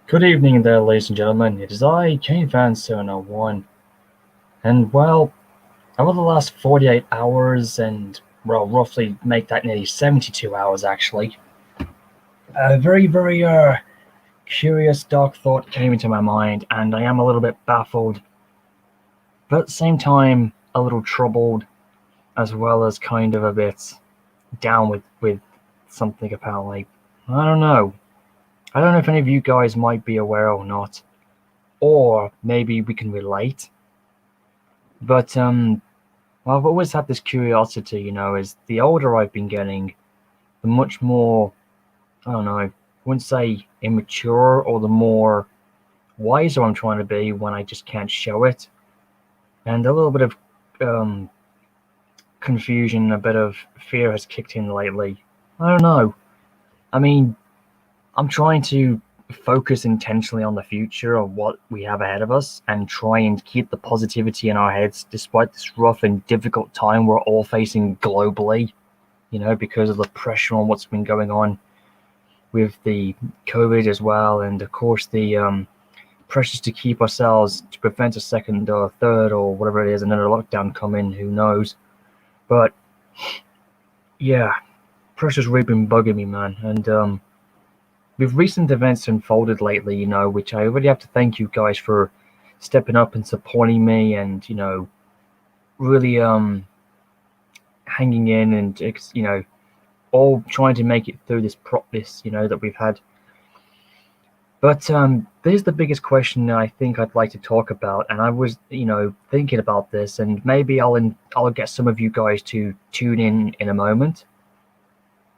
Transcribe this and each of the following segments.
Good evening there, ladies and gentlemen. It is I, Fan701. And well, over the last 48 hours, and well, roughly make that nearly 72 hours actually, a very curious, dark thought came into my mind, and I am a little bit baffled, but at the same time, a little troubled, as well as kind of a bit down with something apparently. I don't know. I don't know if any of you guys might be aware or not, or maybe we can relate. But well, I've always had this curiosity, as the older I've been getting, the much more, I don't know, I wouldn't say immature, or the more wiser I'm trying to be when I just can't show it. And a little bit of confusion, a bit of fear has kicked in lately. I don't know. I mean, I'm trying to focus intentionally on the future of what we have ahead of us and try and keep the positivity in our heads despite this rough and difficult time we're all facing globally, because of the pressure on what's been going on with the COVID as well, and of course the pressures to keep ourselves to prevent a second or third or whatever it is, another lockdown coming, who knows. But yeah, pressure's really been bugging me, man. And with recent events unfolded lately, which I really have to thank you guys for stepping up and supporting me, and really hanging in, and all trying to make it through this that we've had. But there's the biggest question I think I'd like to talk about, and I was thinking about this, and maybe I'll get some of you guys to tune in a moment,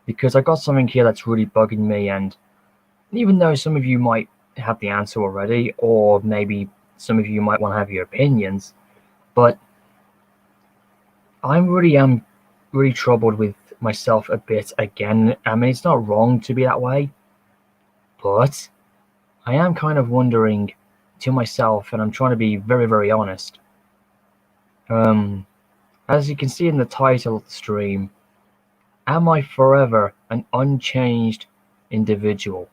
because I got something here that's really bugging me. And even though some of you might have the answer already, or maybe some of you might want to have your opinions, but I'm really troubled with myself a bit again. I mean, it's not wrong to be that way, but I am kind of wondering to myself, and I'm trying to be very honest. As you can see in the title of the stream, am I forever an unchanged individual?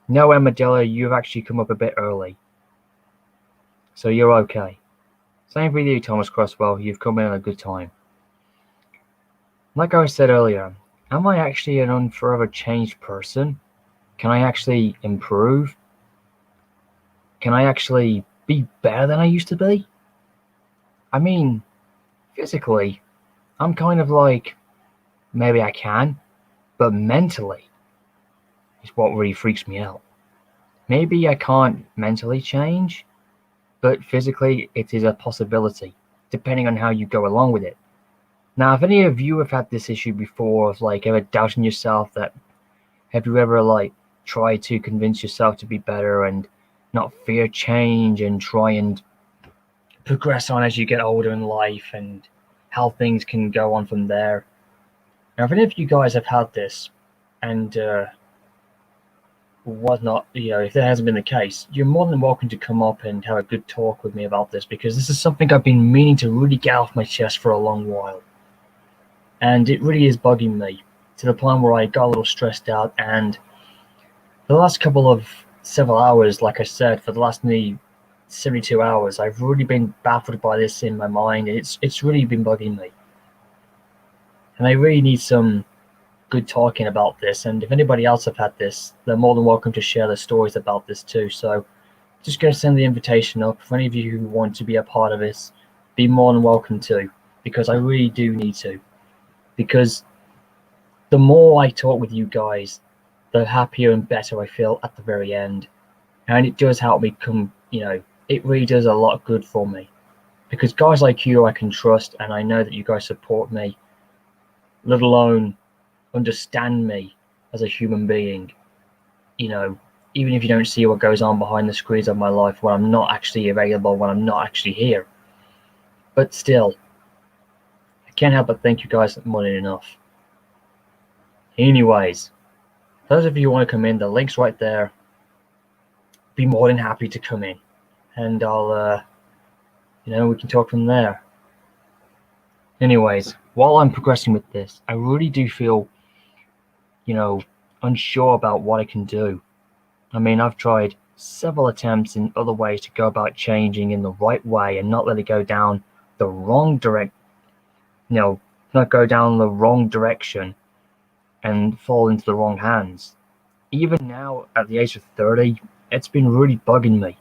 No, Emadilla, you've actually come up a bit early, so you're okay. Same with you, Thomas Crosswell, you've come in at a good time. Like I said earlier, am I actually an forever changed person? Can I actually improve? Can I actually be better than I used to be? I mean, physically, I'm kind of like, maybe I can, but mentally is what really freaks me out. Maybe I can't mentally change, but physically it is a possibility, depending on how you go along with it. Now, if any of you have had this issue before of ever doubting yourself, have you ever tried to convince yourself to be better and not fear change and try and progress on as you get older in life, and how things can go on from there? Now, if any of you guys have had this and whatnot, if that hasn't been the case, you're more than welcome to come up and have a good talk with me about this, because this is something I've been meaning to really get off my chest for a long while. And it really is bugging me to the point where I got a little stressed out. And for the last several hours, like I said, for the last nearly 72 hours, I've really been baffled by this in my mind, and it's really been bugging me. And I really need some good talking about this. And if anybody else have had this, they're more than welcome to share their stories about this too. So just go send the invitation up. For any of you who want to be a part of this, be more than welcome to, because I really do need to. Because the more I talk with you guys, the happier and better I feel at the very end. And it does help me it really does a lot of good for me. Because guys like you I can trust, and I know that you guys support me, let alone understand me as a human being. Even if you don't see what goes on behind the screens of my life when I'm not actually available, when I'm not actually here. But still, I can't help but thank you guys more than enough. Anyways, those of you who want to come in, the link's right there. Be more than happy to come in, and I'll we can talk from there. Anyways, while I'm progressing with this, I really do feel unsure about what I can do. I mean, I've tried several attempts in other ways to go about changing in the right way and not let it go down the wrong you know, not go down the wrong direction and fall into the wrong hands. Even now, at the age of 30, it's been really bugging me.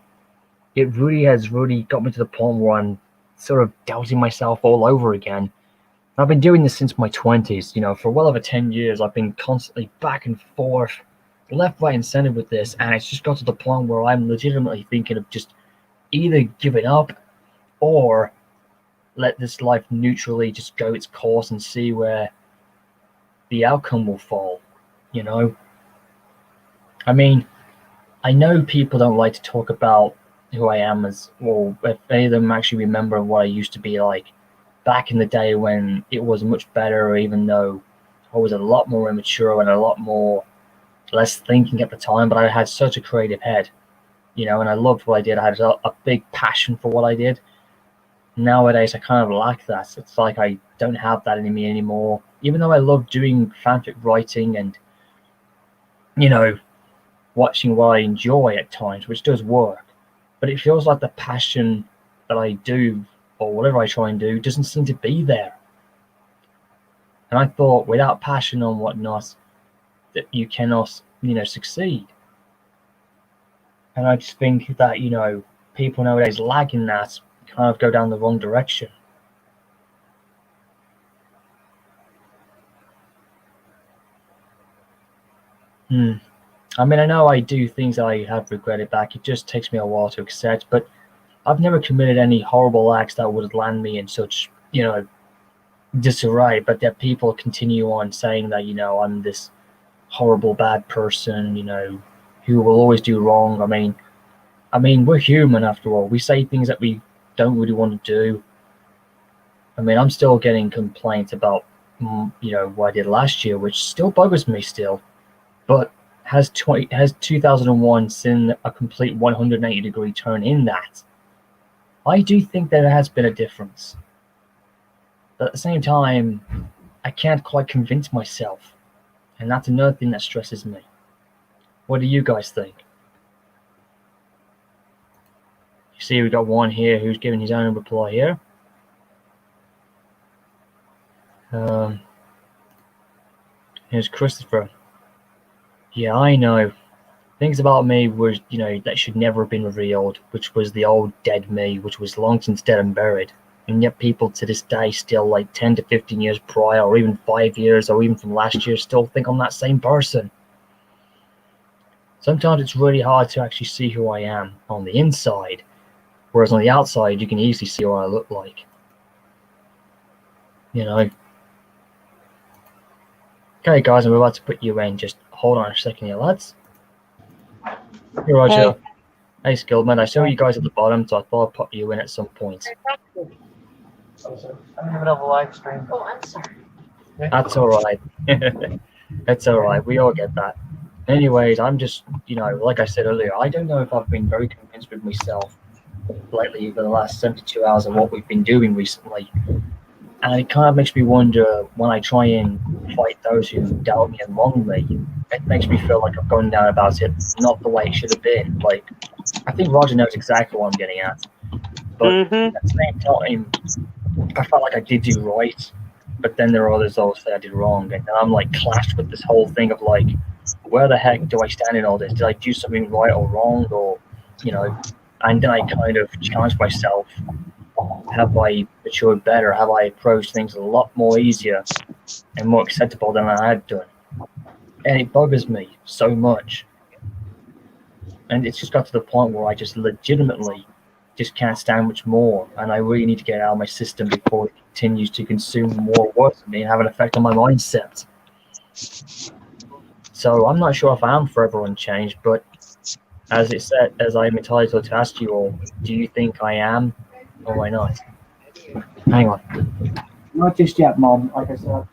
It really has really got me to the point where I'm sort of doubting myself all over again. I've been doing this since my 20s, for well over 10 years. I've been constantly back and forth, left, right, and center with this, and it's just got to the point where I'm legitimately thinking of just either giving up or let this life neutrally just go its course and see where the outcome will fall, you know? I mean, I know people don't like to talk about who I am as well, if any of them actually remember what I used to be like back in the day when it was much better, even though I was a lot more immature and a lot more less thinking at the time, but I had such a creative head, and I loved what I did. I had a big passion for what I did. Nowadays, I kind of lack that. It's like I don't have that in me anymore, even though I love doing fanfic writing and, you know, watching what I enjoy at times, which does work. But it feels like the passion that I do, or whatever I try and do, doesn't seem to be there. And I thought without passion and whatnot, that you cannot, succeed. And I just think that, people nowadays lag in that, kind of go down the wrong direction. I mean, I know I do things that I have regretted back. It just takes me a while to accept, but I've never committed any horrible acts that would land me in such, disarray. But that people continue on saying that, I'm this horrible bad person, who will always do wrong. I mean, we're human after all. We say things that we don't really want to do. I mean, I'm still getting complaints about, what I did last year, which still buggers me still. But has 2001 seen a complete 180-degree turn in that? I do think there has been a difference. But at the same time, I can't quite convince myself. And that's another thing that stresses me. What do you guys think? You see, we got one here who's giving his own reply here. Here's Christopher. Yeah, I know. Things about me was, that should never have been revealed, which was the old dead me, which was long since dead and buried. And yet people to this day still, like 10 to 15 years prior, or even 5 years, or even from last year, still think I'm that same person. Sometimes it's really hard to actually see who I am on the inside, whereas on the outside, you can easily see what I look like. Okay, guys, I'm about to put you in. Just hold on a second here, lads. Hey, Roger. Hey, Skillman. I saw you guys at the bottom, so I thought I'd pop you in at some point. I'm in the middle of a live stream. Oh, I'm sorry. That's all right. That's all right. We all get that. Anyways, I'm just, like I said earlier, I don't know if I've been very convinced with myself lately over the last 72 hours of what we've been doing recently. And it kind of makes me wonder when I try and fight those who doubt me and wrong me, it makes me feel like I've gone down about it not the way it should have been. Like, I think Roger knows exactly what I'm getting at. But at the same time, I felt like I did do right. But then there are others that say I did wrong. And then I'm like clashed with this whole thing of like, where the heck do I stand in all this? Did I do something right or wrong? Or, and then I kind of challenge myself. Have I matured better? Have I approached things a lot more easier and more acceptable than I had done? And it buggers me so much. And it's just got to the point where I just legitimately just can't stand much more. And I really need to get it out of my system before it continues to consume more words of me and have an effect on my mindset. So I'm not sure if I am forever unchanged, but as I'm entitled to ask you all, do you think I am or am I not? Hang on. Not just yet, Mom. Like I said,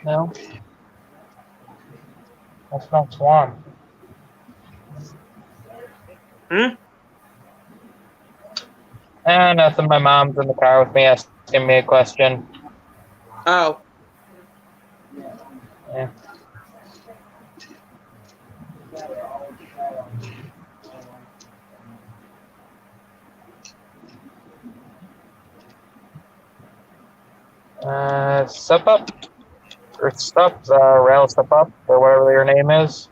No? That's not Swan. Hmm? Nothing. My mom's in the car with me asking me a question. Oh. Yeah. Step up. Or step, rail step up, or whatever your name is.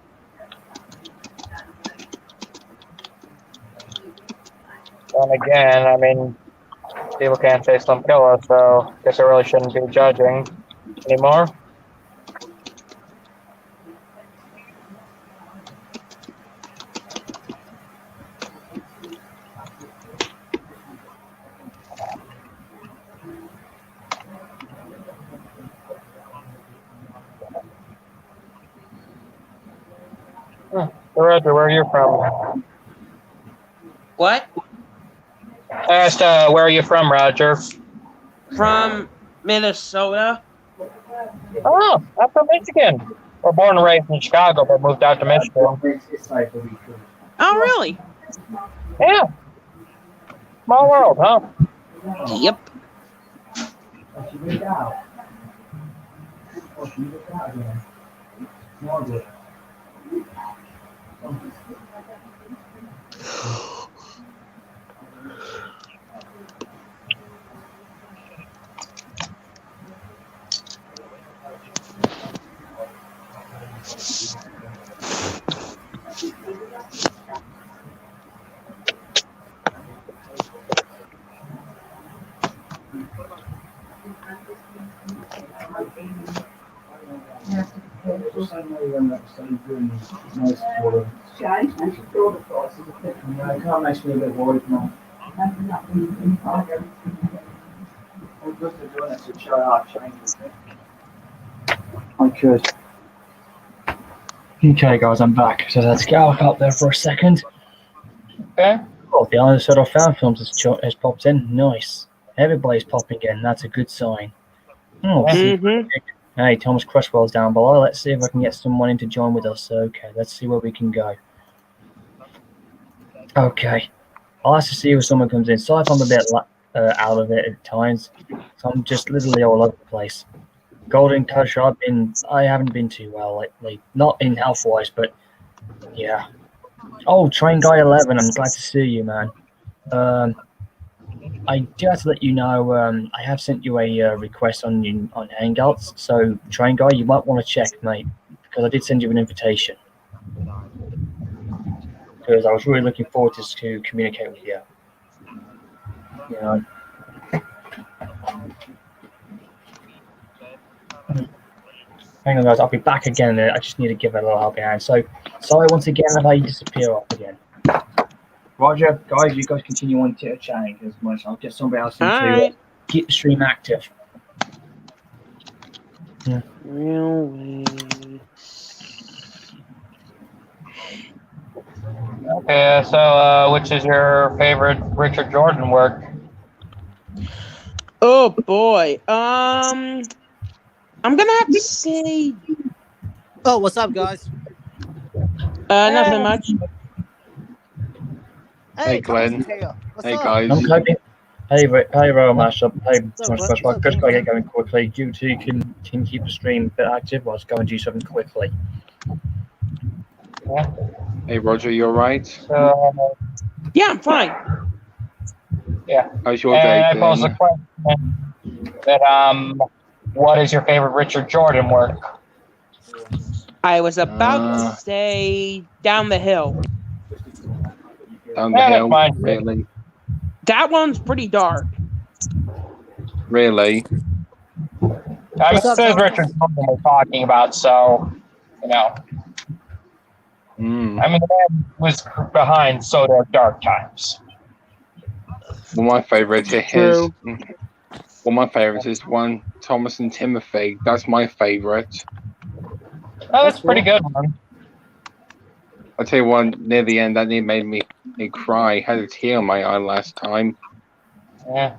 And again, I mean, people can't say Slim Killa, so I guess I really shouldn't be judging anymore. Roger, where are you from? What? I asked, where are you from, Roger? From Minnesota? Oh, I'm from Michigan. We're born and raised in Chicago, but moved out to Michigan. Oh, really? Yeah. Small world, huh? Yep. I could. Okay, guys, I'm back. So let's go up there for a second. Okay. Oh, the other sort of fan films has popped in. Nice. Everybody's popping in. That's a good sign. Oh, see. Hey, Thomas Cresswell's down below. Let's see if I can get someone in to join with us. Okay, let's see where we can go. Okay. I'll have to see if someone comes in. Sorry if I'm a bit out of it at times. So I'm just literally all over the place. Golden Kush, I haven't been too well lately. Not in health wise, but yeah. Oh, Train Guy 11, I'm glad to see you, man. I do have to let you know, I have sent you a request on Hangouts. So, Train Guy, you might want to check, mate, because I did send you an invitation. Because I was really looking forward to communicate with you. You know. Hang on, guys. I'll be back again. I just need to give it a little helping hand. So, sorry once again if I disappear off again. Roger, guys, you guys continue on to chatting as much. I'll get somebody else in to keep the stream active. Yeah. Railway. Okay, so which is your favorite Richard Jordan work? Oh boy. I'm gonna have to say. Oh, what's up, guys? Nothing much. Hey, Glen. What's Hey, up? guys. I'm coping. Hey, Royal Mashup. Hey, What's Thomas up, Cresswell. what's Just up, gotta Glen? get going quickly. You two can keep the stream a bit active. I'll just go and do something quickly. Yeah. Hey, Roger, you alright? Yeah, I'm fine. Yeah. How's your day, And I pose the Glen? question that what is your favorite Richard Jordan work? I was about to say Down the Hill. Down the hill? Fine. Really? That one's pretty dark. Really? This is Richard Jordan we're talking about, so, you know. I mean, the man was behind So Dark Times. Well, my favourite is True. one Thomas and Timothy. That's my favourite. Oh, that's a pretty good one. I'll tell you one near the end that made me cry. I had a tear in my eye last time. Yeah.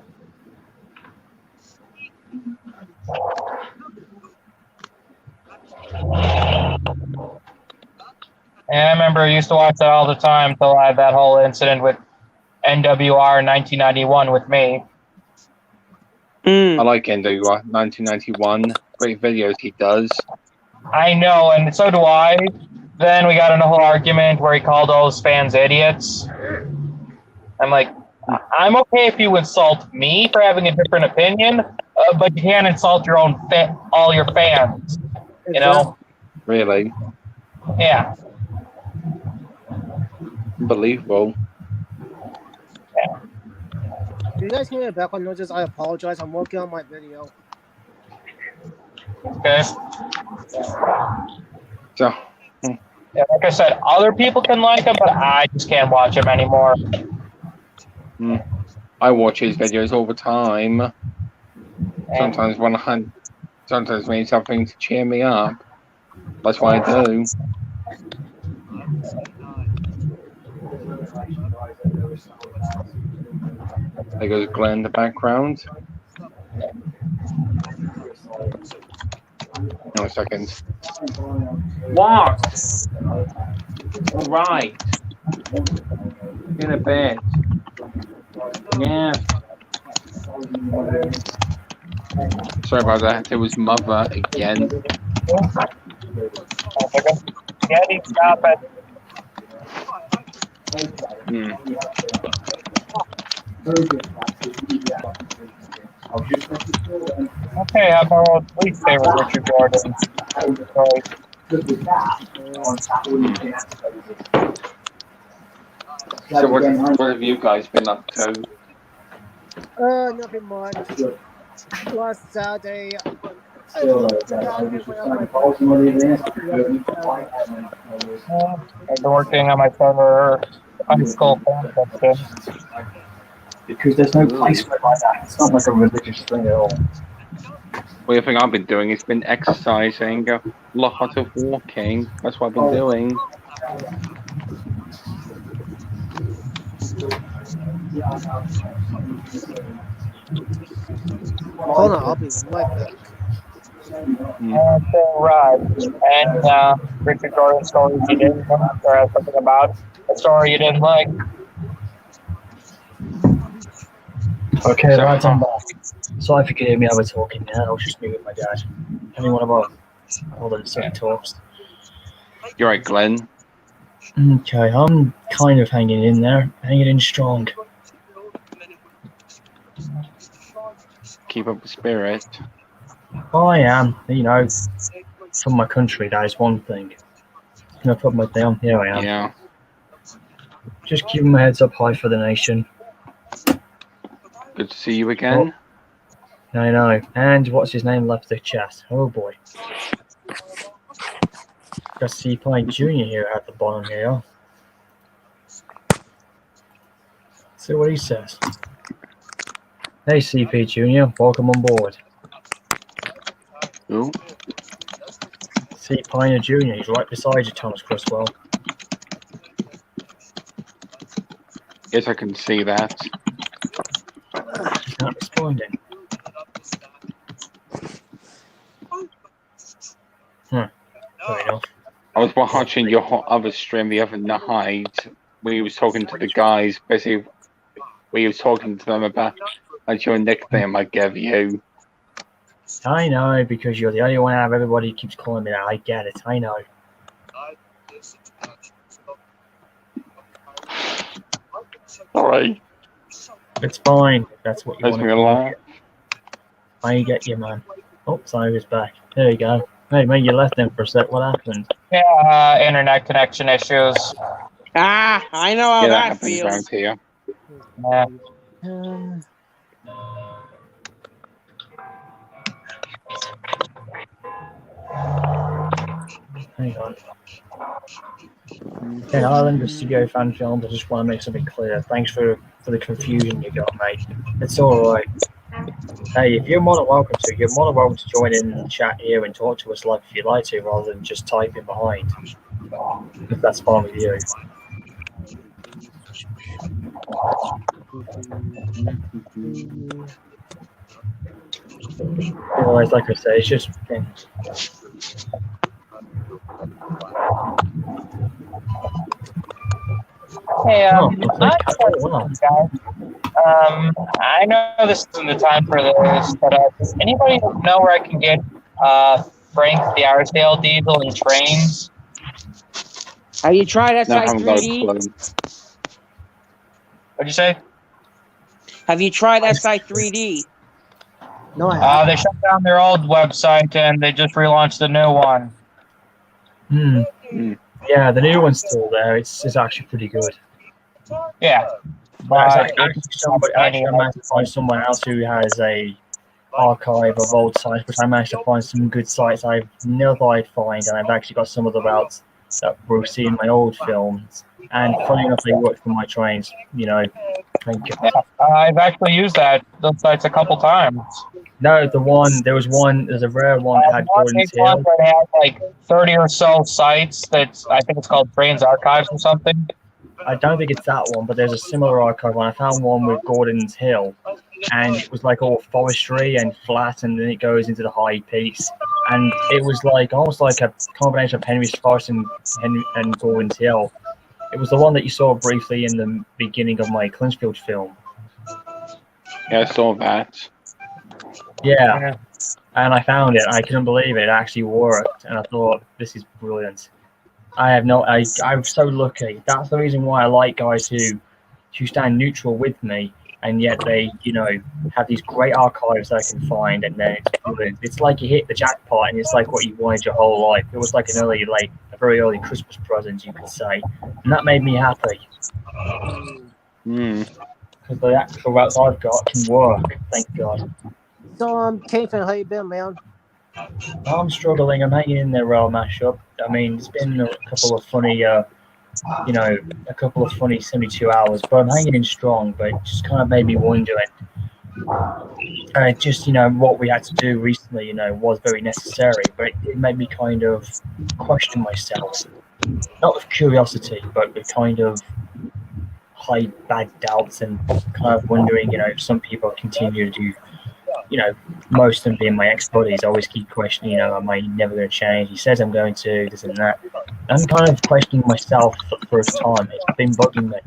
Yeah, I remember I used to watch that all the time until I had that whole incident with NWR in 1991 with me. I like NWR 1991. Great videos he does. I know, and so do I. Then we got in a whole argument where he called all his fans idiots. I'm like, I'm okay if you insult me for having a different opinion, but you can't insult your own all your fans. You know? Really? Yeah. Unbelievable. Yeah. If you guys hear me background noises, I apologize. I'm working on my video. Okay. So, Yeah, like I said, other people can like him, but I just can't watch him anymore. I watch his videos all the time. Sometimes when sometimes need something to cheer me up. That's what I do. There goes Glen in the background. No, a second. What? All right. In a bit. Yeah. Sorry about that. It was Mother again. Daddy, stop it. Okay, how about least favorite Richard Jordan? So what have you guys been up to? Nothing much. Last Saturday, I've been working on my server high school fan. Because there's no place for it like that. It's not like a religious thing at all. Well, the thing I've been doing has been exercising, a lot of walking. That's what I've been doing. Hold on, I'll be right back. Right. And Richard Jordan stories you didn't like, or something about a story you didn't like. Okay, right, I'm back. Sorry for getting me over talking now. I was just me with my dad. Having one of our silly talks. You're right, Glen. Okay, I'm kind of hanging in there. Hanging in strong. Keep up the spirit. I am, from my country, that is one thing. I put my down, here I am. Yeah. Just keeping my heads up high for the nation. Good to see you again. Oh, I know. And what's his name left the chat? Oh boy. Got C Pine Jr. here at the bottom here. See what he says. Hey CP Jr., welcome on board. Who? C Pine Jr., he's right beside you, Thomas Criswell. Yes, I can see that. He's not responding. Fair enough. I was watching your other stream the other night where you was talking to the guys, basically where you was talking to them about your nickname I gave you. I know, because you're the only one out of everybody who keeps calling me that. I get it, I know. Alright. It's fine. That's what you Makes want me to laugh. I get you, man. Oh, sorry, he's back. There you go. Hey, man, you left him for a sec. What happened? Yeah, internet connection issues. Ah, I know how that happens feels. around here. Yeah. Hang on. Okay, Ireland Studio Fan Films, I just want to make something clear. Thanks for the confusion you got, mate. It's alright. Hey, if you're more than welcome to join in the chat here and talk to us live if you'd like to, rather than just typing behind. If that's fine with you. Otherwise, like I say, it's just Hey, Oh, I okay. Wow. I know this isn't the time for this, but does anybody know where I can get Frank the Arsdale diesel in trains? Have you tried No, I haven't got a SI3D? clue. What'd you say? Have you tried SI3D? No, I haven't. They shut down their old website and they just relaunched the new one. Hmm. Yeah, the new one's still there. It's actually pretty good. Yeah. But But actually, I managed to find someone else who has a archive of old sites, which I managed to find some good sites I've never thought I'd find, and I've actually got some of the routes that were seen in my old films. And funny enough, they worked for my trains. You know, thank you. I've actually used those sites a couple times. No, there's a rare one that had One Gordon's big one Hill. that had like 30 or so sites. I think it's called Trains Archives or something. I don't think it's that one, but there's a similar archive one. I found one with Gordon's Hill, and it was like all forestry and flat, and then it goes into the high peaks. And it was like almost like a combination of Henry's Forest and Gordon's Hill. It was the one that you saw briefly in the beginning of my Clinchfield film. Yeah, I saw that. Yeah, and I found it. I couldn't believe it. It actually worked, and I thought, this is brilliant. I'm so lucky. That's the reason why I like guys who stand neutral with me, and yet they, have these great archives that I can find, and then it's brilliant. It's like you hit the jackpot, and it's like what you wanted your whole life. It was like a very early Christmas present, you could say, and that made me happy. Hmm. Because the actual routes I've got can work, thank God. So, Kingfin, how you been, man? I'm struggling. I'm hanging in there, Rail Mashup. I mean, it's been a couple of funny, a couple of funny 72 hours, but I'm hanging in strong. But it just kind of made me wonder, just what we had to do recently, was very necessary. But it made me kind of question myself, not with curiosity, but with kind of high bad doubts and kind of wondering, if some people continue to do. Most of them being my ex-buddies, always keep questioning, am I never going to change? He says I'm going to, this and that. I'm kind of questioning myself for a time. It's been bugging me.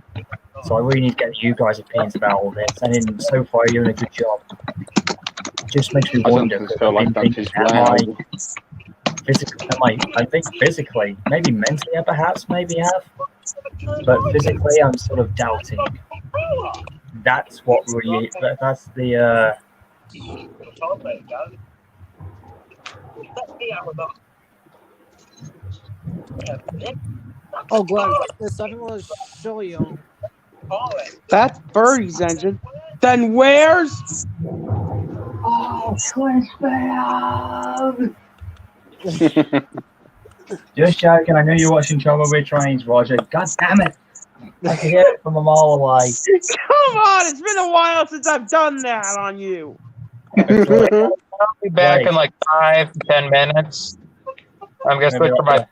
So I really need to get you guys' opinions about all this. And so far, you're doing a good job. It just makes me I wonder. sometimes feel like that as well. I think physically, maybe mentally I perhaps maybe have. But physically, I'm sort of doubting. That's the... Oh, Glenn, there's something I want to show you. That's Birdie's engine. Then where's? Oh, Just joking. I know you're watching Trouble with Trains, Roger. God damn it! I can hear it from a mile away. Come on, it's been a while since I've done that on you. I'll be back in like 5 to 10 minutes. I'm gonna switch to my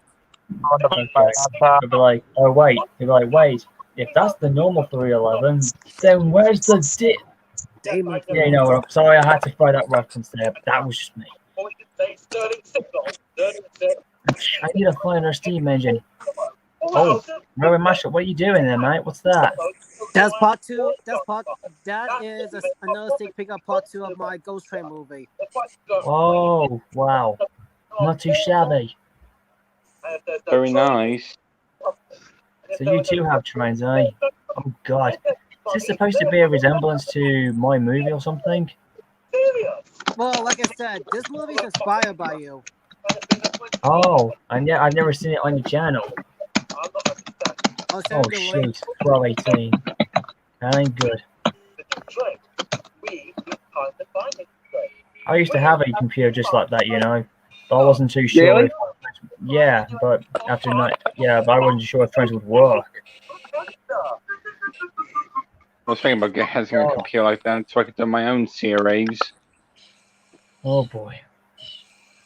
laptop. He'll be like, oh wait. He'll be like, wait. If that's the normal 311, then where's the dip? Damon. Yeah, I'm sorry. I had to throw that reference there, but that was just me. I need a finer steam engine. Oh, Rowan Mashup, what are you doing there, mate? What's that? That's part 2. That is another sneak peek of part 2 of my Ghost Train movie. Oh, wow. Not too shabby. Very nice. So you too have trains, eh? Oh, God. Is this supposed to be a resemblance to my movie or something? Well, like I said, this movie is inspired by you. Oh, and yeah, I've never seen it on your channel. I'll Oh, send you the link. shoot. 1218. That ain't good. I used to have a computer just like that, but I wasn't too sure. Really? Yeah, but but I wasn't sure if trains would work. I was thinking about having a computer like that so I could do my own series. Oh boy.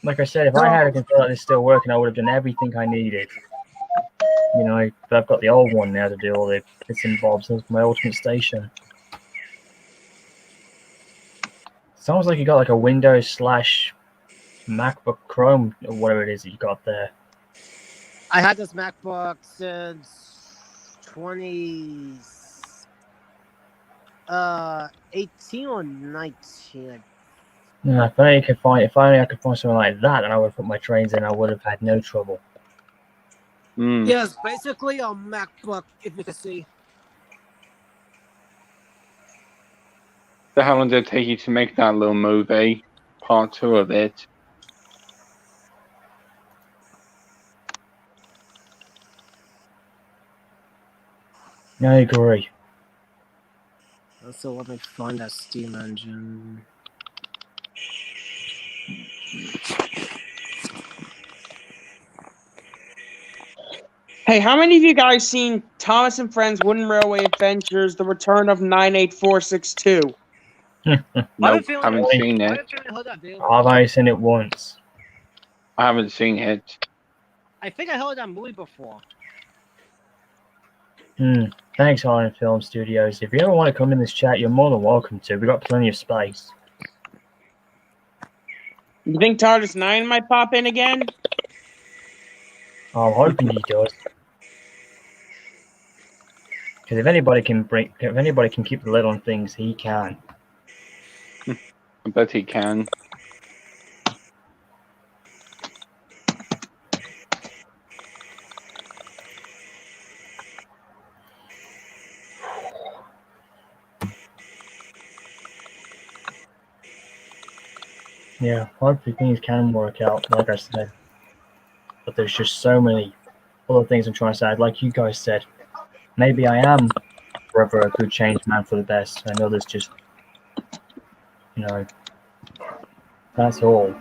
Like I said, if I had a computer like this still working, I would have done everything I needed. But I've got the old one now to do all the bits and bobs. That's my ultimate station. Sounds like you got like a Windows / MacBook Chrome or whatever it is that you got there. I had this MacBook since 20. 18 or 19. No, if only I could find something like that, and I would have put my trains in, I would have had no trouble. Yes, basically a MacBook, if you can see. So how long did it take you to make that little movie? Part 2 of it. I agree. So let me find that Steam engine. Hey, how many of you guys seen Thomas and Friends Wooden Railway Adventures: The Return of 98462? Nope, haven't seen it. I've only seen it once. I haven't seen it. I think I heard that movie before. Thanks, Island Film Studios. If you ever want to come in this chat, you're more than welcome to. We've got plenty of space. You think TARDIS 9 might pop in again? I'm hoping he does. Because if anybody can keep the lid on things, he can. I bet he can. Yeah, hopefully things can work out, like I said. But there's just so many other things I'm trying to say. Like you guys said, maybe I am forever a good change man for the best. I know there's just, that's all.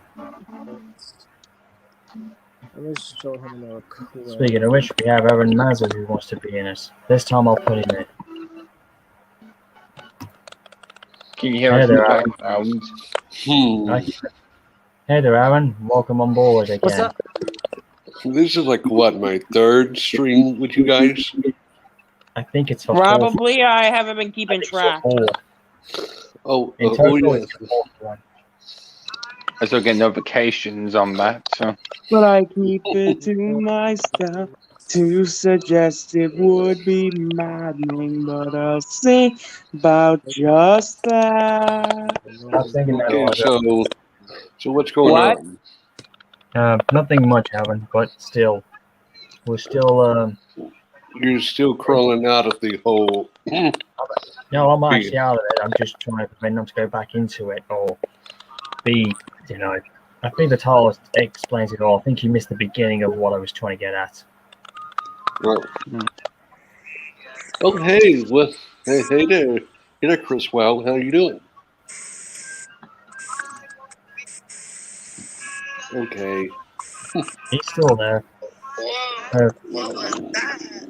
Let me show him a clip. Speaking of which, we have Aaron Mazza who wants to be in it. This time I'll put him in. Can you hear Hey us in the there, Aaron. background? Hey there, Aaron. Welcome on board again. What's up? This is like what, my third stream with you guys? I think it's for Probably. I haven't been keeping track. Oh, In oh total, yeah. it's the fourth one. I still get notifications on that. So. But I keep it to myself. To suggest it would be maddening, but I'll sing about just that. I was thinking that Okay, a lot. so what's going What? on? Nothing much, Aaron, but still, we're still. You're still crawling out of the hole. No, I'm actually out of it. I'm just trying to prevent them to go back into it or be, I think the title explains it all. I think you missed the beginning of what I was trying to get at. Well, oh, hey, hey there. Hey there, Chris Well. How you doing? Okay. He's still there.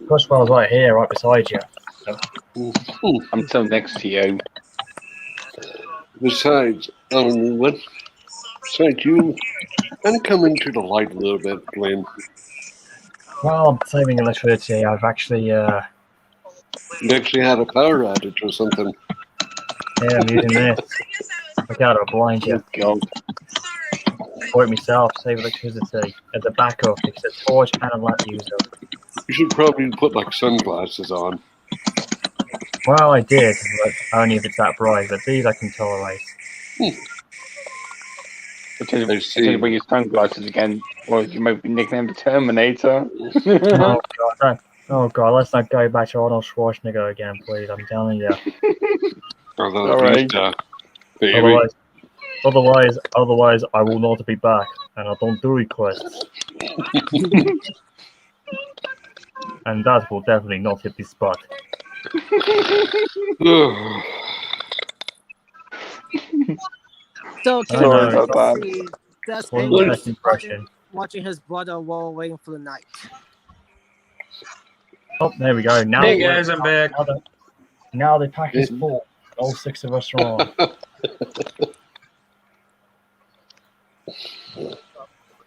Crosswell's right here, right beside you. I'm still next to you. Besides, besides you, I'm coming to the light a little bit, Glenn. Well, I'm saving electricity. I've actually, You actually had a power outage or something. yeah, I'm using this. Look out, I'll blind you. God. For it myself, save electricity as a backup. It's a torch and a lamp user. You should probably put like sunglasses on. Well, I did, but only if it's that bright. But these I can tolerate. I see. Wear your sunglasses again, or you might be nicknamed the Terminator. Oh god, let's not go back to Arnold Schwarzenegger again, please. I'm telling you. All right. Baby. Otherwise, I will not be back, and I don't do requests. And that will definitely not hit the spot. So, I know, can you see that's One Angel last impression. watching his brother while waiting for the night? Oh, there we go. Now, Hey guys, I'm back. Now the pack is full. All 6 of us are on.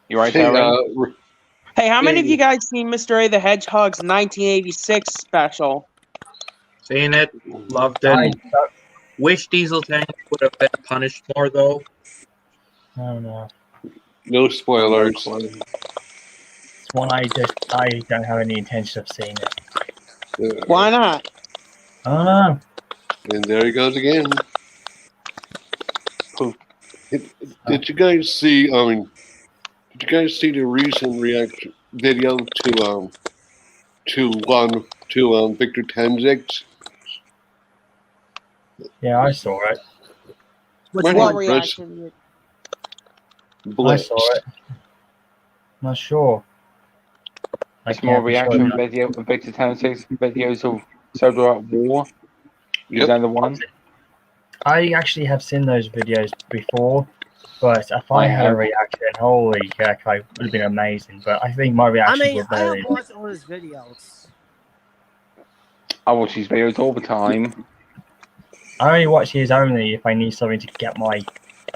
You right, Hey, Aaron? Hey, how many of you guys seen Mr. A the Hedgehog's 1986 special? Seen it, loved it. Wish Diesel Tank would have been punished more though. I don't know. no spoilers. It's one I don't have any intention of seeing it. Why not? I don't know. And there he goes again. Did you guys see? Did you guys see the recent reaction video to Victor Tanzik's? Yeah, I saw it. Which Right What one? on, Chris. reaction? Blitz. I saw it. Not sure. It's more be sure reaction now. video of Victor Tanzik's videos of Sober at War. Is that the one? I actually have seen those videos before, but if I I had a have. reaction, holy heck, it would have been amazing. But I think my I reactions mean, were I better. have watched all his videos. I watch these videos all the time. I only watch his only if I need something to get my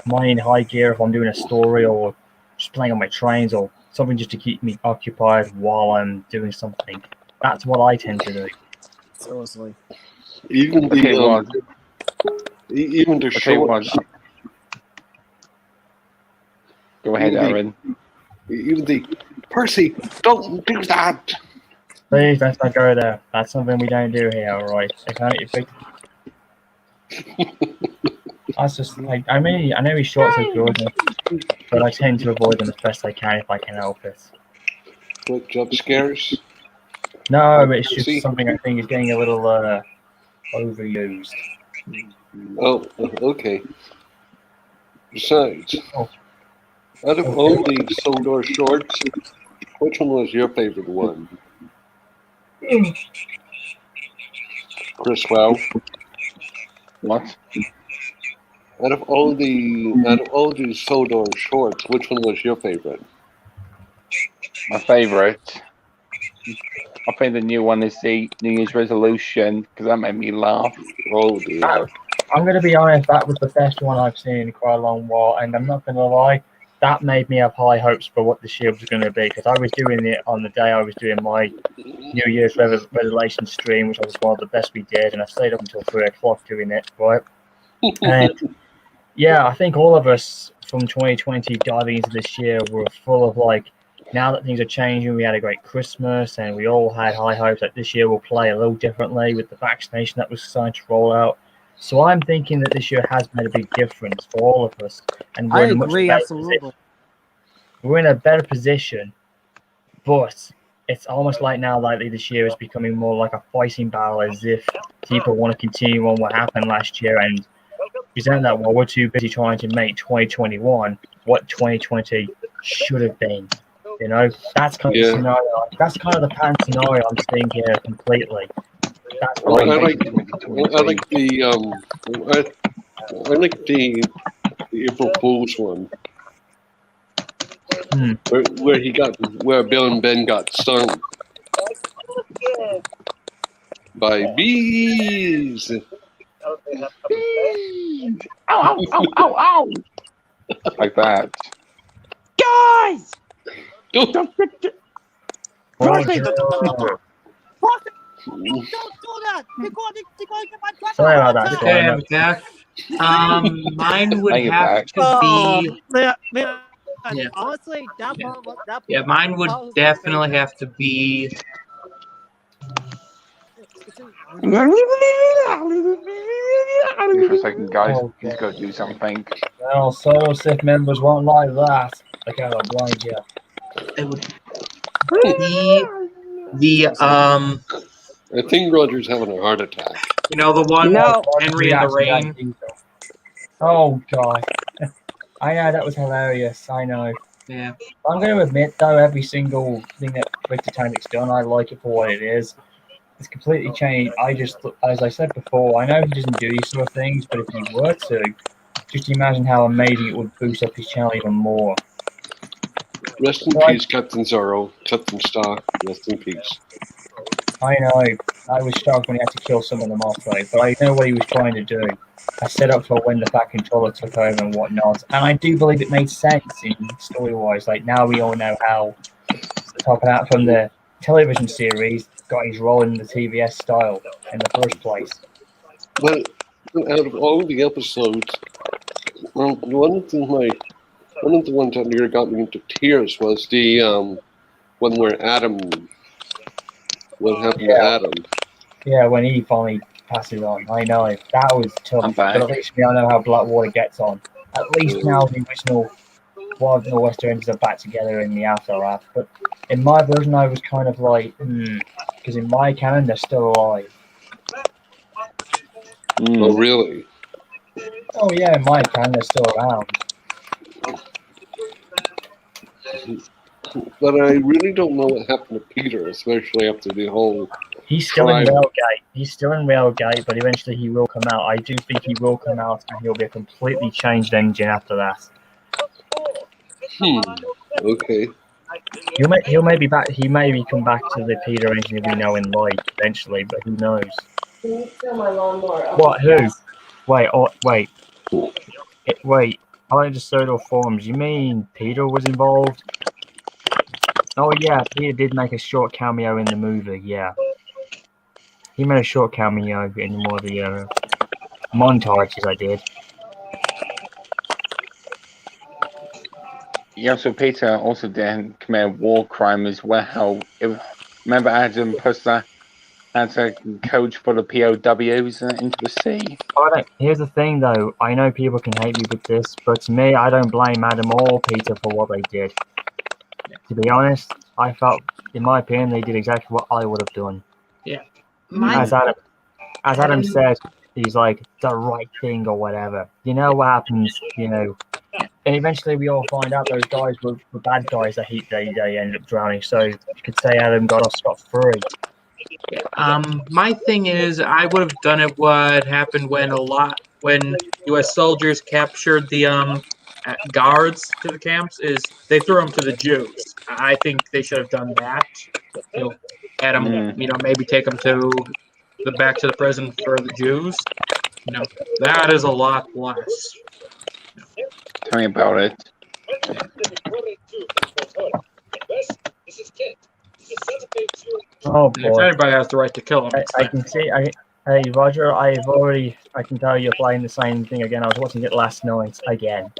mind in high gear, if I'm doing a story or just playing on my trains or something just to keep me occupied while I'm doing something. That's what I tend to do. Seriously. Even Okay, well, even the okay, well. shorts. Go ahead, Aaron. Even the Percy, don't do that. Please, let's not go there. That's something we don't do here, alright? That's just like, I mean, I know his shorts are good, but I tend to avoid them as best I can if I can help it. What, jump scares? No, it's just See? something I think is getting a little overused. Oh, okay. Besides, Oh. out of all the Soldor shorts, which one was your favorite one? Chris, wow. What? Out of all the Soldor shorts, which one was your favorite? My favourite. I think the new one is the New Year's resolution because that made me laugh. Oh dear. I'm going to be honest, that was the best one I've seen in quite a long while, and I'm not going to lie, that made me have high hopes for what the shield was going to be, because I was doing it on the day I was doing my New Year's resolution stream, which was one of the best we did, and I stayed up until 3 o'clock doing it, right? And yeah, I think all of us from 2020 diving into this year were full of like, now that things are changing, we had a great Christmas, and we all had high hopes that this year will play a little differently with the vaccination that was starting to roll out. So I'm thinking that this year has made a big difference for all of us, and I agree, absolutely. We're in a better position, but it's almost like now lately this year is becoming more like a fighting battle, as if people want to continue on what happened last year and present that while we're too busy trying to make 2021 what 2020 should have been. You know, that's kind of the scenario. That's kind of the pan scenario I'm seeing here completely. That's Well, I why like the April Fool's one, where Bill and Ben got stung by bees. Bees! Ow, ow, ow, ow, ow! Like that. Guys! Don't Percy, don't do that! They're going to get my dress Sorry on about that, attack. Okay, I'm back. Mine would Now you're have back. to be. Man, Yeah. honestly, that part, Yeah, mine would was my definitely favorite. have to be. For a second, guys. Okay. He's got to do something. Well, solo Sith members won't like that. Look how I'm blind here. It would be the I think Roger's having a heart attack. you know, the one No. with Henry in the Rain. Oh god. I know, that was hilarious. I know. Yeah. I'm going to admit, though, every single thing that Victor Tanzik's done, I like it for what it is. It's completely changed. I just, as I said before, I know he doesn't do these sort of things, but if he were to, just imagine how amazing it would boost up his channel even more. Rest in peace, Captain Zorro, Captain Star. Rest in peace. I know. I was shocked when he had to kill some of them off, though, but I know what he was trying to do. I set up for when the Fat Controller took over and whatnot, and I do believe it made sense in story-wise. Like, now we all know how topping out from the television series got his role in the TVS style in the first place. Well, out of all the episodes, one of the ones that nearly got me into tears was the one where Adam. What happened to Adam? Yeah, when he finally passes on. I know that was tough, I'm but back. at least now I know how Blackwater gets on. At least now the original Wild Northwesterners are back together in the aftermath. But in my version, I was kind of like, because in my canon they're still alive. Oh, really? Oh yeah, in my canon they're still around. But I really don't know what happened to Peter, especially after the whole. He's still in trial. Railgate. He's still in Railgate, but eventually he will come out. I do think he will come out, and he'll be a completely changed engine after that. Okay. He'll maybe back. He maybe come back to the Peter engine we know and like eventually, but who knows? Can you steal my lawnmower? What? Who? Wait. Oh, wait. Wait. I just saw all forums. You mean Peter was involved? Oh yeah, Peter did make a short cameo in the movie. Yeah, he made a short cameo in one of the montages I did. Yeah, so Peter also did commit a war crime as well. Remember Adam Puster had to coach for the POWs into the sea? Here's the thing though, I know people can hate me with this, but to me, I don't blame Adam or Peter for what they did. To be honest, I felt, in my opinion, they did exactly what I would have done. Yeah. As Adam said, he's like, the right thing or whatever. You know what happens, you know. And eventually we all find out those guys were bad guys that they ended up drowning. So you could say Adam got off scot-free. My thing is, I would have done it what happened when U.S. soldiers captured the guards to the camps, is they threw them to the Jews. I think they should have done that. Had them, maybe take them back to the prison for the Jews. That is a lot less. Tell me about it. Oh If boy! anybody has the right to kill them, I can see. Hey Roger, I can tell you're playing the same thing again. I was watching it last night again.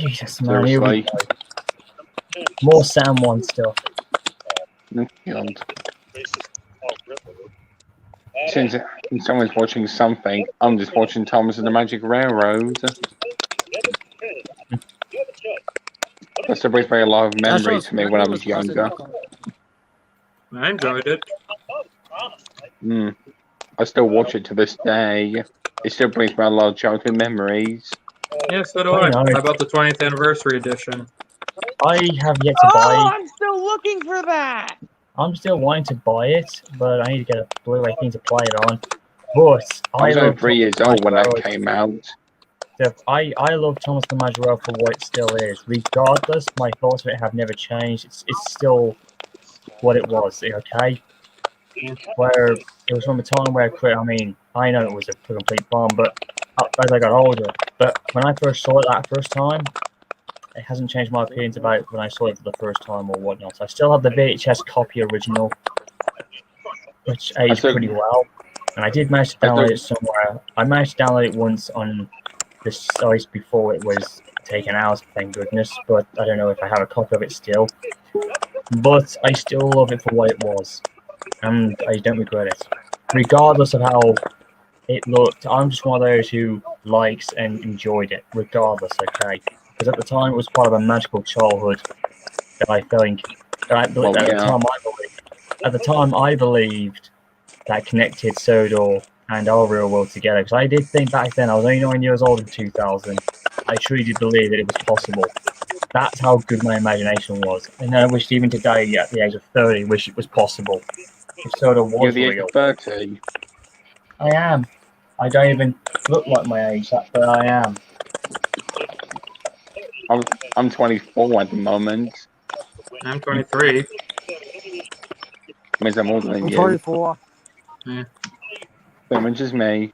Jesus man, here we go. More Sam 1 stuff. Since someone's watching something, I'm just watching Thomas and the Magic Railroad. That's brings back a lot of memories for me when I was younger. I enjoyed it. I still watch it to this day. It still brings back a lot of childhood memories. Yeah, so do I. How about the 20th anniversary edition? I have yet to buy it. I'm still looking for that. I'm still wanting to buy it, but I need to get a Blu-ray thing to play it on. But I was only 3 years old when that came out. I love Thomas the Magic Railroad for what it still is. Regardless, my thoughts of it have never changed. It's still what it was, okay? Where it was from a time where I know it was a complete bomb, but as I got older. But when I first saw it that first time, it hasn't changed my opinions about when I saw it for the first time or whatnot. I still have the VHS copy original, which aged pretty well. And I did manage to download it somewhere. I managed to download it once on the site before it was taken out, thank goodness. But I don't know if I have a copy of it still. But I still love it for what it was. And I don't regret it. Regardless of how it looked, I'm just one of those who likes and enjoyed it, regardless, okay? Because at the time it was part of a magical childhood that I think, at the time I believed that connected Sodor and our real world together. Because I did think back then, I was only 9 years old in 2000, I truly did believe that it was possible. That's how good my imagination was. And I wished even today, at the age of 30, wish it was possible. If Sodor was real. 30. I am. I don't even look like my age, but I am. I'm 24 at the moment. I'm 23. Means I'm older than I'm you. 24. Yeah. Pretty much as me.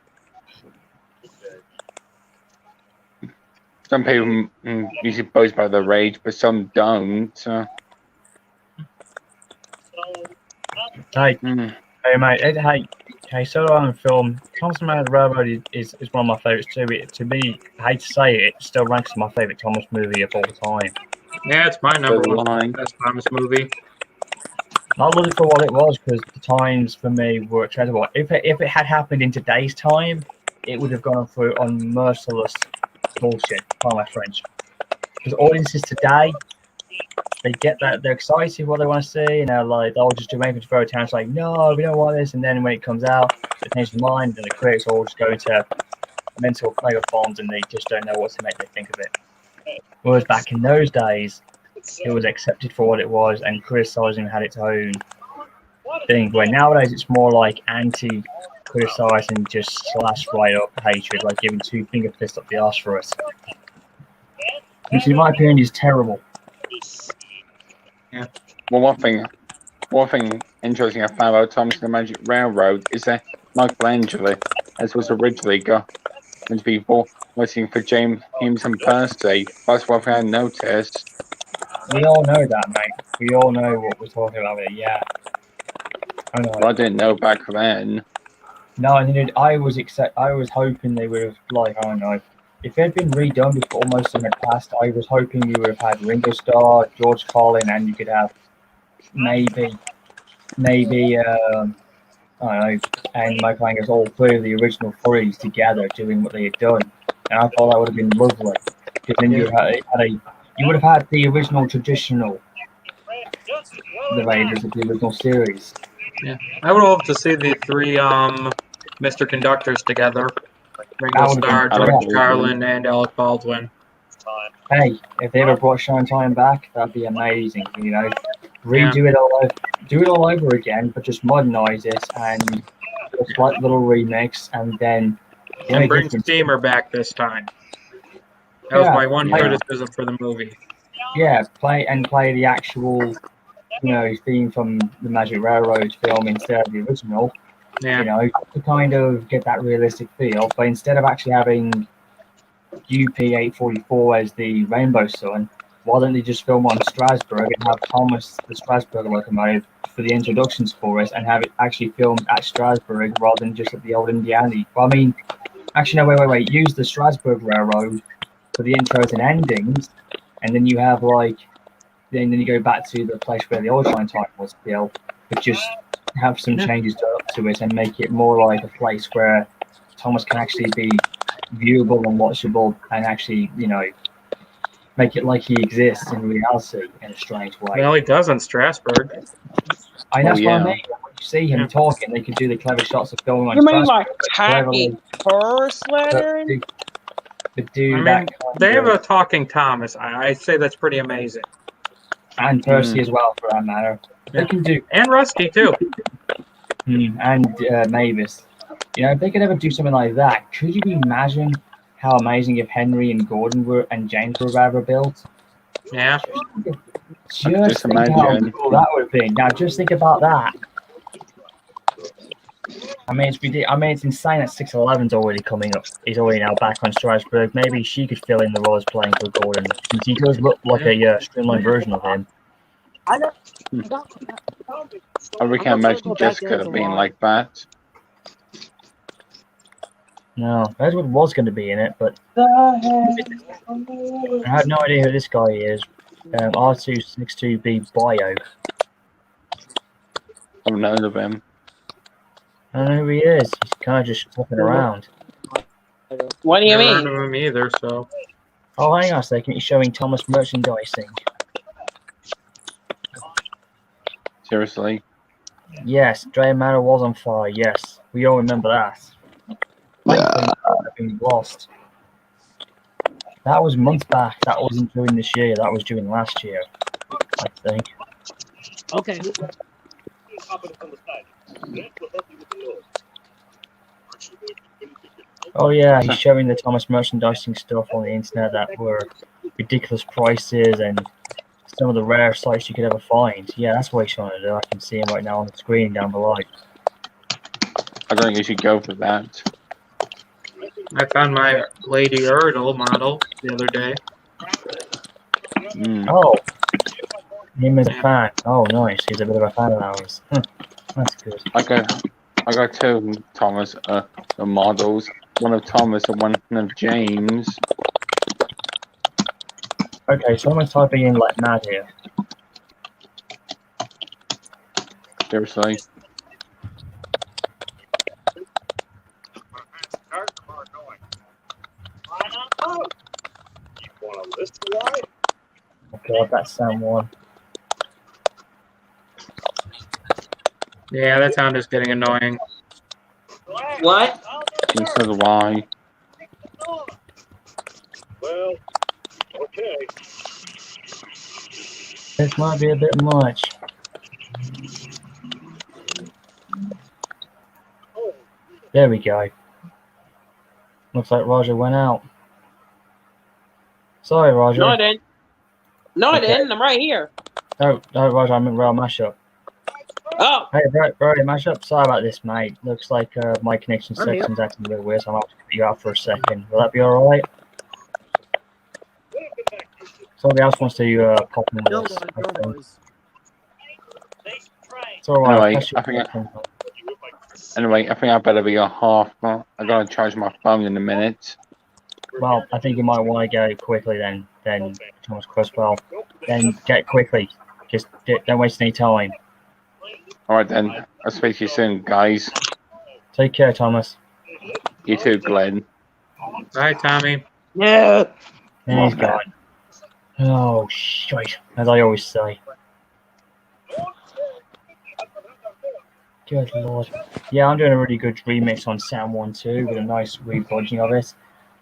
Some people usually boast about their age, but some don't. Hey, mate. Hey, Solo on film. Thomas the Magic Railroad is one of my favourites too. To me, I hate to say it, it still ranks as my favourite Thomas movie of all time. Yeah, it's my number one best Thomas movie. I loved it for what it was because the times for me were incredible. If it had happened in today's time, it would have gone through unmerciless bullshit, pardon my French. Because audiences today, they get that they're excited what they want to see, and they'll just do anything to throw a tantrum. It's like, no, we don't want this, and then when it comes out, they change their mind, and the critics all just go into mental megaphons, and they just don't know what to make they think of it. Whereas back in those days, it was accepted for what it was, and criticizing had its own thing. Where nowadays it's more like anti-criticizing, just slash right up hatred, like giving two finger fists up the arse for us, which in my opinion is terrible. Yeah. Well, one thing interesting I found about Thomas and the Magic Railroad is that Michelangelo, as was originally going to be voicing for James and Percy, that's what I noticed. We all know that, mate. We all know what we're talking about here, yeah. I know. Well, I didn't know back then. No, I was hoping they would have, like, I don't know, if it had been redone before most of them had passed, I was hoping you would have had Ringo Starr, George Carlin, and you could have maybe, I don't know, and Michelangelo's all three of the original three together doing what they had done, and I thought that would have been lovely, because then you would have had the original traditional, the Raiders of the original series. Yeah, I would love to see the three Mr. Conductors together: Ringo Starr, George Carlin, and Alec Baldwin. Hey, if they ever brought Shine back, that'd be amazing. You know, redo it all over, do it all over again, but just modernize it and do a slight little remix, and then and bring Steamer back this time. That was my one criticism for the movie. Yeah, play the actual, theme from the Magic Railroad film instead of the original. Yeah. You know, to kind of get that realistic feel, but instead of actually having UP-844 as the Rainbow Sun, why don't they just film on Strasbourg and have Thomas the Strasbourg locomotive for the introductions for us, and have it actually filmed at Strasbourg rather than just at the old Indiana? Well, I mean, actually, no, wait. Use the Strasbourg Railroad for the intros and endings, and then you have then you go back to the place where the old Shine time was still, but just have some changes to it and make it more like a place where Thomas can actually be viewable and watchable, and actually, make it like he exists in reality in a strange way. Well, he does in Strasbourg. That's what I mean. When you see him talking, they can do the clever shots of filming on Strasbourg. You mean like talking first letter? They have a talking Thomas. I say that's pretty amazing. And Percy as well, for that matter. They can do, and Rusty too. And Mavis. If they could ever do something like that, could you imagine how amazing if Henry and Gordon and James were ever built? Yeah. Just think how cool that would be. Now, just think about that. I mean, it's insane that 6'11's already coming up. He's already now back on Strasbourg. Maybe she could fill in the role as playing for Gordon, since he does look like a streamlined version of him. I really can't imagine Jessica being like that. No, Edward was going to be in it, but I have no idea who this guy is. R262B Bio. I've known of him. I don't know who he is. He's kind of just walking around. What do you mean? I haven't heard of him either, so. Oh, hang on a second. He's showing Thomas merchandising. Seriously? Yes, Dre Manor was on fire. Yes, we all remember that. Been lost. That was months back. That wasn't during this year. That was during last year, I think. Okay. Oh yeah, he's showing the Thomas merchandising stuff on the internet that were ridiculous prices and some of the rare sites you could ever find. Yeah, that's what he's trying to do. I can see him right now on the screen down below. I think you should go for that. I found my Lady Erdl model the other day. Oh, him as a fan. Oh, nice. He's a bit of a fan of ours. That's good. I got two Thomas the models. One of Thomas and one of James. Okay, someone's typing in like mad here. Seriously. Oh god, that's someone. Yeah, that sound is getting annoying. What? And so do I. Well, okay. This might be a bit much. There we go. Looks like Roger went out. Sorry, Roger. No, I didn't. No, I Okay. didn't. I'm right here. No, Roger, I meant rail mashup. Oh, Hey, bro, mashup. Sorry about this, mate. Looks like my connection I'm here. section's acting a bit weird, so I might have to cut you out for a second. Will that be alright? Somebody else wants to pop in with No us. worries, I no think. worries. It's alright. Anyway, I think I better be off. I gotta charge my phone in a minute. Well, I think you might want to go quickly then Thomas Creswell. Then get quickly. Just don't waste any time. Alright then. I'll speak to you soon, guys. Take care, Thomas. You too, Glenn. Bye, Tommy. yeah. And he's gone. Oh, shite. As I always say. Good lord. Yeah, I'm doing a really good remix on Sound 1 2 with a nice rebudging of it.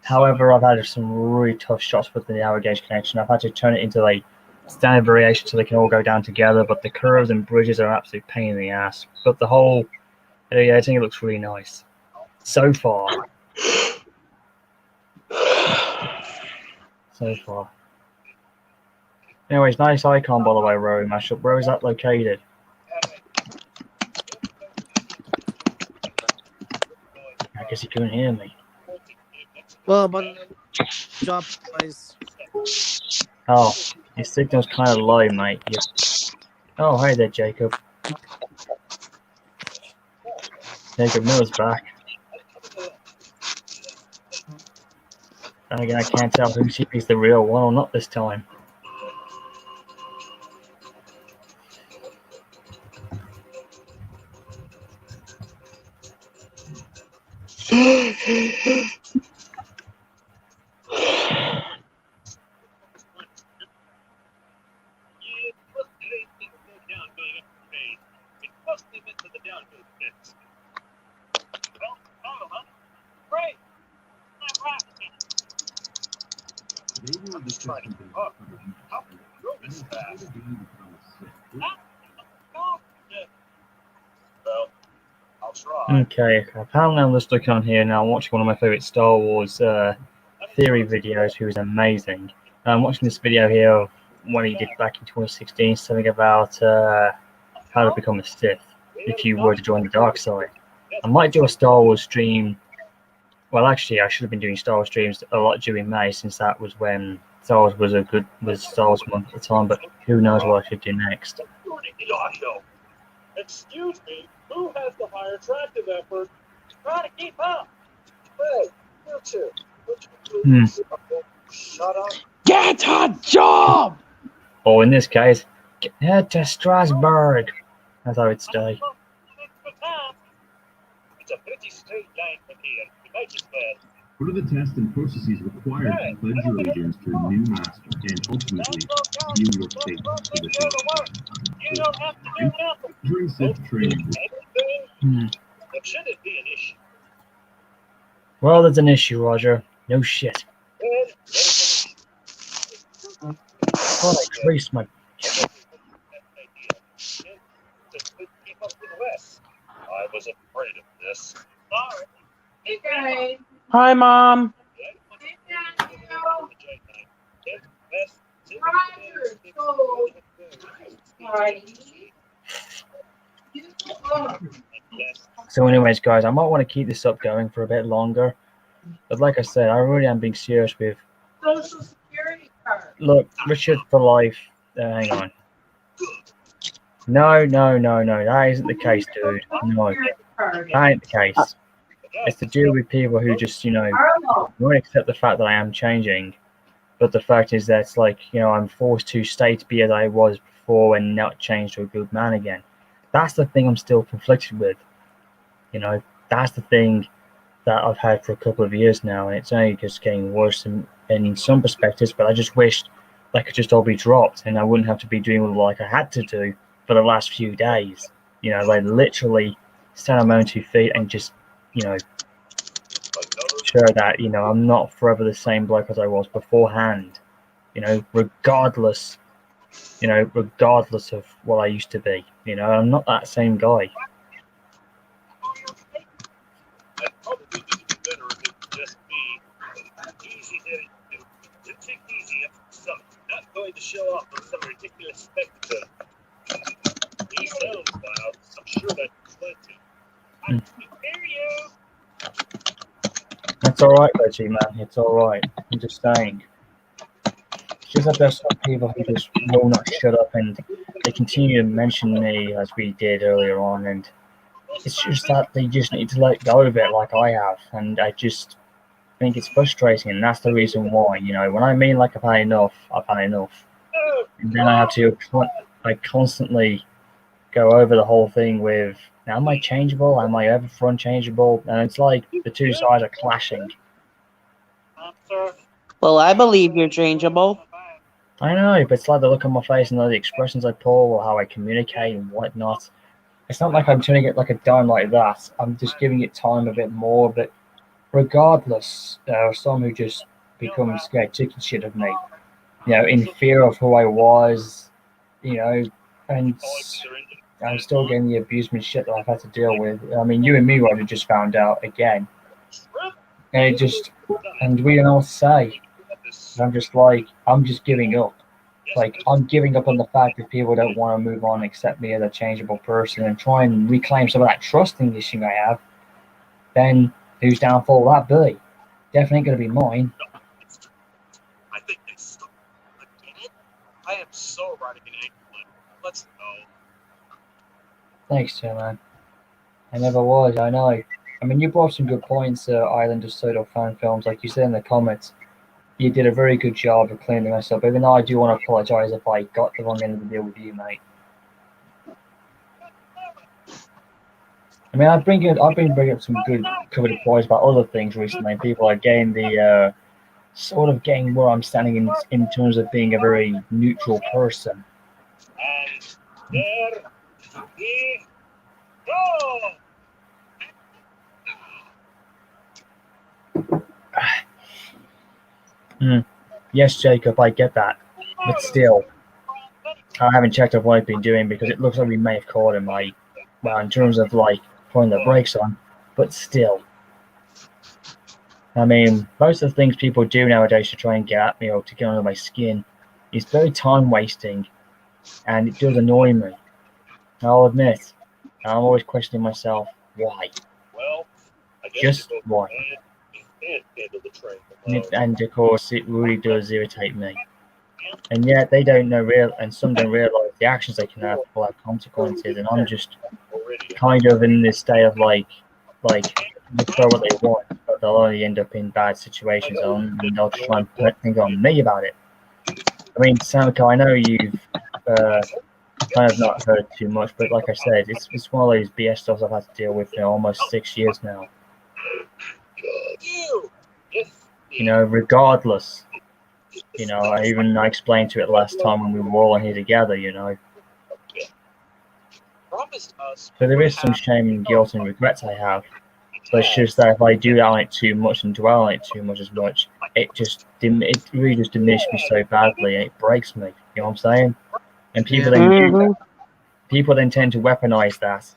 However, I've had some really tough shots with the narrow gauge connection. I've had to turn it into like standard variation so they can all go down together, but the curves and bridges are an absolute pain in the ass. But the whole, yeah, I think it looks really nice. So far. So far. Anyways, nice icon by the way, Rory Mashup. Where is that located? I guess he couldn't hear me. Well, but job wise. Oh, your signal's kind of low, mate. Yeah. Oh, hey there, Jacob. Jacob Miller's back. And again, I can't tell who he's the real one or not this time. Okay, apparently I'm just looking on here now. I'm watching one of my favourite Star Wars theory videos, who is amazing. I'm watching this video here of one he did back in 2016, something about how to become a Sith if you were to join the dark side. I might do a Star Wars stream. Well, actually, I should have been doing Star Wars streams a lot during May, since that was when Star Wars was Star Wars month at the time. But who knows what I should do next? Excuse me, who has the higher tractive effort? Try to keep up. Hey, you two. Shut up. Get a job. Or in this case, head to Strasbourg, as I would say. It's a pretty straight line from here. You might as well. What are the tests and processes required to pledge your allegiance to a new master and ultimately view your faith to the same? You don't have to do nothing. During Sith training, But should it be an issue? Well, there's an issue, Roger. No shit. Oh, Christ, my. I was afraid of this. Sorry. Hey guys. Hi, Mom. So anyways, guys, I might want to keep this up going for a bit longer. But like I said, I really am being serious with... Social security card. Look, Richard for life. Hang on. No. That isn't the case, dude. No. That ain't the case. It's to do with people who just, won't accept the fact that I am changing. But the fact is that it's like, I'm forced to stay to be as I was before and not change to a good man again. that's the thing I'm still conflicted with. You know, that's the thing that I've had for a couple of years now, and it's only just getting worse in some perspectives. But I just wished that could just all be dropped, and I wouldn't have to be doing what like I had to do for the last few days. You know, like literally stand on my own 2 feet and just, you know, show that, you know, I'm not forever the same bloke as I was beforehand. You know, regardless of what I used to be. You know, I'm not that same guy. I'd probably do it better if it was just me. Easy to take easy up some. Not going to show off on some ridiculous spectacle. He sounds loud. I'm sure that's plenty. I can hear you. It's alright, Reggie, man. It's alright. I'm just saying. It's just that there's some people who just will not shut up, and they continue to mention me as we did earlier on, and it's just that they just need to let go of it like I have, and I just think it's frustrating, and that's the reason why, you know, when I mean like I've had enough, I've had enough. And then I have to constantly go over the whole thing with, am I changeable? Am I ever unchangeable? And it's like the two sides are clashing. Well, I believe you're changeable. I know, but it's like the look on my face and the expressions I pull or how I communicate and whatnot. It's not like I'm turning it like a dime like that. I'm just giving it time a bit more, but regardless, there are some who just become scared chicken shit of me. You know, in fear of who I was, you know, and I'm still getting the abusement shit that I've had to deal with. I mean, you and me, Roger, just found out again. And and we don't know what to say. I'm just like, I'm just giving up. Like, I'm giving up on the fact that people don't want to move on and accept me as a changeable person and try and reclaim some of that trusting issue I have. Then whose downfall will that be? Definitely going to be mine. I think they suck. Again? I am so riding an ankle. Let's go. Thanks, Joe, man. I never was, I know. I mean, you brought some good points, Island of Soto fan films. Like you said in the comments, you did a very good job of cleaning us up, even though I do want to apologise if I got the wrong end of the deal with you, mate. I mean, I've been bringing up some good covered points about other things recently. People are getting the sort of getting where I'm standing in terms of being a very neutral person. And there we go. Yes, Jacob, I get that, but still, I haven't checked up what I've been doing because it looks like we may have caught him, like, well, in terms of like putting the brakes on, but still. I mean, most of the things people do nowadays to try and get at me or to get under my skin is very time wasting, and it does annoy me. I'll admit, I'm always questioning myself, why? Well, I guess Just you why? can't handle the train alone. And of course, it really does irritate me. And yet, they don't know and some don't realise the actions they can have will have consequences, and I'm just kind of in this state of like they throw what they want, but they'll only end up in bad situations, and they'll try and put things on me about it. I mean, Samiko, I know you've kind of not heard too much, but like I said, it's one of those BS stuff I've had to deal with for almost 6 years now. You know, regardless, you know, I explained to it last time when we were all in here together, you know. So there is some shame and guilt and regrets I have. But it's just that if I do that on it too much and dwell on it too much as much, it really just diminishes me so badly, and it breaks me. You know what I'm saying? And people then tend to weaponize that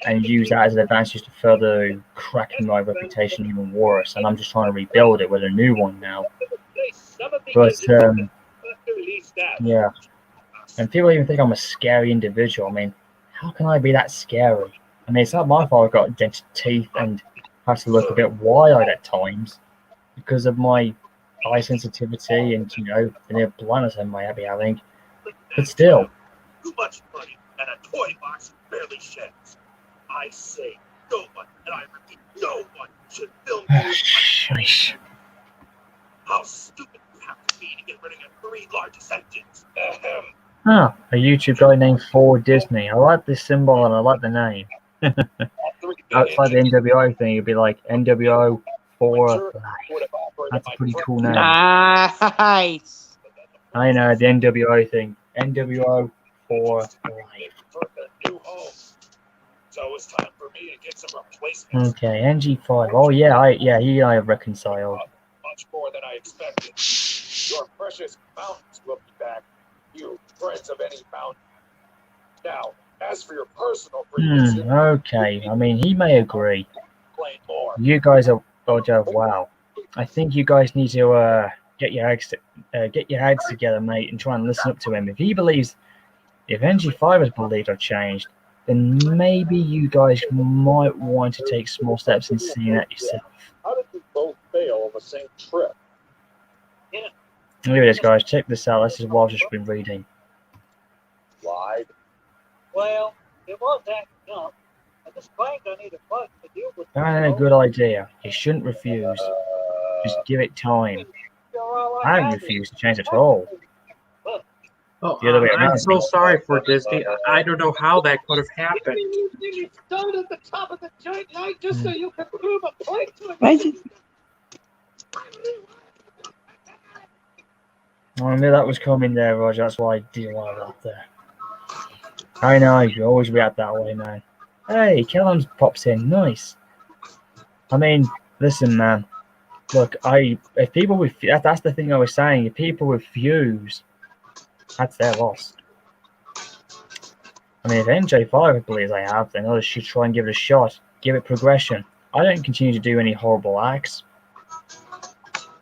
and use that as an advantage to further crack my reputation even worse. And I'm just trying to rebuild it with a new one now. But yeah, and people even think I'm a scary individual. I mean, how can I be that scary? I mean, it's not my fault I've got dented teeth and have to look a bit wide-eyed at times because of my eye sensitivity and, you know, the near blindness I might be having. But still. Too much money and a toy box barely sheds. I say no one, and I repeat, no one should film you. Shush. How stupid you have to be to get rid of your 3 largest engines. Huh, a YouTube guy named For Disney. I like this symbol and I like the name. Outside the NWO thing, it'd be like NWO for Life. That's a pretty cool name. Nice. I know, the NWO thing. NWO for Life. So it's time for me to get some replacements. Okay, NG5. Oh yeah, he and I have reconciled. Much more than I expected. Your precious mountains will be back. You friends of any mountain. Now, as for your personal grievances, Okay. I mean, he may agree. plain more. You guys are. Oh, wow. I think you guys need to get your heads together, mate, and try and listen up to him. If he believes, if NG5 has believed I've changed, then maybe you guys might want to take small steps in seeing that yourself. How did we both fail on the same trip? Look at this, guys. Check this out. This is what I've just been reading. Lied. Well, it was acting up. I just claimed I needed funds to deal with. A good idea. You shouldn't refuse. Just give it time. I haven't refused to change at all. Oh, The other way I'm around. so sorry for Disney. I don't know how that could have happened. You started at the top of the giant night just so you could prove a point to it. I knew that was coming there, Roger. That's why I didn't want it up there. I know, you always react that way, man. Hey, Callum pops in. Nice. I mean, listen, man. Look, if people with that's the thing I was saying. If people refuse, that's their loss. I mean, if NJ5 believes I have, then others should try and give it a shot. Give it progression. I don't continue to do any horrible acts.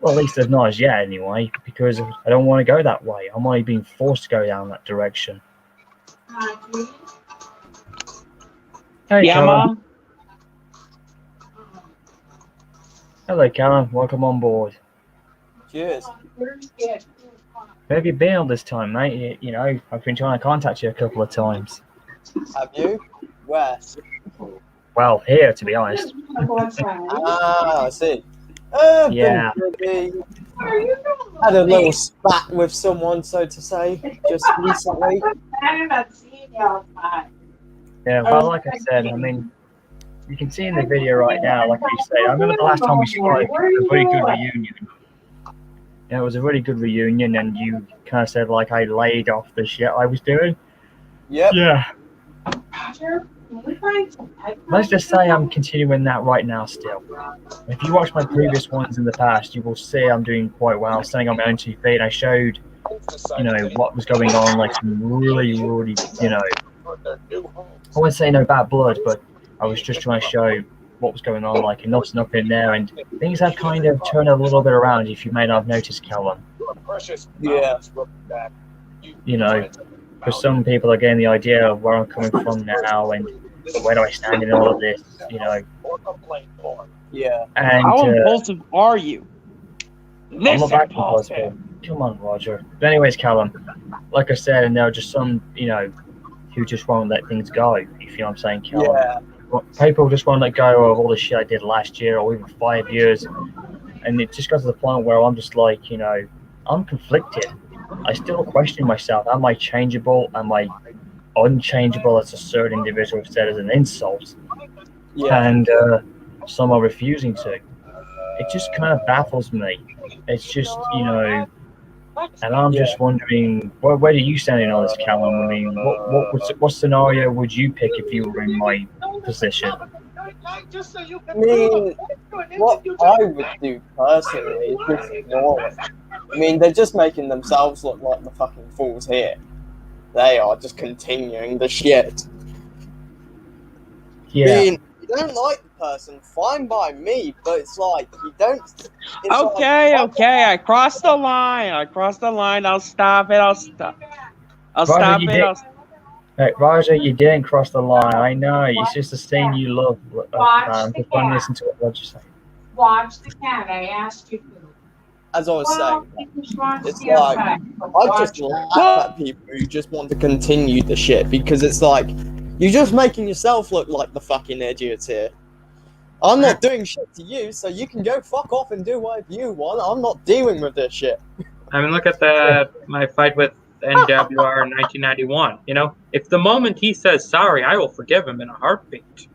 Well, at least there's not as yet, anyway, because I don't want to go that way. I'm only being forced to go down that direction. Hey, Yeah, Callum. Mom? Hello, Callum. Welcome on board. Cheers. Where have you been all this time, mate? You know, I've been trying to contact you a couple of times. Have you? Where? Well, here, to be honest. Ah, I see. Yeah. Had a little spat with someone, so to say, just recently. Yeah, well, like I said, I mean, you can see in the video right now, like you say, I remember the last time we spoke, it was a very good reunion. Yeah, it was a really good reunion, and you kind of said, like, I laid off the shit I was doing. Yep. Yeah. Let's just say I'm continuing that right now still. If you watch my previous ones in the past, you will see I'm doing quite well, standing on my own 2 feet. I showed, you know, what was going on, like some really, you know, I wouldn't say no bad blood, but I was just trying to show what was going on, like nothing up in there, and things have kind of turned a little bit around, if you may not have noticed, Callum. Yeah. You know, for some people are getting the idea of where I'm coming from now and where do I stand in all of this, you know. Yeah. And How impulsive are you? I'm not that impulsive. Come on, Roger. But anyways, Callum, like I said, and there are just some, you know, who just won't let things go, if you know what I'm saying, Callum. Yeah. People just won't let go of all the shit I did last year or even 5 years. And it just got to the point where I'm just like, you know, I'm conflicted. I still question myself. Am I changeable? Am I unchangeable, as a certain individual said as an insult? Yeah. And some are refusing to. It just kind of baffles me. It's just, you know, and I'm just wondering, where do you stand in all this, Callum? I mean, what scenario would you pick if you were in my position? I mean, what I would do personally is just ignore it. I mean, they're just making themselves look like the fucking fools here. They are just continuing the shit. Yeah. I mean, you don't like the person, fine by me, but it's like, you don't... Okay, I crossed the line. I'll stop it. I'll stop it. Hey, Roger, you didn't cross the line. I know. It's just a scene you love. I'm just going to listen to what Roger said. Watch the cat. I asked you to. As I was saying, it's like, I just laugh at people who just want to continue the shit, because it's like, you're just making yourself look like the fucking idiots here. I'm not doing shit to you, so you can go fuck off and do whatever you want. I'm not dealing with this shit. I mean, look at my fight with NWR in 1991. You know, if the moment he says sorry, I will forgive him in a heartbeat.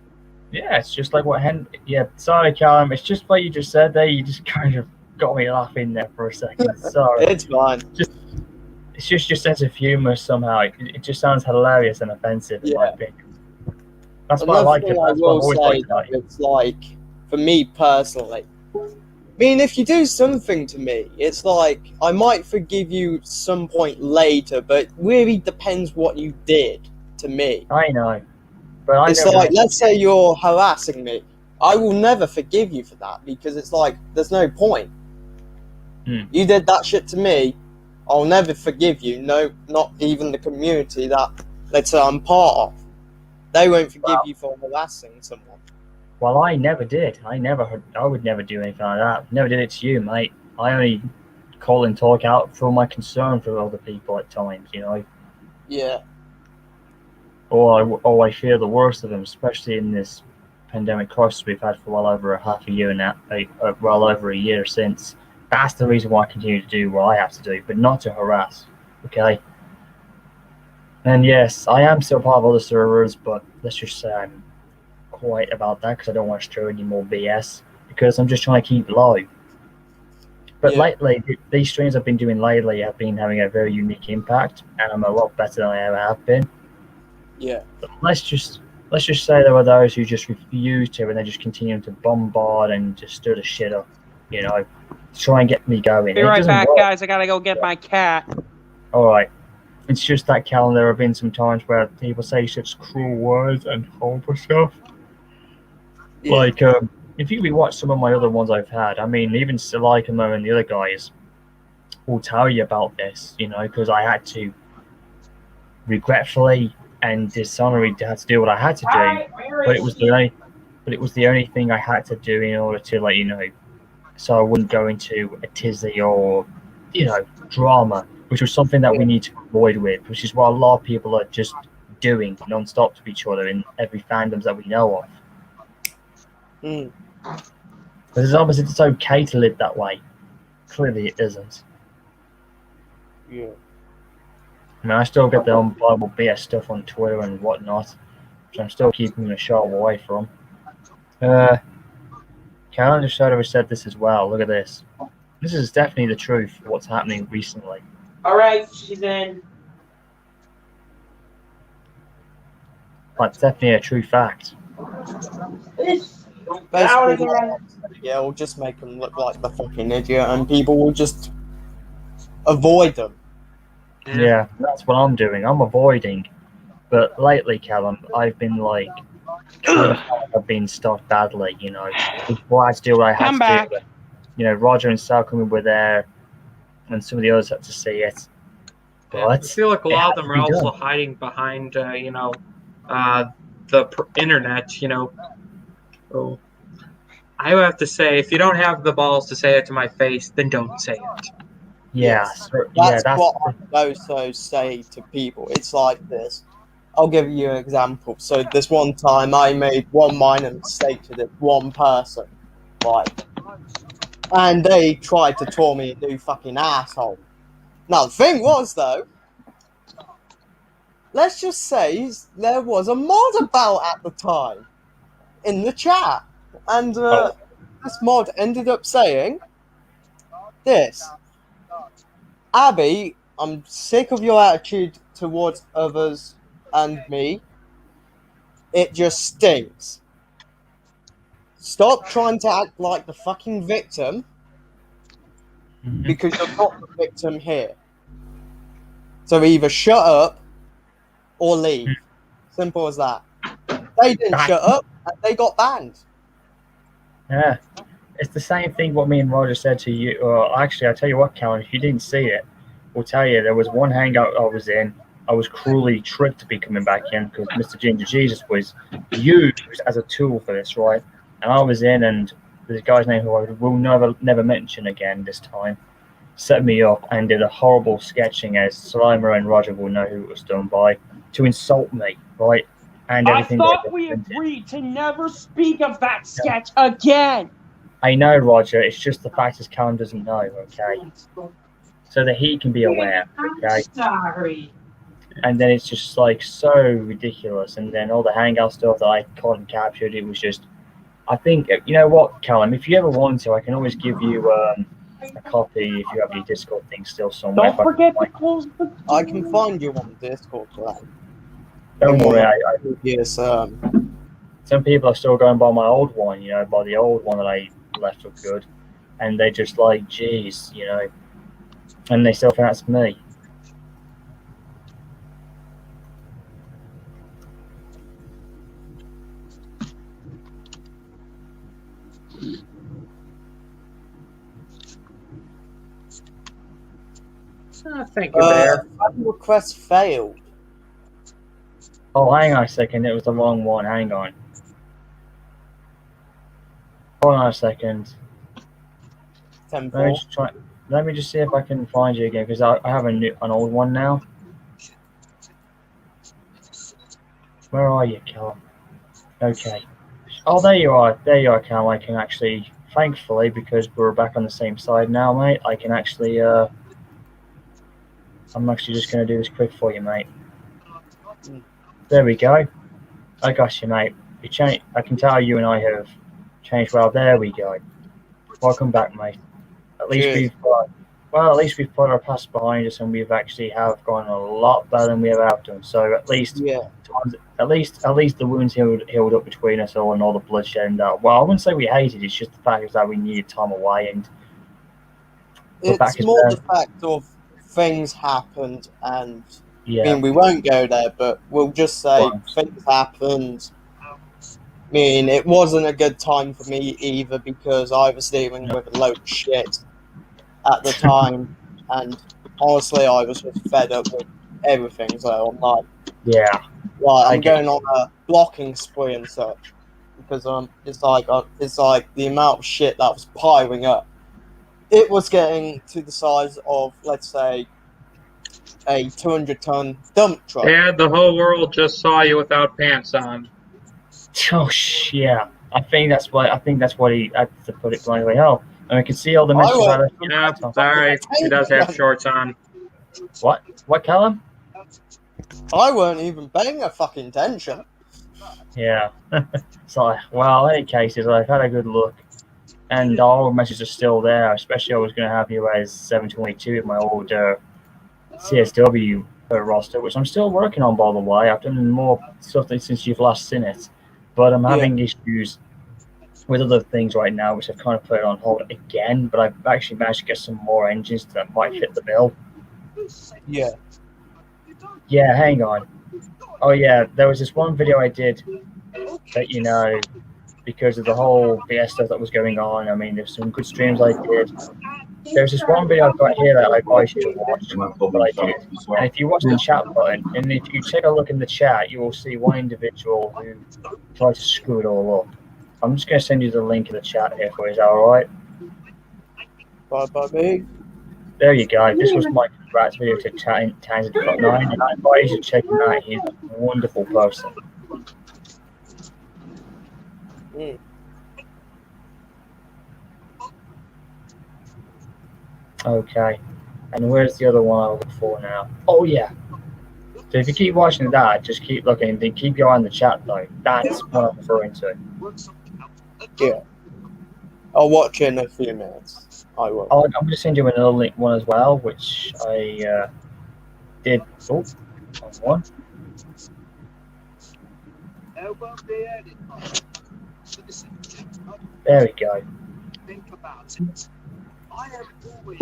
Yeah, it's just like what yeah, sorry, Callum. It's just what you just said there. You just kind of got me laughing there for a second. Sorry. It's fine. It's just your sense of humor somehow. It just sounds hilarious and offensive in my opinion. That's what I Another like. thing That's I what I've will always say, liked though, about you. it's like, for me personally, I mean, if you do something to me, it's like, I might forgive you some point later, but it really depends what you did to me. I know. But it's like, let's say you're harassing me. I will never forgive you for that, because it's like, there's no point. You did that shit to me, I'll never forgive you. No, not even the community that, let's say, I'm part of. They won't forgive you for harassing someone. Well, I never did. I would never do anything like that. Never did it to you, mate. I only call and talk out for my concern for other people at times, you know. Yeah. Or I fear the worst of them, especially in this pandemic crisis we've had for well over half a year now, well over a year since. That's the reason why I continue to do what I have to do, but not to harass, okay? And yes, I am still part of other servers, but let's just say I'm quiet about that because I don't want to stir any more BS, because I'm just trying to keep low. But lately, these streams I've been doing lately have been having a very unique impact, and I'm a lot better than I ever have been. Yeah. But let's just say there are those who just refuse to, and they just continue to bombard and just stir the shit up, you know, to try and get me going. Be right back, guys. I gotta go get my cat. All right. It's just that, Callum, there have been some times where people say such cruel words and horrible stuff. Yeah. Like, if you rewatch some of my other ones I've had, I mean, even Silikamo and the other guys will tell you about this, you know, because I had to regretfully and dishonorably had to do what I had to do, but it was the only thing I had to do in order to, like, you know, so I wouldn't go into a tizzy or, you know, drama, which was something that we need to avoid with, which is what a lot of people are just doing non-stop to each other in every fandoms that we know of. But it's obviously it's okay to live that way. Clearly it isn't. Yeah. I mean, I still get the unbelievable BS stuff on Twitter and whatnot, which I'm still keeping a shot away from. Calendar Shadow said this as well. Look at this. This is definitely the truth of what's happening recently. Alright, she's in. That's definitely a true fact. Basically, yeah, it'll just make them look like the fucking idiot, and people will just avoid them. Yeah, that's what I'm doing. I'm avoiding. But lately, Callum, I've been like, I've been stuck badly, you know. Before I had to do what I had to do. You know, Roger and Salcombe were there, and some of the others had to see it. But I feel like a lot of them are also hiding behind, you know, the internet, you know. So I would have to say, if you don't have the balls to say it to my face, then don't say it. Yes. That's what I also say to people. It's like this. I'll give you an example. So this one time I made one minor mistake to this one person, like, and they tried to tour me a new fucking asshole. Now the thing was though, let's just say there was a mod about at the time in the chat, and this mod ended up saying this: Abby, I'm sick of your attitude towards others and me. It just stinks. Stop trying to act like the fucking victim, because you're not the victim here. So either shut up or leave. Simple as that. They didn't shut up and they got banned. Yeah. It's the same thing what me and Roger said to you. Actually, I'll tell you what, Callum, if you didn't see it, we'll tell you there was one hangout I was in. I was cruelly tricked to be coming back in because Mr. Ginger Jesus was used as a tool for this, right? And I was in, and this guy's name who I will never mention again this time set me up and did a horrible sketching, as Slimer and Roger will know who it was done by, to insult me, right? And everything. I thought we agreed to never speak of that sketch again. I know, Roger. It's just the fact is Callum doesn't know, okay? so that he can be aware. Okay. I'm sorry. And then it's just like so ridiculous. And then all the hangout stuff that I caught and captured, it was just. I think you know what, Callum. If you ever want to, I can always give you a copy if you have your Discord thing still somewhere. Don't forget to close the. I can find you on Discord, Glen. Don't worry. Yes. Some people are still going by my old one, you know, by the old one that I left for good, and they just like, geez, you know, and they still think that's me. Thank you, Bear. Friend request failed. Oh, hang on a second. It was the wrong one. Hang on. Hold on a second. Let me just try. Let me just see if I can find you again because I have an old one now. Where are you, Callum? Okay. Oh, there you are. There you are, Callum. I can actually, thankfully, because we're back on the same side now, mate. I can actually. I'm actually just going to do this quick for you, mate. There we go. I got you, mate. You change. I can tell you and I have changed well. There we go. Welcome back, mate. At least at least we've put our past behind us and we've actually have gone a lot better than we ever have done. So at least, at least the wounds healed up between us all and all the bloodshed and that. Well, I wouldn't say we hated it. It's just the fact is that we needed time away and. It's more the fact of things happened and. Yeah. I mean, we won't go there, but we'll just say things happened. I mean, it wasn't a good time for me either because I was dealing with a load of shit at the time, and honestly, I was just fed up with everything. So I'm like, I'm going on a blocking spree and such because it's like the amount of shit that was piling up. It was getting to the size of, let's say, a 200-ton dump truck. Yeah, the whole world just saw you without pants on. Oh yeah, I think that's what he had to put it bluntly. Oh, and we can see all the messages. Yeah, sorry, he does have shorts on. What? What, Callum? I weren't even paying a fucking attention. Yeah. So, well, in any cases, I've had a good look, and all the messages are still there. Especially, I was going to have you as 722 with my old CSW roster, which I'm still working on, by the way. I've done more stuff since you've last seen it, but I'm having issues with other things right now, which I've kind of put on hold again. But I've actually managed to get some more engines that might fit the bill. Yeah. Yeah, hang on. Oh yeah, there was this one video I did that, you know, because of the whole VS stuff that was going on. I mean, there's some good streams I did. There's this one video I've got here that I advise you to watch, but I did. And if you watch the chat button, and if you take a look in the chat, you will see one individual who tried to screw it all up. I'm just going to send you the link in the chat here for you. Is that all right? Bye, me. There you go. This was my congrats video to Tangent.9, and I advise you to check him out. He's a wonderful person. Okay, and where's the other one I look for now? Oh yeah. So if you keep watching that, just keep looking, then keep your eye on the chat though. That's what I'm referring to. Yeah. I'll watch in a few minutes. I will. I'm going to send you another link one as well, which I did. Oh, one. There we go. Think about it. I am always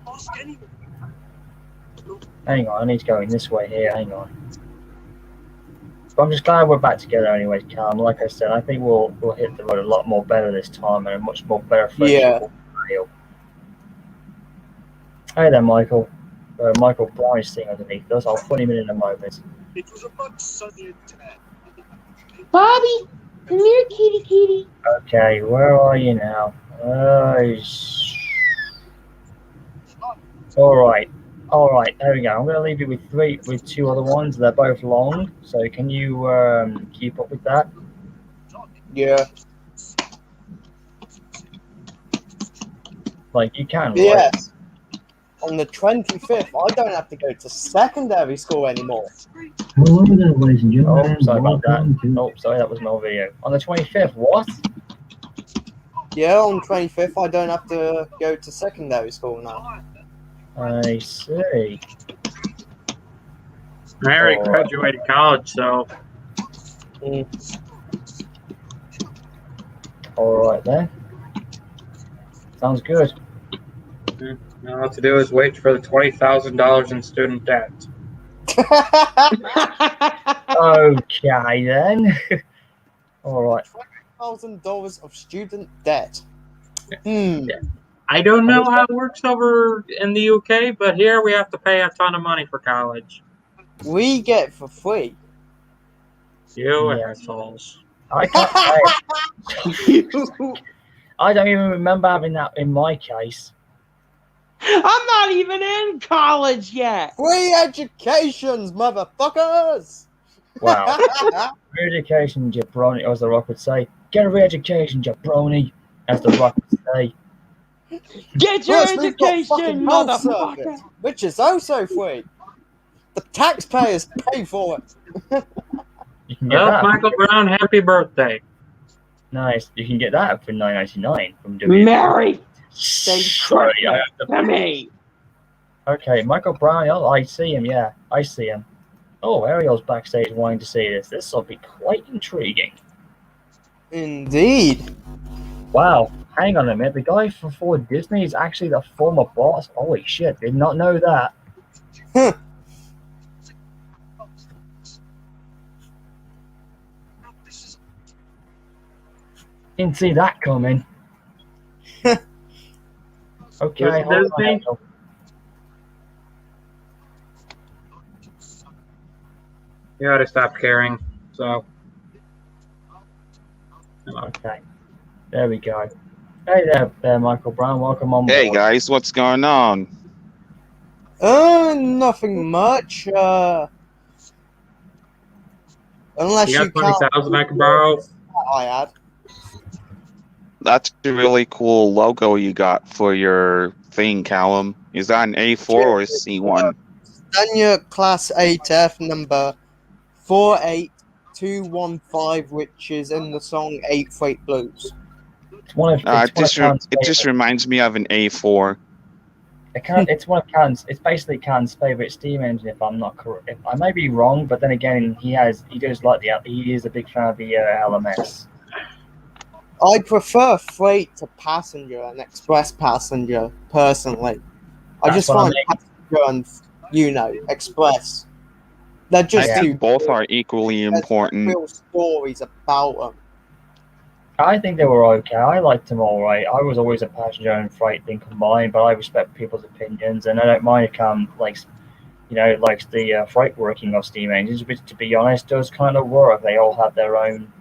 ask anyone. Hang on, I need to go in this way here. Hang on. But I'm just glad we're back together anyway, Callum. Like I said, I think we'll hit the road a lot more better this time and a much more better friendship. Yeah. Hey there, Michael. Michael Brown is sitting underneath us. I'll put him in a moment. It was a much sunnier day. Bobby, come here, kitty kitty. Okay, where are you now? All right. There we go. I'm going to leave you with two other ones. They're both long, so can you keep up with that? Yeah. Like you can. Yes. Right? on the 25th, I don't have to go to secondary school anymore. Hello there, ladies and gentlemen. Oh, sorry about that. Welcome to- Oh, sorry, that was my video. On the 25th, what? Yeah, on 25th, I don't have to go to secondary school now. I see. I already graduated college, so Alright then. Sounds good. Now all to do is wait for the $20,000 in student debt. Okay then. Alright. $20,000 of student debt. I don't know how it works over in the UK, but here we have to pay a ton of money for college. We get it for free. You assholes. I can't I don't even remember having that in my case. I'm not even in college yet. Free educations, motherfuckers! Wow. Re-education, jabroni, as The Rock would say. Get a re-education, jabroni, as The Rock would say. Get your Plus, we've got education, fucking health motherfucker. service, which is also free. The taxpayers pay for it. You can get Well, that. Michael Brown, happy birthday. Nice. You can get that for $9.99 from WWE. Mary, Sorry, I have to me. Okay, Michael Brown. Oh, I see him. Yeah, I see him. Oh, Ariel's backstage wanting to see this. This will be quite intriguing. Indeed. Wow. Hang on a minute. The guy from Ford Disney is actually the former boss. Holy shit! Did not know that. Didn't see that coming. Okay, hold on. You ought to stop caring. So. Okay. There we go. Hey there, Michael Brown. Welcome on board. Hey guys, what's going on? Nothing much. Unless You you got 20,000 I can borrow. I had. That's a really cool logo you got for your thing, Callum. Is that an A4 or a C1? Senior Class 8F number 48215, which is in the song 8 Freight Blues. It just reminds me of an A4. It's one of Can's. It's basically Can's favorite steam engine. If I'm not correct, I may be wrong, but then again, he does like he is a big fan of the LMS. I prefer freight to passenger and express passenger personally. I That's just what I find mean. passenger and express, they're just I too. think both are equally important. Real stories about them. I think they were okay. I liked them all right. I was always a passenger and freight thing combined, but I respect people's opinions, and I don't mind if Cam likes the freight working of steam engines, which, to be honest, does kind of work. They all have their own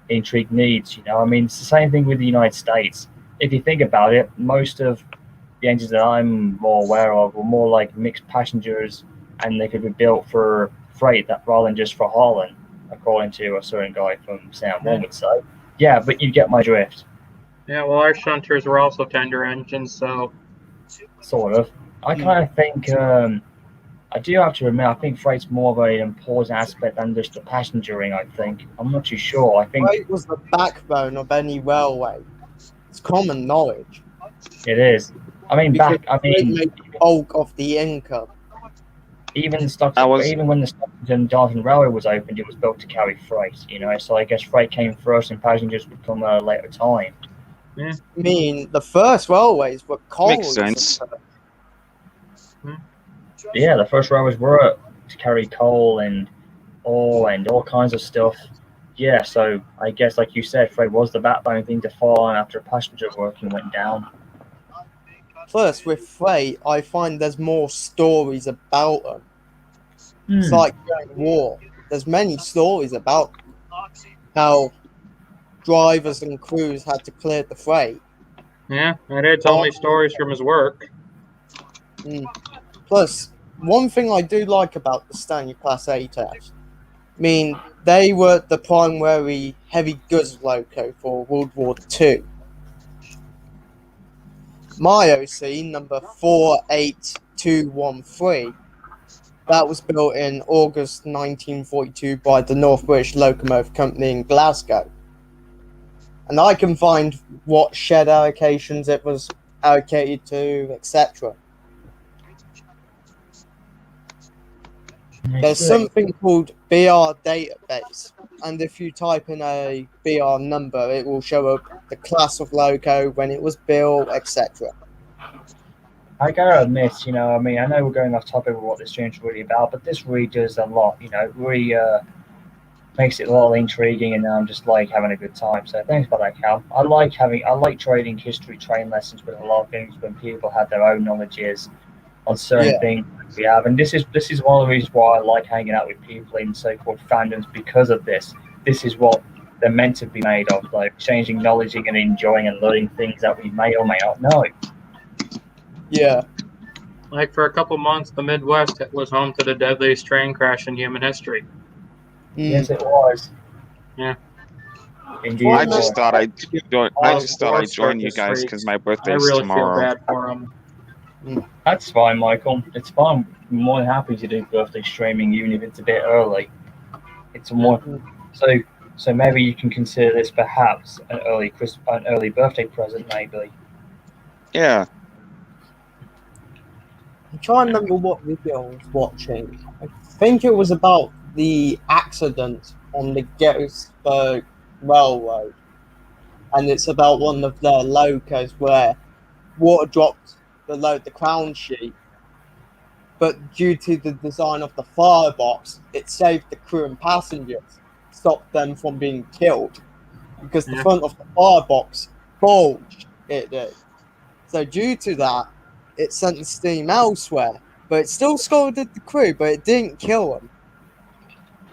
intrigue needs. I mean, it's the same thing with the United States. If you think about it, most of the engines that I'm more aware of were more like mixed passengers, and they could be built for freight rather than just for hauling, according to a certain guy from Sound One would say. Yeah, but you get my drift. Yeah, well, our shunters were also tender engines, so. Sort of. I kind of think, I do have to admit, I think freight's more of an important aspect than just the passengering, I think. I'm not too sure. I think Freight was the backbone of any railway. It's common knowledge. it is. I mean, Because freight even made the bulk of the income. when the Stockton Darlington Railway was opened, it was built to carry freight, so I guess freight came first and passengers would come at a later time. Yeah. I mean, the first railways were coal. Makes sense. Yeah, the first railways were to carry coal and ore and all kinds of stuff. Yeah, so I guess, like you said, freight was the backbone thing to fall on after passenger working went down. Plus, with freight, I find there's more stories about them. It's like during war. There's many stories about how drivers and crews had to clear the freight. Yeah, my dad told me stories from his work. Plus, one thing I do like about the Stanley Class 8Fs, I mean, they were the primary heavy goods loco for World War II. my OC, number 48213, that was built in August 1942 by the North British Locomotive Company in Glasgow. And I can find what shed allocations it was allocated to, etc. There's something called BR database, and if you type in a BR number, it will show up the class of loco, when it was built, etc. I gotta admit, I know we're going off topic with what this stream's really about, but this really does a lot, it really makes it a little intriguing, and I'm just like having a good time. So thanks for that, Cal. I like trading history train lessons with a lot of things when people have their own knowledges on certain things we have, and this is one of the reasons why I like hanging out with people in so-called fandoms, because of this. This is what they're meant to be made of, like exchanging knowledge and enjoying and learning things that we may or may not know. Yeah. Like for a couple months, the Midwest was home to the deadliest train crash in human history. Yes, it was. Yeah. Indeed, I just thought I'd join you guys because my birthday's really tomorrow. feel bad for them. That's fine, Michael. It's fine. I'm more than happy to do birthday streaming, even if it's a bit early. It's more so maybe you can consider this perhaps an early birthday present, maybe. Yeah. I'm trying to remember what video I was watching. I think it was about the accident on the Gettysburg Railroad, and it's about one of their locos where water dropped below the crown sheet, but due to the design of the firebox, it saved the crew and passengers, stopped them from being killed, because the front of the firebox bulged, it did. So due to that, it sent the steam elsewhere, but it still scalded the crew, but it didn't kill them.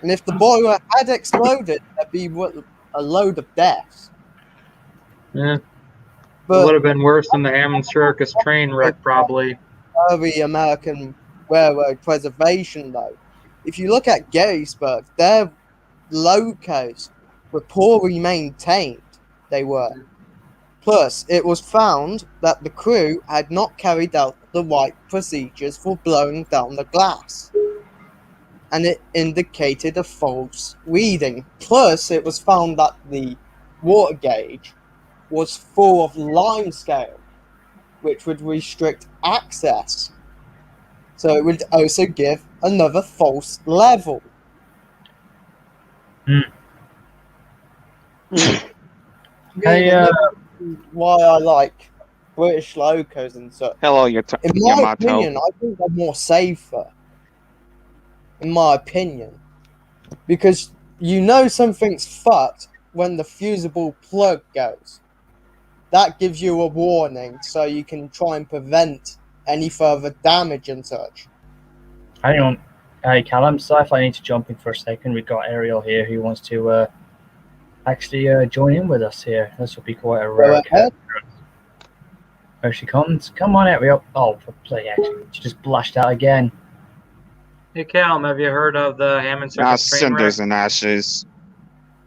And if the boiler had exploded, there'd be a load of deaths. Yeah. But it would have been worse than the Hammond Circus train wreck, probably. Early American railroad preservation, though. If you look at Gettysburg, their locos were poorly maintained. They were. Plus, it was found that the crew had not carried out the right procedures for blowing down the glass, and it indicated a false reading. Plus, it was found that the water gauge was full of limescale, which would restrict access. So it would also give another false level. Why I like British locos and such. Hello, In my Yamato. opinion, I think they're more safer. In my opinion. Because something's fucked when the fusible plug goes. That gives you a warning, so you can try and prevent any further damage and such. Hang on. Hey, Callum, sorry if I need to jump in for a second. We've got Ariel here who wants to actually join in with us here. This will be quite a rare occurrence. There she comes. Come on, Ariel. Oh, for play action. She just blushed out again. Hey, Calum, have you heard of the Hammond Circus train wreck? Cinders and ashes.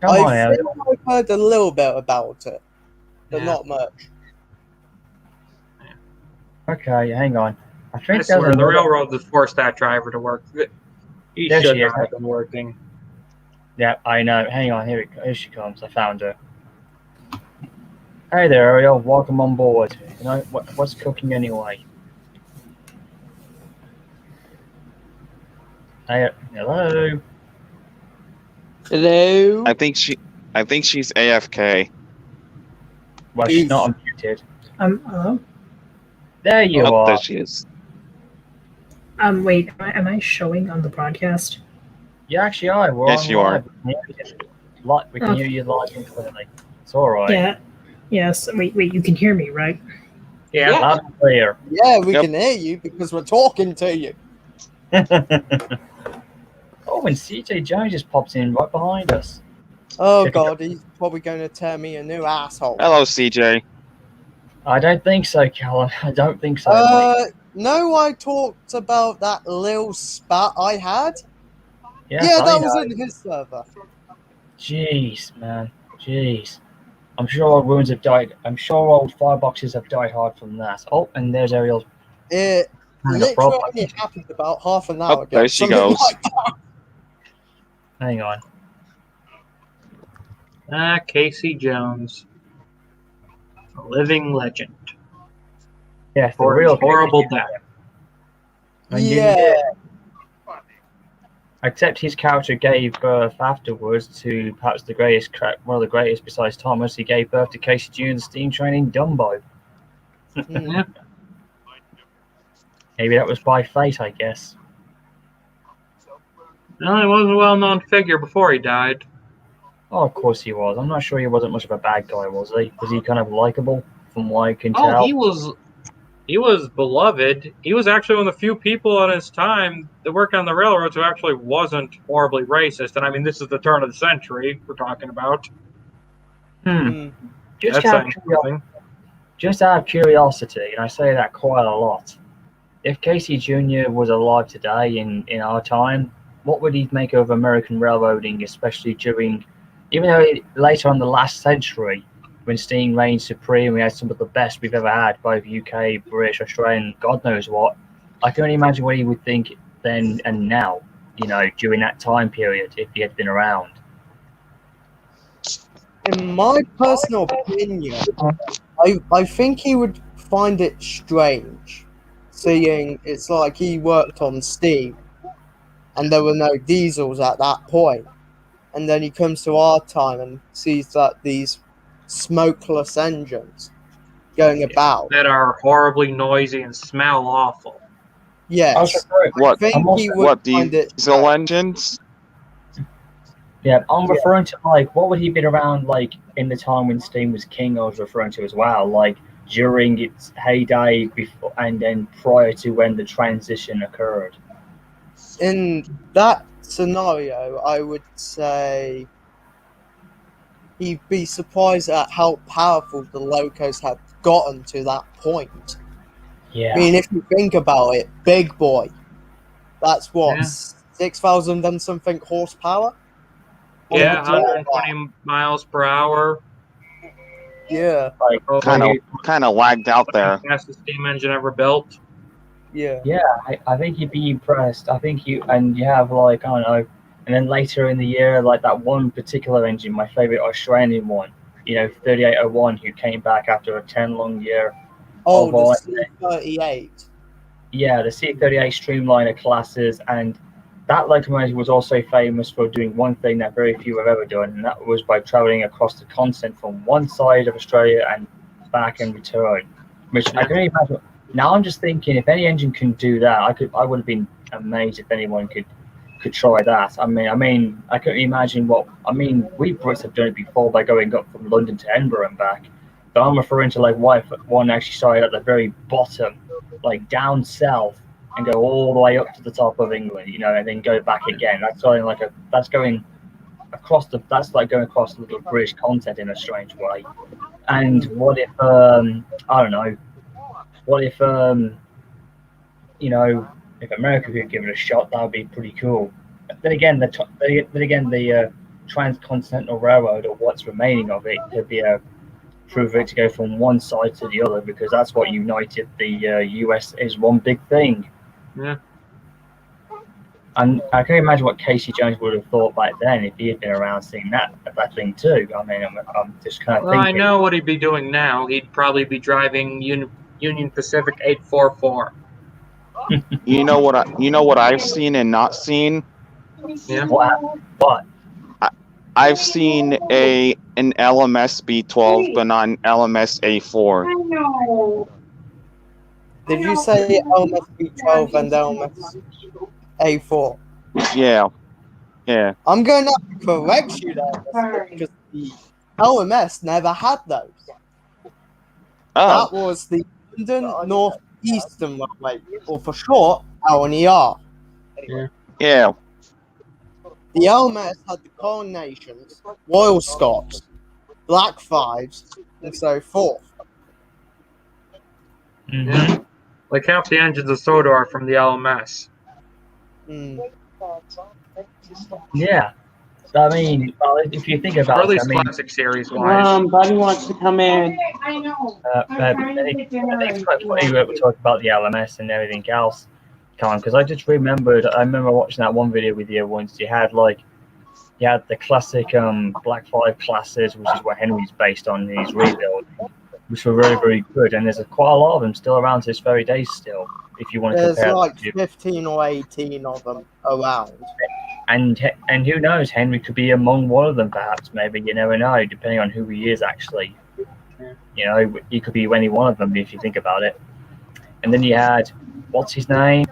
Come on, I Ariel. think I've heard a little bit about it, but not much. Okay, hang on. I think I swear, the railroad just forced that driver to work. He There should she is. not have been working. Yeah, I know. Hang on, here she comes. I found her. Hey there, Ariel. Welcome on board. What's cooking anyway? Hey, hello. Hello. I think she's AFK. Well, she's not unmuted. Hello? There you are. There she is. Wait, am I showing on the broadcast? You actually are. Yes, you are. We can hear you live and clearly. It's all right. Yeah. Yes. Wait. You can hear me, right? Yeah. Loud and clear. Yeah, we can hear you because we're talking to you. Oh, and CJ Jones just pops in right behind us. Oh God, he's probably going to tear me a new asshole. Hello, CJ. I don't think so, Callum. I don't think so. Mate. No, I talked about that little spat I had. Yes, yeah, that I was know. in his server. Jeez, man. Jeez. I'm sure old ruins have died. I'm sure old fireboxes have died hard from that. Oh, and there's Ariel. It literally only happened about half an hour ago. There she something goes. like that. Hang on. Casey Jones. A living legend. Yeah, the For real his horrible death. Yeah. Except his character gave birth afterwards to perhaps the greatest, one of the greatest besides Thomas. He gave birth to Casey Jr. the steam train in Dumbo. Maybe that was by fate, I guess. No, he was a well-known figure before he died. Oh, of course he was. I'm not sure he wasn't much of a bad guy, was he? Was he kind of likable, from what I can tell? He was beloved. He was actually one of the few people in his time that worked on the railroads who actually wasn't horribly racist. And I mean, this is the turn of the century we're talking about. Just out of curiosity, and I say that quite a lot, if Casey Jr. was alive today in our time, what would he make of American railroading, especially during, even though later on the last century, when steam reigned supreme, we had some of the best we've ever had, both UK, British, Australian, God knows what. I can only imagine what he would think then and now, during that time period, if he had been around. In my personal opinion, I think he would find it strange, seeing it's like he worked on steam, and there were no diesels at that point, and then he comes to our time and sees that these smokeless engines going about that are horribly noisy and smell awful. Yes, What? I think he would find it diesel engines? Yeah, I'm referring to what would he been around in the time when steam was king? I was referring to as well, during its heyday before and then prior to when the transition occurred. In that scenario, I would say he'd be surprised at how powerful the locos had gotten to that point. Yeah. I mean, if you think about it, big boy, that's what, 6,000 and something horsepower? Yeah, 120 miles per hour. Yeah. Kind of lagged out there. Fastest steam engine ever built. Yeah. Yeah, I think you'd be impressed. I think you have I don't know, and then later in the year, that one particular engine, my favorite Australian one, 3801, who came back after a 10 long year. Oh, the C38. Yeah, the C38 Streamliner classes, and that locomotive was also famous for doing one thing that very few have ever done, and that was by traveling across the continent from one side of Australia and back and return. Which I can only imagine. Now I'm just thinking, if any engine can do that, I would have been amazed if anyone could try that. I mean, I couldn't imagine we Brits have done it before by going up from London to Edinburgh and back. But I'm referring to why one actually started at the very bottom, down south, and go all the way up to the top of England, and then go back again. That's something that's going across going across the little British continent in a strange way. And what if I don't know? What if if America could give it a shot, that would be pretty cool. But then again, the transcontinental railroad, or what's remaining of it, could be prove it to go from one side to the other, because that's what united the US is one big thing. Yeah. And I can imagine what Casey Jones would have thought back then if he had been around seeing that thing too. I mean, I'm just kind of thinking. I know what he'd be doing now. He'd probably be driving Union Pacific 844. You know what I've seen and not seen? Yeah. What? I've seen an LMS B12, but not an LMS A4. Did you say LMS B12 and LMS A4? Yeah. I'm going to have to correct you there, because the LMS never had those. Oh. That was the London Northeastern Railway, or for short, LNER. Yeah. The LMS had the Coronations, Royal Scots, Black Fives, and so forth. Mm-hmm. Like half the engines of Sodor are from the LMS. Yeah. I mean, well, if you think Or about at it, least I mean, classic series wise. Buddy wants to come in. I know. I think it's quite funny that we talk about the LMS and everything else, because I just remembered. I remember watching that one video with you once. You had the classic Black 5 classes, which is what Henry's based on in his rebuild, which were very, very good. And there's quite a lot of them still around to this very day still, if you want to There's compare like them. 15 or 18 of them around. And who knows, Henry could be among one of them, perhaps. Maybe, you never know, depending on who he is, actually. You know, he could be any one of them if you think about it. And then you had, what's his name?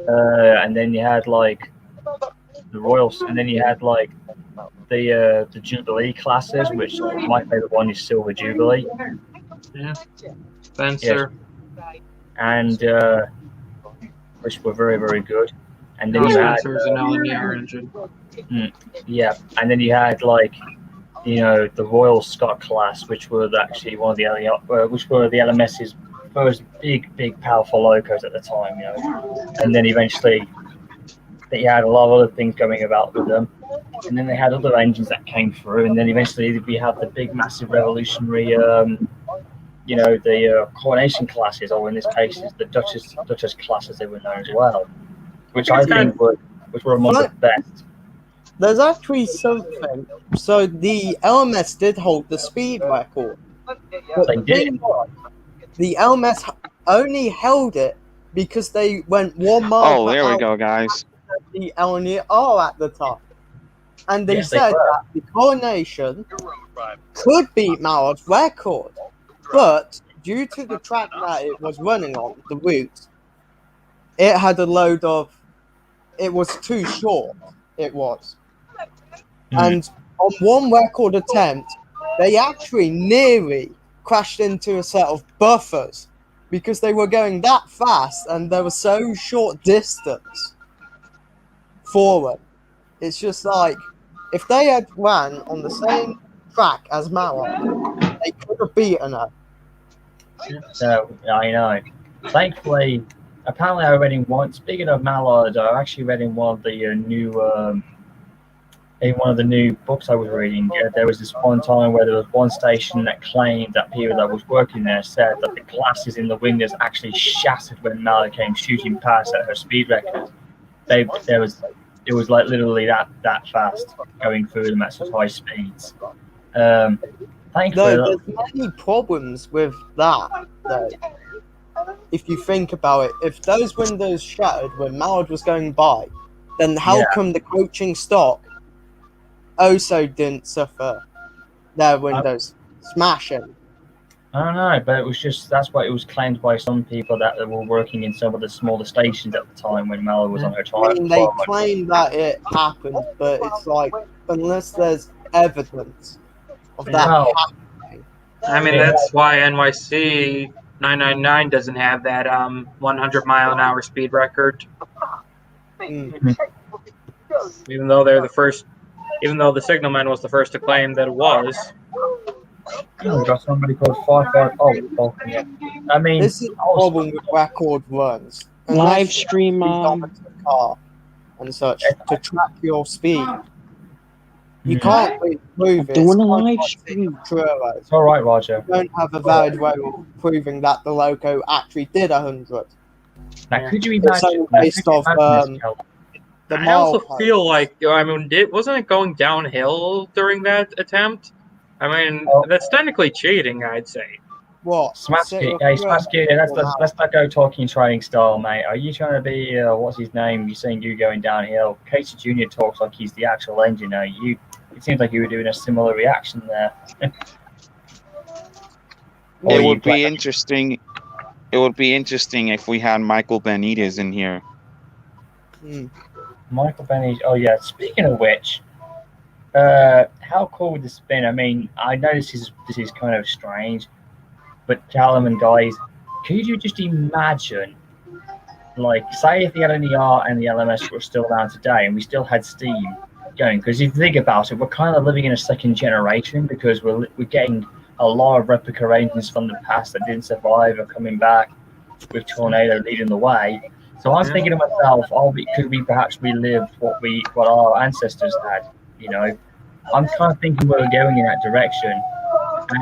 And then you had, like, the Royals, and then you had, like, the Jubilee classes, which my favorite one is Silver Jubilee. Yeah. Spencer. Yes. And, which were very, very good. And then Spencer's an linear engine. Yeah, and then you had like, the Royal Scott class, which were actually one of the which were the LMS's first big powerful locos at the time, and then eventually they had a lot of other things going about with them, and then they had other engines that came through, and then eventually we had the big massive revolutionary, the coronation classes, or in this case, the Duchess classes they were known as well. Which I think were among the best. There's actually something. So the LMS did hold the speed record. But they did. The LMS only held it because they went 1 mile. Oh, there we go, guys. The LNR at the time. And they said that the coronation could beat Mallard's record. But due to the track that it was running on, the route, it had a load of. It was too short. It was. And on one record attempt, they actually nearly crashed into a set of buffers because they were going that fast and there was so short distance forward. It's just like, if they had ran on the same track as Mallard, they could have beaten her. So, I know. Thankfully, apparently I read in one, speaking of Mallard, I actually read in one of the new books I was reading, there was this one time where there was one station that claimed that people that was working there said that the glasses in the windows actually shattered when Mallard came shooting past at her speed record. It was like literally that fast going through them at such high speeds. Thankfully, there's many problems with that, though. If you think about it, if those windows shattered when Mallard was going by, then how come the coaching stock also didn't suffer their windows smashing? I don't know, but it was just, that's what it was claimed by some people that they were working in some of the smaller stations at the time when Mallard was on her trial. I mean, they claim that it happened, but it's like, unless there's evidence of that happening. I mean, that's why NYC 999 doesn't have that 100-mile-an-hour speed record. Even though they're the first, even though the Signalman was the first to claim that it was. We got somebody called 550. I mean, this is the problem with record runs. Live stream car and such to track your speed. You can't prove it. Doing a live stream. It's all right, Roger. You don't have a valid way of proving that the loco actually did 100. Now, could you imagine? Based off the I also feel like, I mean, wasn't it going downhill during that attempt? I mean, that's technically cheating, I'd say. What? Smasky, let's not go talking trading style, mate. Are you trying to be, what's his name? You're saying you going downhill. Casey Jr. talks like he's the actual engineer. It seems like you were doing a similar reaction there. It would be interesting. It would be interesting if we had Michael Benitez in here. Michael Benitez. Oh yeah. Speaking of which, how cool would this have been? I mean, I know this is kind of strange, but Callum and guys, could you just imagine, like, say if the LNER and the LMS were still around today and we still had Steam going? Because if you think about it, we're kind of living in a second generation because we're getting a lot of replica engines from the past that didn't survive are coming back with Tornado leading the way. So I'm thinking to myself, could we perhaps relive what our ancestors had? You know, I'm kind of thinking we're going in that direction.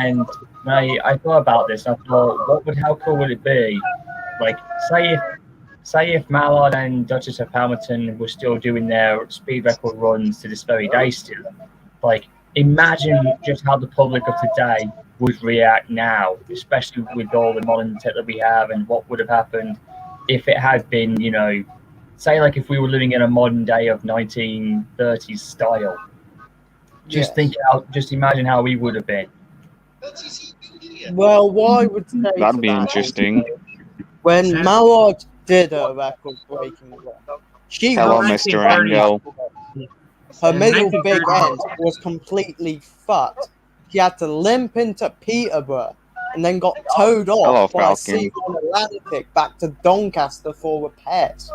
And I thought about this. And I thought, how cool would it be? Like, say if Mallard and Duchess of Hamilton were still doing their speed record runs to this very day still. Like, imagine just how the public of today would react now, especially with all the modern tech that we have, and what would have happened if it had been, you know, say like if we were living in a modern day of 1930s style. Just imagine how we would have been. Well, what I would say That'd be interesting. When Mallard did her record-breaking run, she Hello, was Mr. Ango. Her middle big end was completely fucked. She had to limp into Peterborough and then got towed off by Sea on Atlantic back to Doncaster for repairs.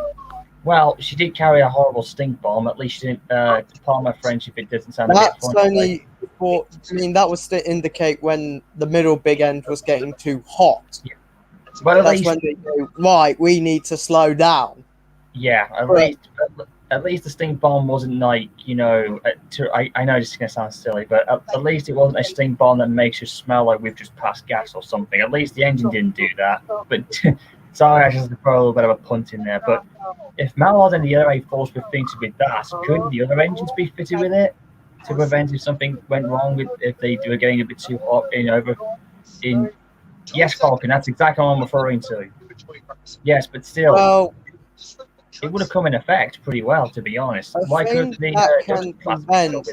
Well, she did carry a horrible stink bomb. At least she didn't. Pardon my French if it doesn't sound a bit That's funny. only for. I mean, that was to indicate when the middle big end was getting too hot. Yeah. But at that's least, when they go, right, we need to slow down. Yeah, at least the stink bomb wasn't like, you know, I know this is going to sound silly, but at least it wasn't a stink bomb that makes you smell like we've just passed gas or something. At least the engine didn't do that. But sorry, I just throw a little bit of a punt in there. But if Mallard and the other A4s were fitted with that, couldn't the other engines be fitted with it to prevent if something went wrong if they were getting a bit too hot in yes, Falcon, that's exactly what I'm referring to. Yes, but still, well, it would have come in effect pretty well, to be honest. I think that can prevent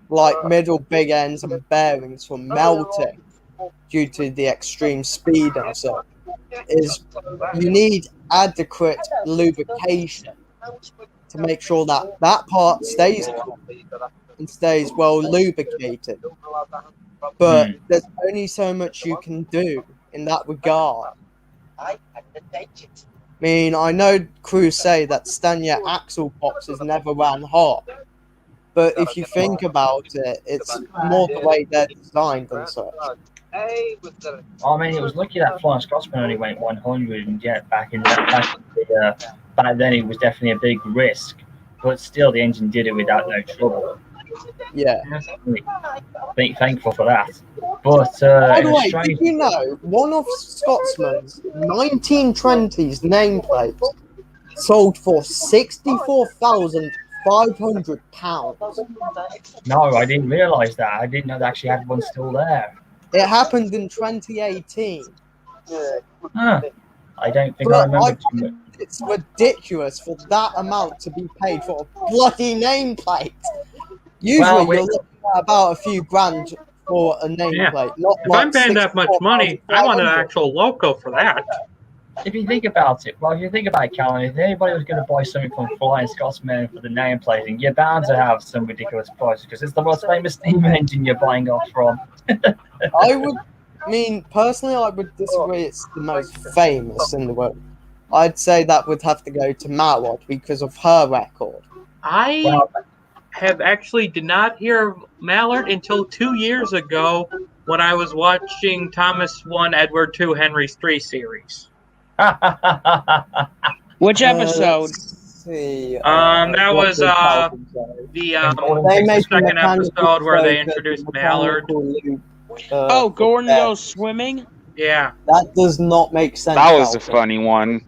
like middle big ends and bearings from melting due to the extreme speed and so. Is you need adequate lubrication to make sure that that part stays and stays well lubricated. But there's only so much you can do in that regard. I mean, I know crews say that Stanier axle boxes never ran hot, but if you think about it, it's more the way they're designed and such. I mean, it was lucky that Flying Scotsman only went 100, and yet back then it was definitely a big risk. But still, the engine did it without no trouble. Yeah. Thankful for that. But by the way, did you know one of Scotsman's 1920s nameplates sold for £64,500? No, I didn't realise that. I didn't know they actually had one still there. It happened in 2018. Huh. I don't think I remember too much. It's ridiculous for that amount to be paid for a bloody nameplate. Usually you're looking at about a few grand for a nameplate. Not if I'm paying that much money, I want an actual loco for that. If you think about it, Calvin, if anybody was going to buy something from Flying Scotsman for the nameplating, you're bound to have some ridiculous prices because it's the most famous steam engine you're buying off from. Personally, I would disagree it's the most famous in the world. I'd say that would have to go to Mallard because of her record. I have actually did not hear of Mallard until 2 years ago when I was watching Thomas 1, Edward 2, Henry's 3 series. Which episode? That was the second episode where they introduced Mallard. Gordon goes swimming? Yeah. That does not make sense. That was a funny one.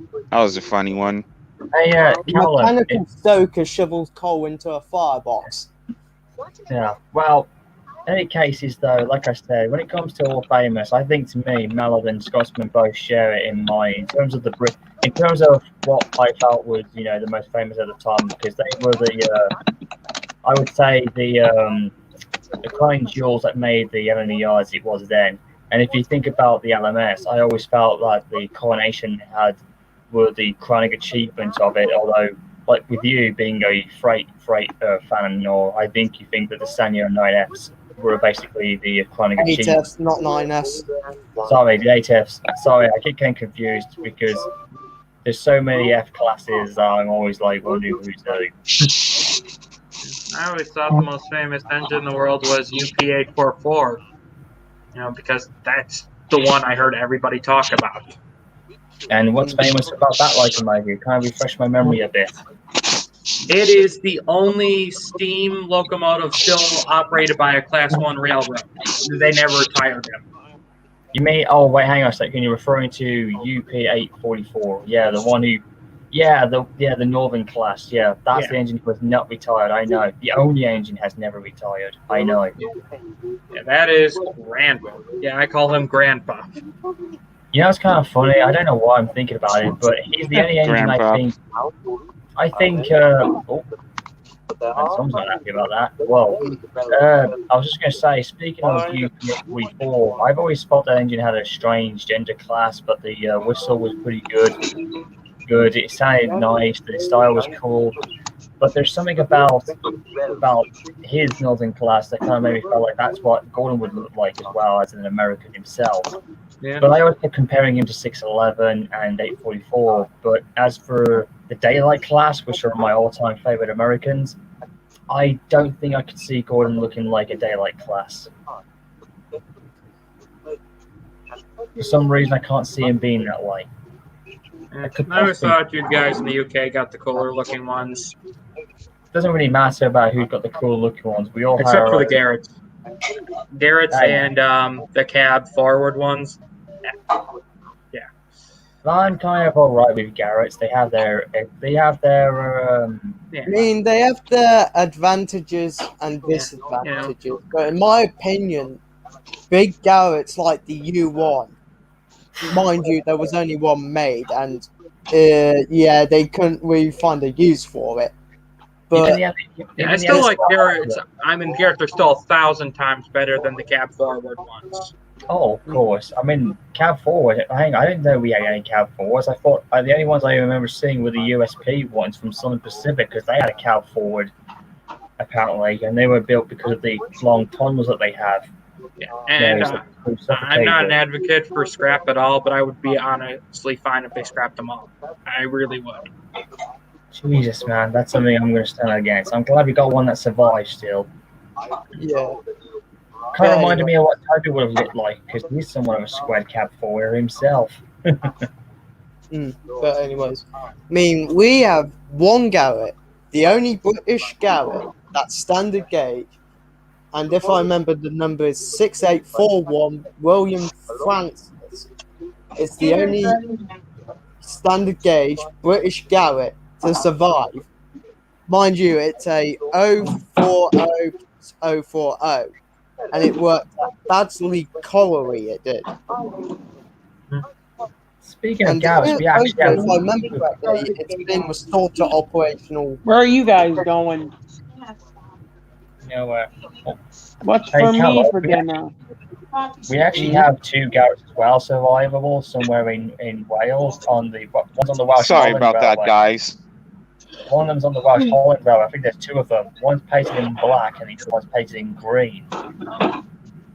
Hey, mechanical stoker shovels coal into a firebox. Yeah, well, in any cases, though, like I said, when it comes to all famous, I think to me, Mallard and Scotsman both share it in mind in terms of what I felt was, you know, the most famous at the time, because they were I would say the crown jewels that made the LNER as it was then. And if you think about the LMS, I always felt like the Coronation were the crowning achievements of it. Although, like with you being a freight fan, or I think you think that the Stanier 9Fs were basically the crowning achievements. 8Fs, not 9Fs. Sorry, the 8Fs. Sorry, I get getting confused because there's so many F classes that I'm always like wondering who's who. I always thought the most famous engine in the world was UP844. You know, because that's the one I heard everybody talk about. And what's famous about that locomotive? Can I refresh my memory a bit? It is the only steam locomotive still operated by a Class 1 railroad. They never retired him. You mean? Oh wait, hang on a second. You're referring to UP844? Yeah, the one who, the Northern class. Yeah, that's the engine who was not retired. I know. The only engine has never retired. I know. Yeah, that is Grandpa. Yeah, I call him Grandpa. You know, it's kind of funny. I don't know why I'm thinking about it, but he's the only engine Grandpa. I think. Someone's not happy about that. Well, I was just going to say, speaking of UP844, I've always felt that engine had a strange gender class, but the whistle was pretty good. It sounded nice. The style was cool. But there's something about his Northern class that kind of made me feel like that's what Gordon would look like as well as an American himself. Yeah. But I always kept comparing him to 611 and 844. But as for the Daylight class, which are my all-time favorite Americans, I don't think I could see Gordon looking like a Daylight class. For some reason, I can't see him being that way. I always thought you guys in the UK got the cooler looking ones. Doesn't really matter about who's got the cool looking ones. We all Except have for the Garretts. Garretts and the cab forward ones. Yeah. I'm kind of alright with Garretts. They have their I mean, they have their advantages and disadvantages, but in my opinion, big Garrett's like the U1. Mind you, there was only one made, and they couldn't really find a use for it. But I still like Garretts. I mean, Garretts are still 1,000 times better than the cab forward ones. Oh, of course. I mean, cab forward. I didn't know we had any cab forwards. I thought the only ones I remember seeing were the USP ones from Southern Pacific, because they had a cab forward, apparently, and they were built because of the long tunnels that they have. Yeah. And I'm not an advocate for scrap at all, but I would be honestly fine if they scrapped them all. I really would. Jesus, man, that's something I'm going to stand against. I'm glad we got one that survived still. Yeah. Kind of reminded me of what Toby would have looked like, because he's somewhat of a square cab forward himself. But anyways, I mean, we have one Garrett, the only British Garrett that's standard gauge, and if I remember, the number is 6841 William Francis. It's the only standard gauge British Garrett to survive. Mind you, it's a 040-040, and it worked at Badsley Colliery, it did. Speaking of Garretts, we actually have... If I remember correctly, it's been restored to operational. Where are you guys going? Nowhere. What's for me for dinner? We actually have two Garretts as well survivable somewhere in Wales. One's on the Welsh Sorry Holland about that, Railway. guys. One of them's on the Welsh Holland Railway. I think there's two of them. One's painted in black and the other one's painted in green.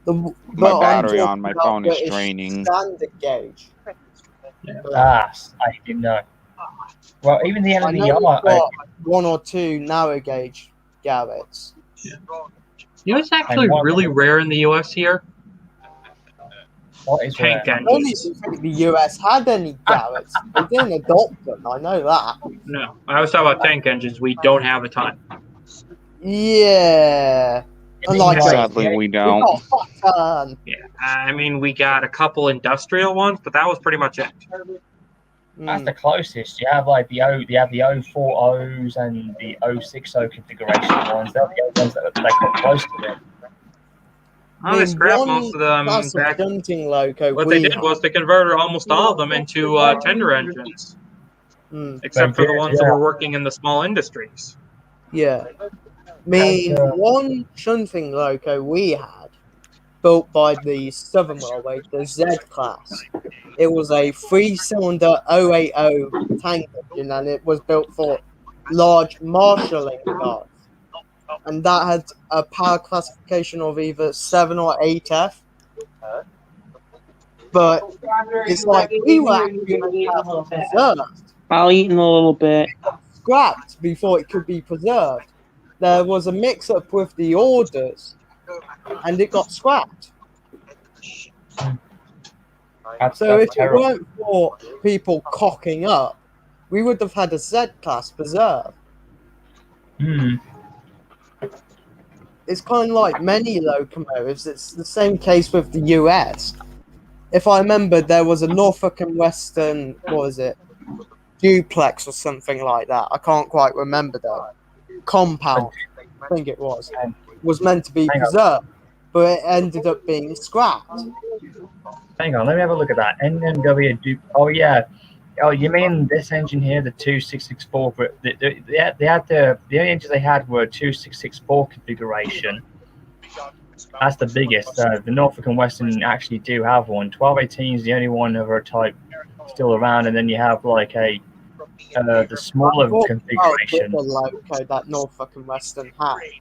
My battery on my phone is draining. Standard gauge. I didn't know. Well, even the end of the yard. One or two narrow gauge Garretts. You know, it's actually really rare in the US here. What is I don't even think the US had any Garretts. They didn't adopt them, I know that. No, I was talking about tank engines. We don't have a ton. Yeah. Sadly, we don't. Yeah, I mean, we got a couple industrial ones, but that was pretty much it. That's the closest. You have like the 040s and the 060 configuration ones. They're the ones that come close to it. Oh, they scrapped most of them back. What they did was they converted almost all of them into tender engines, except for the ones that were working in the small industries. Yeah. I mean, one shunting loco we had, built by the Southern Railway, the Z class. It was a 3-cylinder 080 tank engine, and it was built for large marshalling yards. And that had a power classification of either 7 or 8F. But it's like we were actually preserved. I'll eat in a little bit. Scrapped before it could be preserved. There was a mix-up with the orders, and it got scrapped. So if it weren't for people cocking up, we would have had a Z-class preserved. Hmm. It's kind of like many locomotives. It's the same case with the US. If I remember, there was a Norfolk and Western, what was it, duplex or something like that. I can't quite remember though. Compound, I think it was meant to be Hang on. preserved, but it ended up being scrapped. Hang on, let me have a look at that. NMW Duke. Oh yeah. Oh, you mean this engine here, the 2664? They had the only engines they had were 2664 configuration. That's the biggest. The Norfolk and Western actually do have one. 1218 is the only one of her type still around, and then you have like the smaller configuration. The loco that Norfolk and Western had. I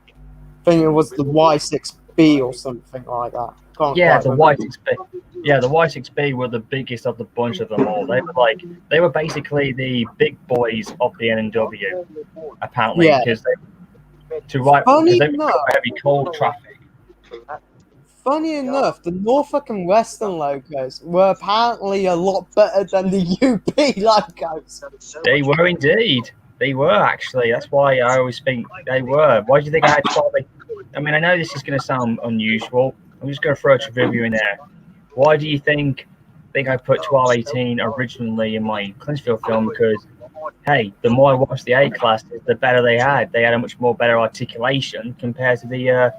think it was the Y6B or something like that. Yeah, the Y6B. Yeah, the Y6B were the biggest of the bunch of them all. They were basically the big boys of the NW, apparently, because they were heavy coal traffic. Funny enough, the Norfolk and Western locos were apparently a lot better than the UP locos. They were indeed. They were actually. That's why I always think they were. Why do you think I had 12? I mean, I know this is going to sound unusual. I'm just going to throw a trivia in there. Why do you think I put 1218 originally in my Clinchfield film? Because, hey, the more I watched the A classes, the better they had. They had a much more better articulation compared to the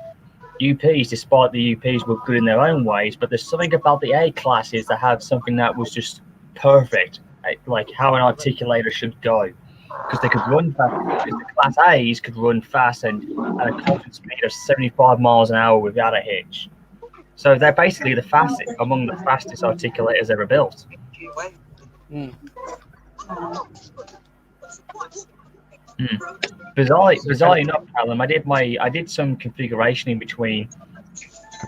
UPs, despite the UPs were good in their own ways. But there's something about the A classes that had something that was just perfect, like how an articulator should go. Because they could run fast. The Class A's could run fast and at a constant speed of 75 miles an hour without a hitch. So they're basically among the fastest articulators ever built. Bizarrely enough, Callum, I did some configuration in between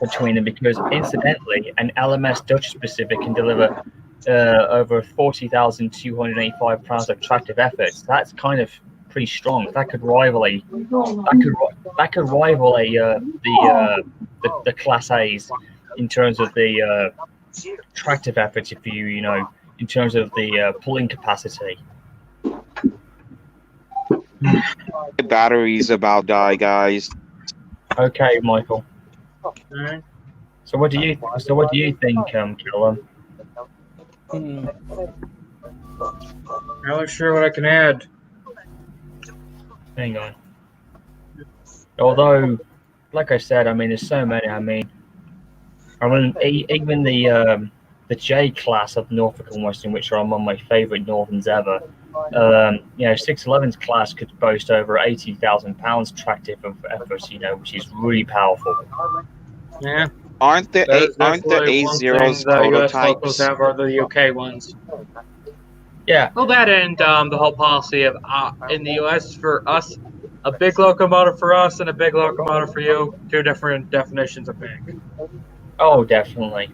them because incidentally, an LMS Dutch specific can deliver over 40,285 pounds of tractive effort. So that's kind of pretty strong. That could rival the Class A's in terms of the tractive efforts. If you know, in terms of the pulling capacity. The battery's about die, guys. Okay, Michael. So what do you think, Callum? I'm not sure what I can add. Hang on. Although, like I said, I mean, there's so many. I mean, even the J class of Norfolk and Western, which are among my favourite Northerns ever. 611's class could boast over 80,000 pounds tractive of effort, which is really powerful. Yeah. Aren't the A0s prototypes? Have are the UK ones. Yeah. Well, that and the whole policy of in the US for us, a big locomotive for us and a big locomotive for you, two different definitions of big. Oh, definitely.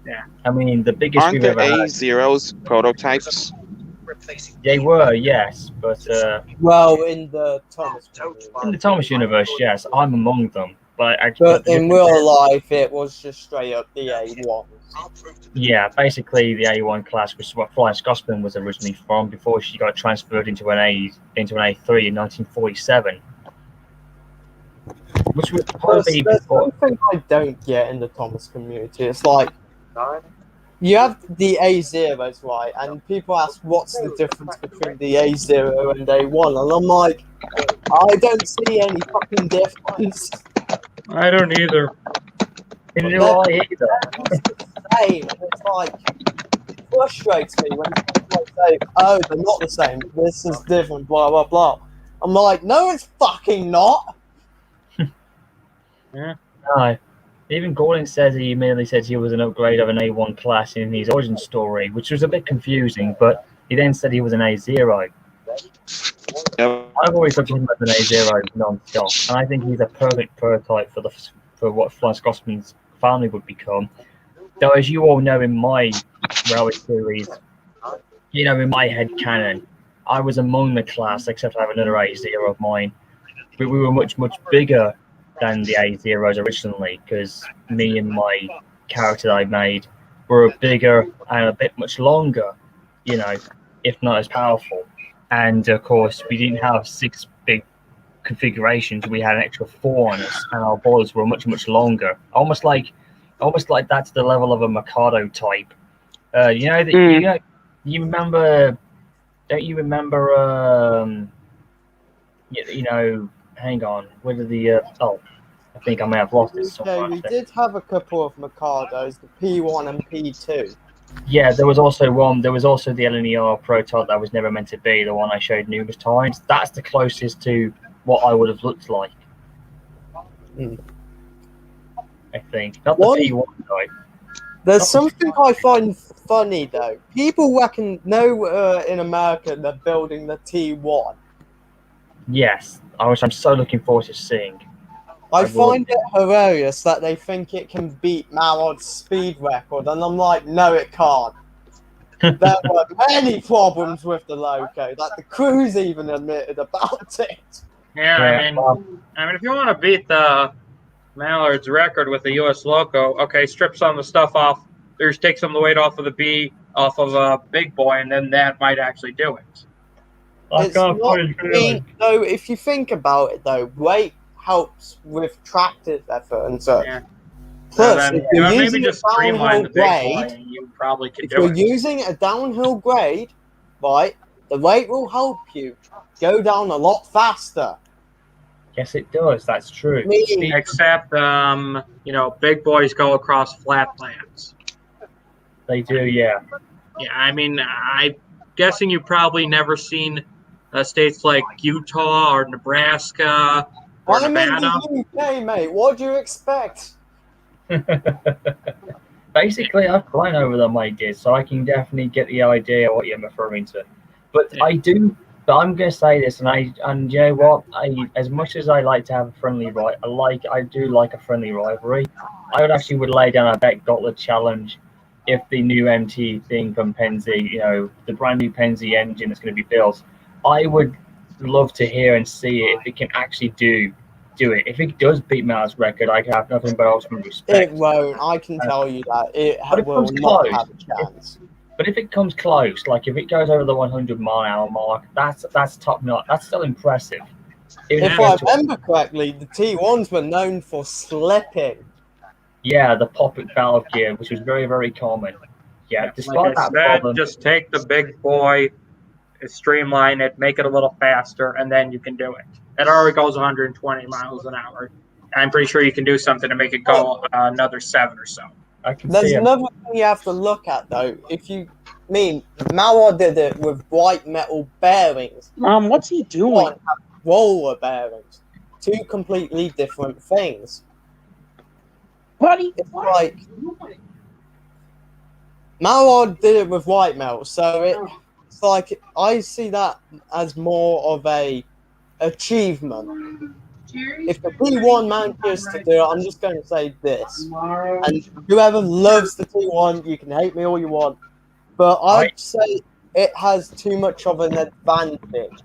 Yeah. I mean, the biggest Aren't we've the ever had. A0s prototypes? They were, yes, but well, in the Thomas universe, yes, I'm among them. But in real life, it was just straight up the A1. Yeah, basically the A1 class, which is what Flying Scotsman was originally from before she got transferred into an A3 in 1947. Which would probably There's something I don't get in the Thomas community. It's like you have the A0s, right? And people ask what's the difference between the A0 and A1, and I'm like, I don't see any fucking difference. I don't either. Neither do I either. It's the same. It's like it frustrates me when people say, "Oh, they're not the same. This is different." Blah blah blah. I'm like, no, it's fucking not. Yeah. No. Even Gordon says he immediately says he was an upgrade of an A1 class in his origin story, which was a bit confusing, but he then said he was an A0. I've always looked at him as an A0 non-stop, and I think he's a perfect prototype for what Flying Scotsman's family would become. Though, as you all know, in my railway series, in my head canon, I was among the class, except I have another A0 of mine. But we were much, much bigger than the A0s originally, because me and my character I made were bigger and a bit much longer, if not as powerful. And of course, we didn't have 6 big configurations, we had an extra 4 on us, and our boilers were much longer. Almost like that's the level of a Mikado type. You know that you remember? Don't you remember? You know, hang on. Where did the I think I may have lost it somewhere. Okay, we did have a couple of Mikados, the P1 and P2. Yeah, there was also one. There was also the LNER prototype that was never meant to be, the one I showed numerous times. That's the closest to what I would have looked like. I think. Not the P1 type. There's something I find funny though. People reckon in America they're building the T1. Yes, which I'm so looking forward to seeing. I find it hilarious that they think it can beat Marod's speed record, and I'm like, no, it can't. There were many problems with the loco, like the crews even admitted about it. Yeah, I mean, if you want to beat the Mallard's record with the U.S. Loco, okay, strip some of the stuff off. There's take some of the weight off of the B, off of a big boy, and then that might actually do it. It's not, though, if you think about it, though, weight helps with tractive effort and such. Yeah. Plus, So if you're maybe using just a streamline downhill the big boy, grade, and you probably could if do you're it. using a downhill grade, right, the weight will help you go down a lot faster. Yes, it does. That's true. Except, you know, big boys go across flat lands. They do, yeah. Yeah, I mean, I'm guessing you've probably never seen states like Utah or Nebraska or I'm in Nevada. the UK, mate. What do you expect? Basically, I've flown over them, my dear, so I can definitely get the idea of what you're referring to. But I'm going to say this, and you know what? As much as I like to have a friendly I do like a friendly rivalry. I would lay down a bet gauntlet challenge if the new MT thing from Penzi, you know, the brand new Penzi engine that's going to be built. I would love to hear and see it if it can actually do it. If it does beat Mal's record, I have nothing but ultimate respect. It won't. I can tell you that. It But it will comes not close. have a chance. But if it comes close, like if it goes over the 100-mile-an-hour mark, that's top notch. That's still impressive. If I remember correctly, the T1s were known for slipping. Yeah, the pop-it valve gear, which was very, very common. Yeah, despite Like I that said, problem, just take the big boy, streamline it, make it a little faster, and then you can do it. It already goes 120 miles an hour. I'm pretty sure you can do something to make it go another 7 or so. There's another thing you have to look at, though. Mauer did it with white metal bearings. Mom, what's he doing? One have roller bearings. Two completely different things. Buddy, it's like Mauer did it with white metal, so it's like I see that as more of a achievement. If the T1 manages to do it, I'm just going to say this. And whoever loves the T1, you can hate me all you want. But I'd say it has too much of an advantage.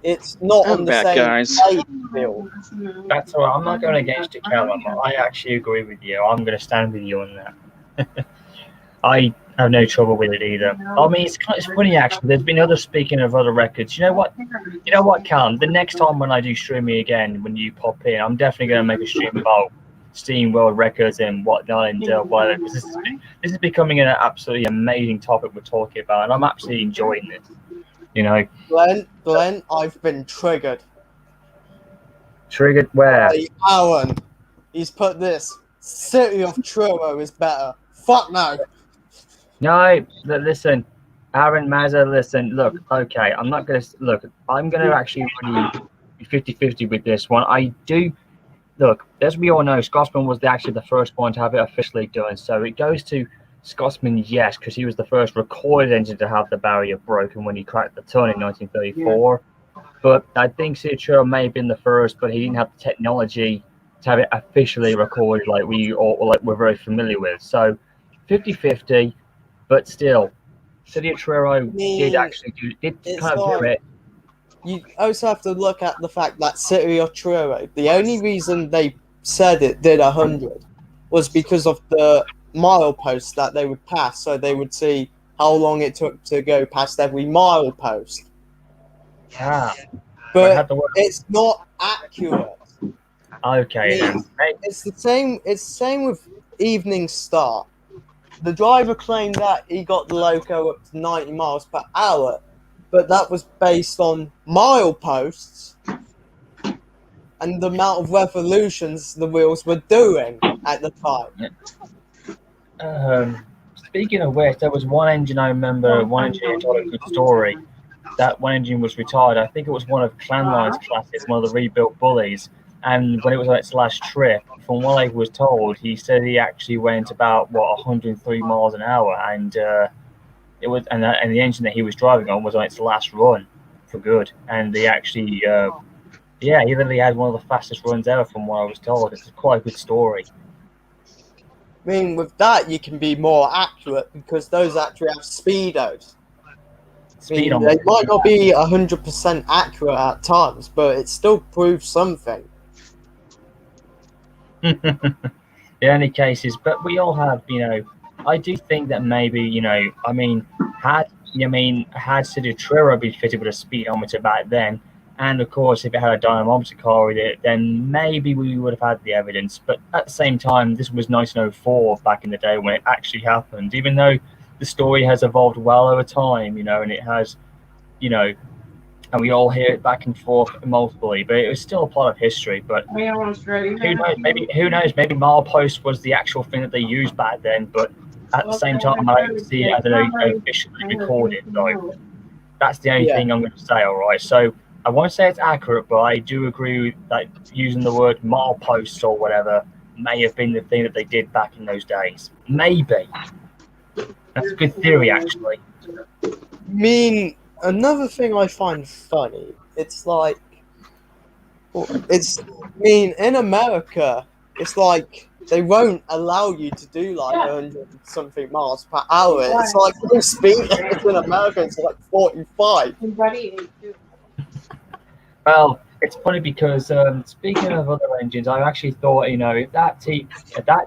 It's not on the same playing field. that's all right. I'm not going against it, Callum. I actually agree with you. I'm going to stand with you on that. I have no trouble with it either. I mean, it's funny actually. There's been speaking of other records. You know what, Callum? The next time when I do streaming again, when you pop in, I'm definitely going to make a stream about Steam World Records and whatnot, and whatever. Because this is becoming an absolutely amazing topic we're talking about, and I'm absolutely enjoying this. You know, Glenn, I've been triggered. Triggered where? Alan, he's put this. City of Truro is better. Fuck no. No, listen, Aaron Mazza, listen, look, okay, I'm not going to, look, I'm going to actually really be 50-50 with this one. I do, look, as we all know, Scotsman was actually the first one to have it officially done, so it goes to Scotsman, yes, because he was the first recorded engine to have the barrier broken when he cracked the ton in 1934, but I think Citro may have been the first, but he didn't have the technology to have it officially recorded like we're very familiar with, so 50-50. But still, City of Truro did kind of do it. You also have to look at the fact that City of Truro, the only reason they said it did 100 was because of the mileposts that they would pass, so they would see how long it took to go past every milepost. Yeah. but it's not accurate. Okay, then. It's the same. It's the same with Evening Star. The driver claimed that he got the loco up to 90 miles per hour, but that was based on mileposts and the amount of revolutions the wheels were doing at the time. Speaking of which, there was one engine I remember, one engineer told a good story. That one engine was retired. I think it was one of Clanline's classes, one of the rebuilt bullies. And when it was on its last trip, from what I was told, he said he actually went about 103 miles an hour, and it was, and the engine that he was driving on was on its last run for good. And they actually, he literally had one of the fastest runs ever, from what I was told. It's quite a good story. I mean, with that, you can be more accurate because those actually have speedos. They might not be 100% accurate at times, but it still proves something. In any cases, but we all have, I do think that maybe, had City Truro been fitted with a speedometer back then, and of course, if it had a dynamometer car with it, then maybe we would have had the evidence. But at the same time, this was 1904 back in the day when it actually happened, even though the story has evolved well over time, and it has, and we all hear it back and forth multiply, but it was still a part of history. But who knows? Maybe milepost was the actual thing that they used back then. But at the same time, I don't see it as officially recorded. So that's the only thing I'm going to say. All right. So I won't say it's accurate, but I do agree with that using the word milepost or whatever may have been the thing that they did back in those days. Maybe. That's a good theory, actually. I mean, another thing I find funny, it's like, in America, it's like they won't allow you to do like 100-something miles per hour. It's like the speed limit in America is like 45. Well, it's funny because speaking of other engines, I actually thought, if that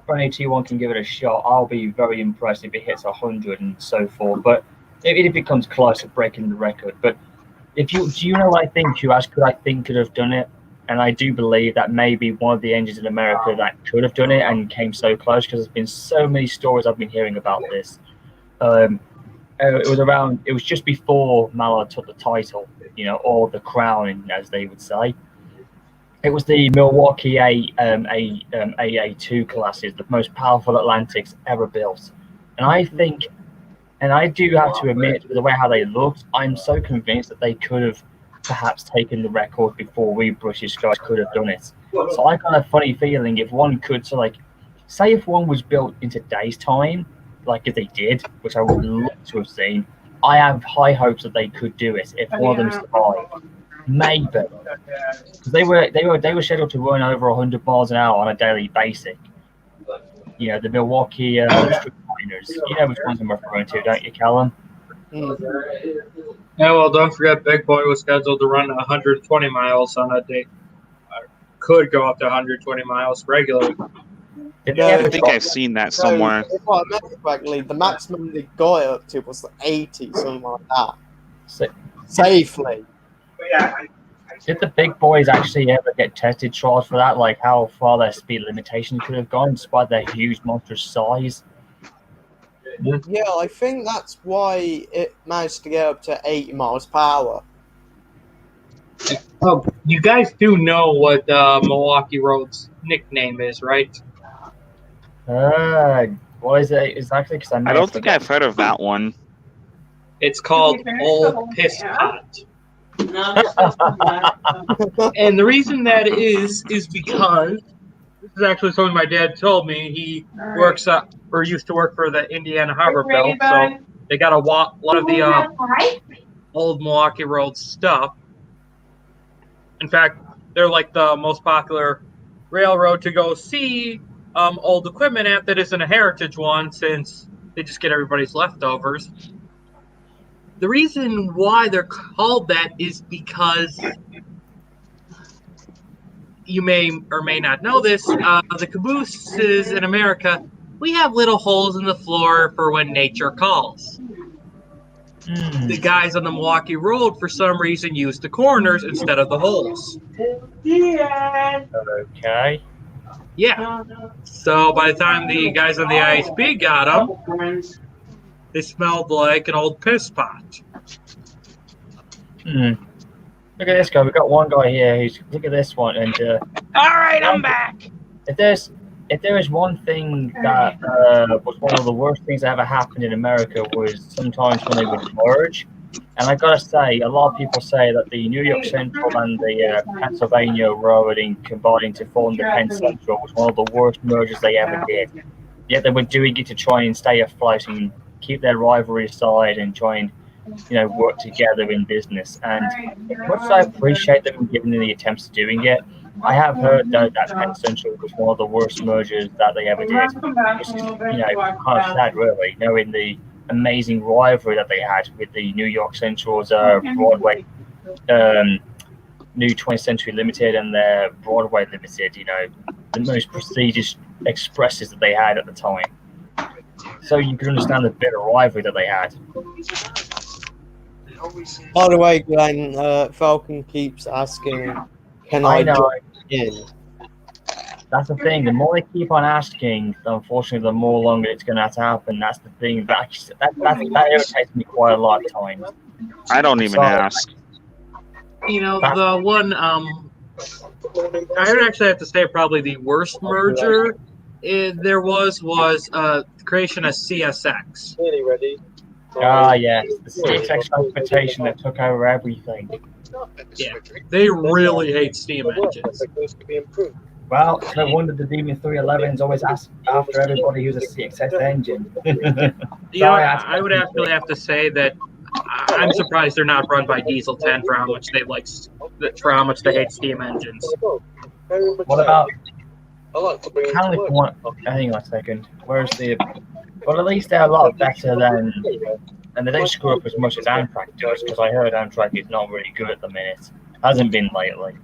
brand new T1 can give it a shot, I'll be very impressed if it hits 100 and so forth. But even if it comes close to breaking the record. But do you know what I think? You asked, could I think could have done it? And I do believe that maybe one of the engines in America that could have done it and came so close, because there's been so many stories I've been hearing about this. It was just before Mallard took the title, or the crown, as they would say. It was the Milwaukee AA2 classes, the most powerful Atlantics ever built. And I think, and I do have to admit, the way how they looked, I'm so convinced that they could have perhaps taken the record before we British guys could have done it. So I got a funny feeling if one could, say if one was built in today's time, like if they did, which I would love to have seen, I have high hopes that they could do it if one of them survived. Maybe, because they were scheduled to run over 100 miles an hour on a daily basis. The Milwaukee Street Miners. You know which ones I'm referring to, don't you, Callum? Yeah, well, don't forget, Big Boy was scheduled to run 120 miles on a day. Could go up to 120 miles regularly. I think I've seen that somewhere. If I remember correctly, the maximum they got up to was 80, something like that. Safely. Did the big boys actually ever get tested trials for that? Like how far their speed limitation could have gone despite their huge monstrous size? Yeah, I think that's why it managed to get up to 80 miles per hour. Oh, you guys do know what Milwaukee Road's nickname is, right? What is it exactly? Because I don't think I've heard of that one. It's called Old Piss Pot. And the reason that is because this is actually something my dad told me. He works or used to work for the Indiana Harbor Belt, so they got a lot of the old Milwaukee Road stuff. In fact, they're like the most popular railroad to go see old equipment at that isn't a heritage one, since they just get everybody's leftovers. The reason why they're called that is because you may or may not know this, the cabooses in America, we have little holes in the floor for when nature calls. the guys on the Milwaukee Road, for some reason, used the corners instead of the holes. Okay. Yeah. So by the time the guys on the ISB got them, they smelled like an old piss pot. Look at this guy. We've got one guy here who's. Look at this one. And all right, I'm back. If there is one thing that was one of the worst things that ever happened in America was sometimes when they would merge. And I gotta say, a lot of people say that the New York Central and the Pennsylvania Railroading combining to form the Penn Central was one of the worst mergers they ever did. Yet they were doing it to try and stay afloat and keep their rivalry aside and try and, work together in business. And as much as I appreciate them giving the attempts of doing it, I have heard that Penn Central was one of the worst mergers that they ever did. Which is, kind of sad, really, knowing the amazing rivalry that they had with the New York Central's Broadway, New 20th Century Limited and their Broadway Limited, the most prestigious expresses that they had at the time. So you can understand the bitter rivalry that they had. By the way, Glenn, Falcon keeps asking, can I know. join in? That's the thing. The more they keep on asking, unfortunately, the more longer it's going to have to happen. That's the thing. That irritates me quite a lot of times. I don't even ask. The one, I would actually have to say probably the worst merger there was the creation of CSX. Ah, yes. The CSX transportation that took over everything. Yeah. They really hate steam engines. Well, it's no wonder the Demon 311s always ask after everybody who's a CSX engine. I would actually have to say that I'm surprised they're not run by Diesel 10 for how much they hate steam engines. What about? Hang on a second. Where's the? Well, at least they're a lot better than, and they don't screw up as much as Amtrak does. Because I heard Amtrak is not really good at the minute. Hasn't been lately.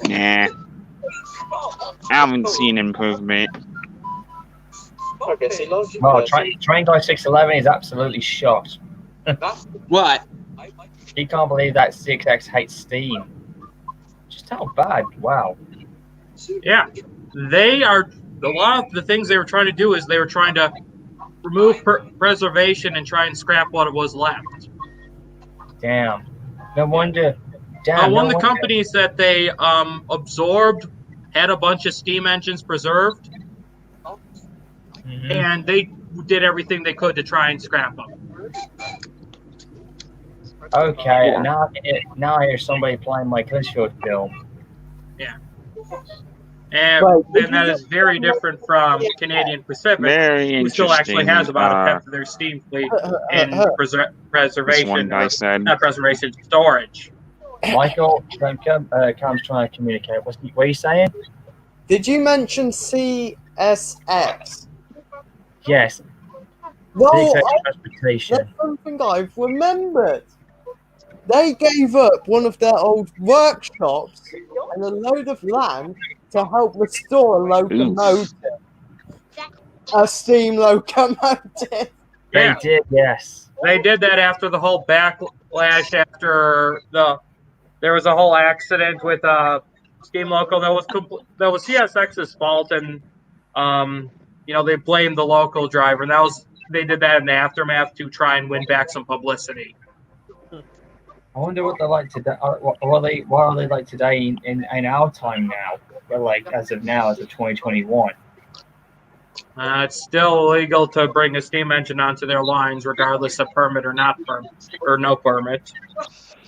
Nah. I haven't seen improvement. Well, Train Guy 611 is absolutely shocked. What? He can't believe that 6X hates steam. Just how bad? Wow. Yeah, they are. A lot of the things they were trying to do is they were trying to remove preservation and try and scrap what was left. Damn. No wonder. One of the companies that they absorbed had a bunch of steam engines preserved, and they did everything they could to try and scrap them. Okay, now I hear somebody playing my Clishfield film. Yeah. And then that is very different from Canadian Pacific, who still actually has about a fifth of their steam fleet in preservation, not preservation, storage. Michael, Cam's trying to communicate. What are you saying? Did you mention CSX? Yes. No, transportation. That's something I've remembered. They gave up one of their old workshops and a load of land to help restore a locomotive. A steam locomotive. They did, yes. They did that after the whole backlash after there was a whole accident with steam loco that was CSX's fault, and they blamed the local driver, and they did that in the aftermath to try and win back some publicity. I wonder what they're like today. What are they like today in our time now? Well, like as of 2021. It's still illegal to bring a steam engine onto their lines, regardless of permit or no permit.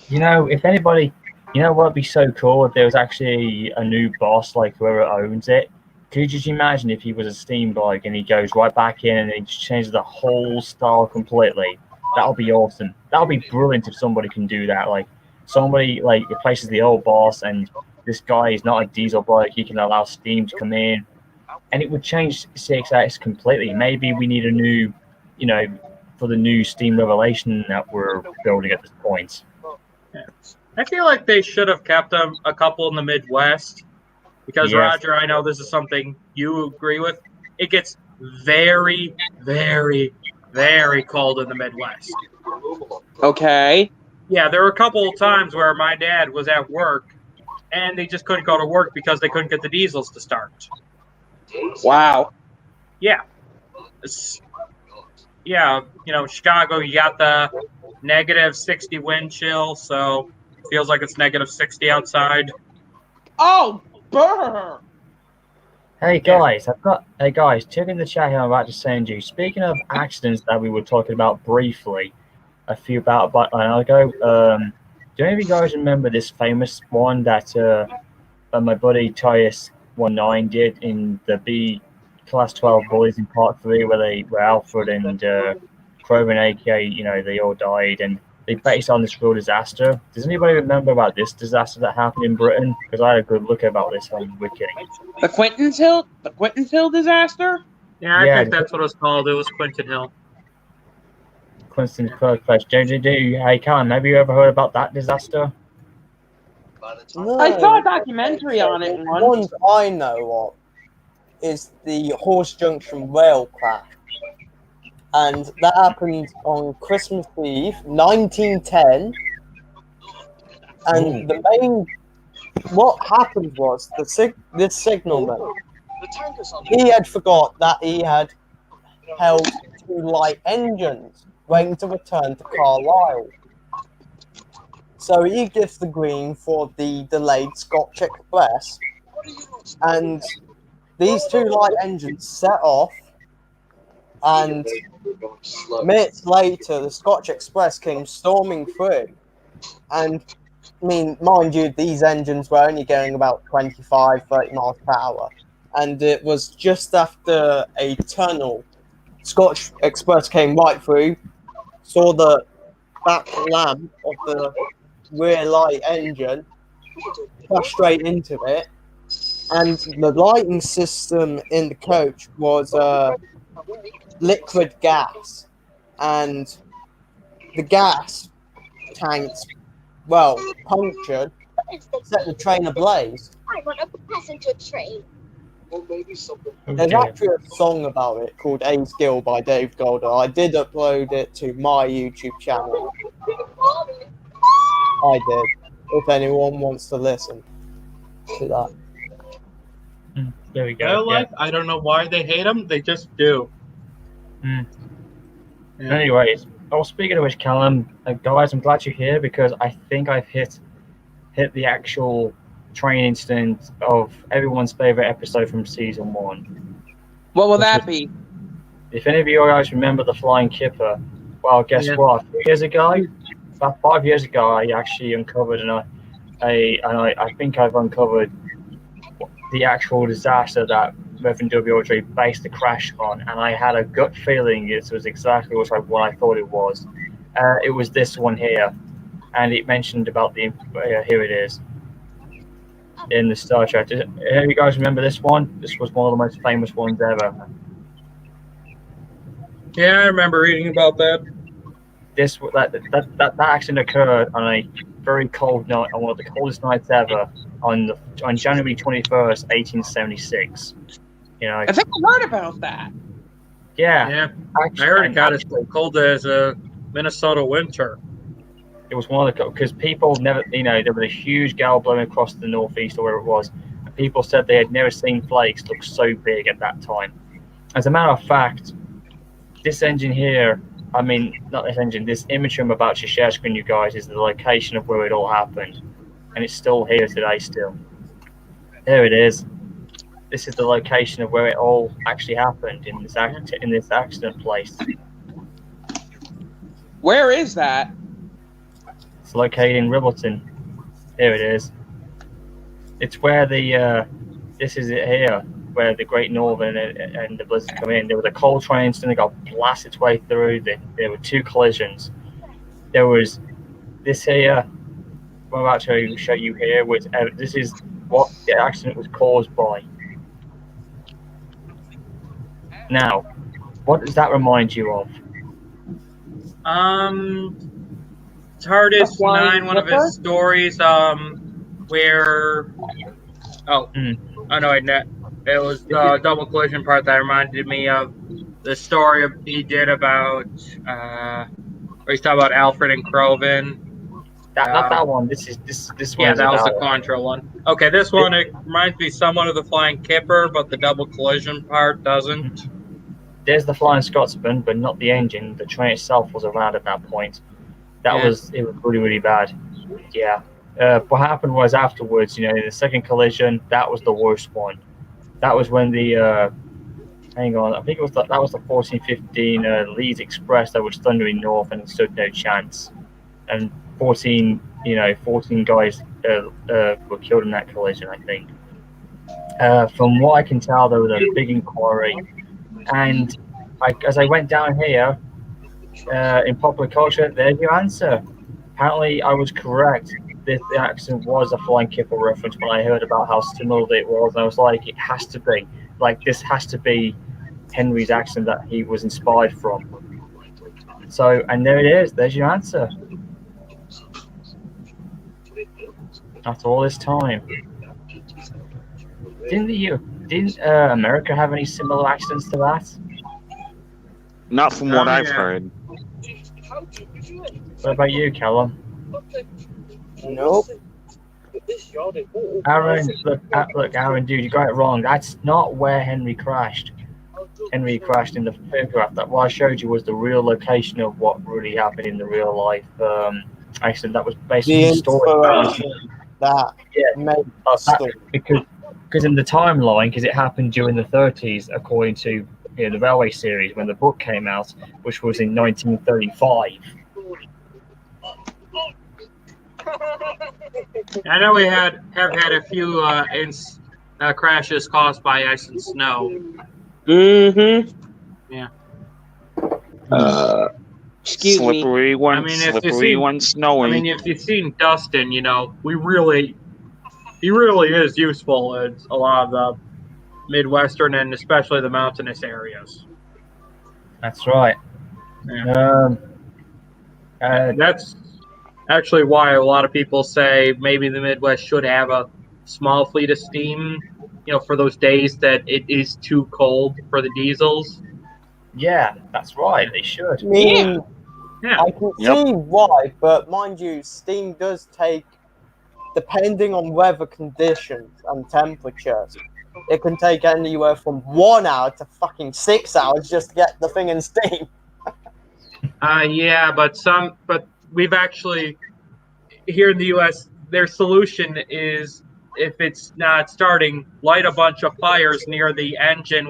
If anybody, what'd be so cool if there was actually a new boss, like whoever owns it. Could you just imagine if he was a steam bike and he goes right back in and he just changes the whole style completely? That would be awesome. That would be brilliant if somebody can do that. Like somebody replaces the old boss and this guy is not a diesel bike. He can allow steam to come in, and it would change CSX completely. Maybe we need a new, for the new steam revelation that we're building at this point. Yeah. I feel like they should have kept a couple in the Midwest because, yes. Roger, I know this is something you agree with. It gets very, very, very cold in the Midwest. Okay. Yeah, there were a couple of times where my dad was at work, and they just couldn't go to work because they couldn't get the diesels to start. Wow. Yeah. Yeah, Chicago, you got the negative 60 wind chill, so it feels like it's negative 60 outside. Oh, brr. Hey guys, check in the chat here. I'm about to send you. Speaking of accidents that we were talking about briefly about an hour ago, do any of you guys remember this famous one that my buddy Tius19 did in the B Class 12 Boys in Part 3, where Alfred and Crow and AK, they all died, and they based on this real disaster. Does anybody remember about this disaster that happened in Britain? Because I had a good look about this on Wiki. The Quentin's Hill disaster? Yeah, I think that's what it was called. It was Quentin Hill. Quentin's Place. Hey, Karen, have you ever heard about that disaster? No. I saw a documentary on it once. The one I know of is the Horse Junction rail crash. And that happened on Christmas Eve, 1910. And what happened was this signalman, he had forgot that he had held 2 light engines waiting to return to Carlisle. So he gives the green for the delayed Scotch Express, and these 2 light engines set off, and minutes later the Scotch Express came storming through. And I mean, mind you, these engines were only going about 25, 30 miles per hour, and it was just after a tunnel. Scotch Express came right through, saw the back lamp of the rear light engine, crashed straight into it, and the lighting system in the coach was liquid gas, and the gas tanks, punctured, set the train ablaze. I want a passenger train. There's actually a song about it called A Skill by Dave Golder. I did upload it to my YouTube channel. I did. If anyone wants to listen to that. There we go. I don't know why they hate them. They just do. Yeah. Anyways, speaking of which, Callum, guys, I'm glad you're here because I think I've hit the actual train incident of everyone's favorite episode from season 1. What will that be? If any of you guys remember the Flying Kipper, well, guess what? 3 years ago, about 5 years ago, I actually uncovered, I think I've uncovered the actual disaster that Reverend W. based the crash on, and I had a gut feeling it was exactly what I thought it was. It was this one here, and it mentioned about the here it is in the Star Trek. Do you guys remember this one? This was one of the most famous ones ever. Yeah, I remember reading about that. That accident occurred on a very cold night, on one of the coldest nights ever, on January 21st, 1876. I think I heard about that. Yeah. Actually, I heard it got as cold as a Minnesota winter. It was one of the, because people never, there was a huge gale blowing across the northeast or where it was, and people said they had never seen flakes look so big at that time. As a matter of fact, this engine here, not this engine, this image I'm about to share screen you guys is the location of where it all happened, and it's still here today still. There it is. This is the location of where it all actually happened in this accident place. Where is that? It's located in Ribbleton. Here it is. It's where this is it here, where the Great Northern and the Blizzard come in. There was a coal train incident that got blasted its way through. There were 2 collisions. There was this here, I'm about to show you here, which this is what the accident was caused by. Now, what does that remind you of? TARDIS 9, one of his stories, where oh no, it was the double collision part that reminded me of the story he did about Or he's talking about Alfred and Croven. Not that one. This one. Yeah, is that was about the Contra one. Okay, this one it reminds me somewhat of the Flying Kipper, but the double collision part doesn't. There's the Flying Scotsman, but not the engine. The train itself was around at that point. It was really bad. Yeah. What happened was afterwards, in the second collision, that was the worst one. That was when the hang on, I think that was the 1415 Leeds Express that was thundering north and stood no chance. And 14 guys were killed in that collision, I think. From what I can tell, there was a big inquiry, and as I went down here in popular culture, there's your answer. Apparently, I was correct. The accident was a Flying Kipper reference when I heard about how similar it was. And I was like, it has to be. This has to be Henry's accent that he was inspired from. So, and there it is. There's your answer. After all this time, didn't America have any similar accents to that? Not from what I've heard. What about you, Callum? Nope. Aaron, look, Aaron, dude, you got it wrong. That's not where Henry crashed. Henry crashed in the photograph. That what I showed you was the real location of what really happened in the real life accident. That was based on the story. Because in the timeline, because it happened during the 30s, according to the Railway series when the book came out, which was in 1935. I know we have had a few crashes caused by ice and snow. Mm-hmm. Yeah. Slippery one. I mean, Slippery one, snowy. I mean, if you've seen Dustin, he really is useful in a lot of the Midwestern and especially the mountainous areas. That's right. Yeah. That's actually why a lot of people say maybe the Midwest should have a small fleet of steam, for those days that it is too cold for the diesels. Yeah, that's right. They should. Yeah. Yeah. I can see why, but mind you, steam does take, depending on weather conditions and temperatures, it can take anywhere from 1 hour to fucking 6 hours just to get the thing in steam. Yeah, but we've actually, here in the U.S., their solution is, if it's not starting, light a bunch of fires near the engine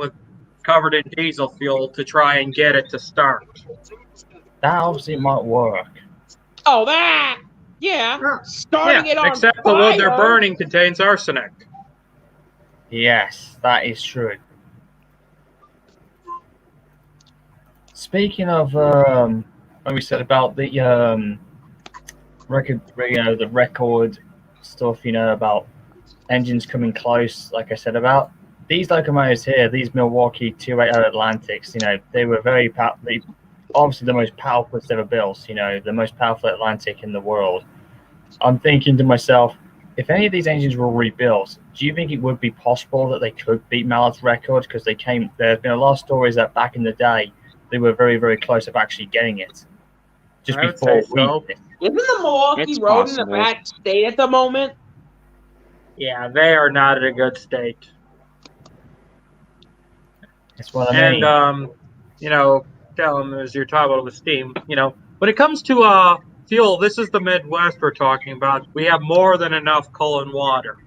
covered in diesel fuel to try and get it to start. That obviously might work. Oh, that! Yeah. Starting it on except fire. the wood they're burning contains arsenic. Yes, that is true. Speaking of, when we said about the record, the record stuff, about engines coming close, like I said about these locomotives here, these Milwaukee 280 Atlantics, they were very obviously the most powerful it's ever built, the most powerful Atlantic in the world. I'm thinking to myself, if any of these engines were rebuilt, do you think it would be possible that they could beat Mallet's record? Because there's been a lot of stories that back in the day, they were very, very close of actually getting it. Just I would before say so. Isn't the Milwaukee Road in a bad state at the moment? Yeah, they are not in a good state. That's what I mean. And, tell them as you're talking about with steam, when it comes to fuel, this is the Midwest we're talking about. We have more than enough coal and water.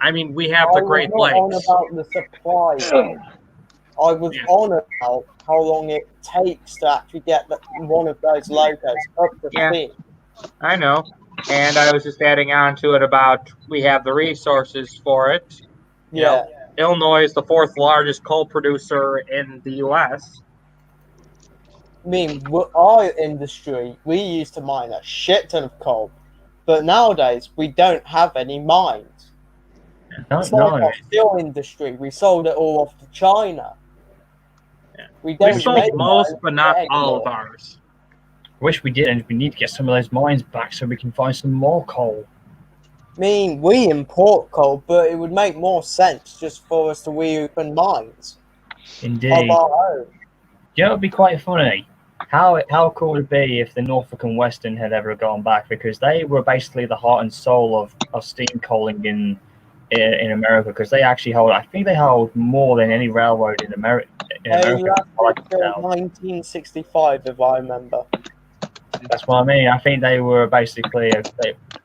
I mean, we have the Great Lakes. I was on about the supply. I was on about how long it takes to actually get one of those locos up to speed. I know. And I was just adding on to it about we have the resources for it. Yeah. Illinois is the 4th largest coal producer in the U.S. I mean, our industry, we used to mine a shit ton of coal, but nowadays we don't have any mines. It's like our steel industry. We sold it all off to China. Yeah. We sold most, but not all of ours. Wish we did, and we need to get some of those mines back so we can find some more coal. I mean, we import coal, but it would make more sense just for us to reopen mines. Indeed. Of our own. It'd be quite funny. How cool would it be if the Norfolk and Western had ever gone back, because they were basically the heart and soul of steam coaling in America, because they actually hold, I think they hold more than any railroad in America. They lasted till 1965, if I remember. That's what I mean. I think they were basically,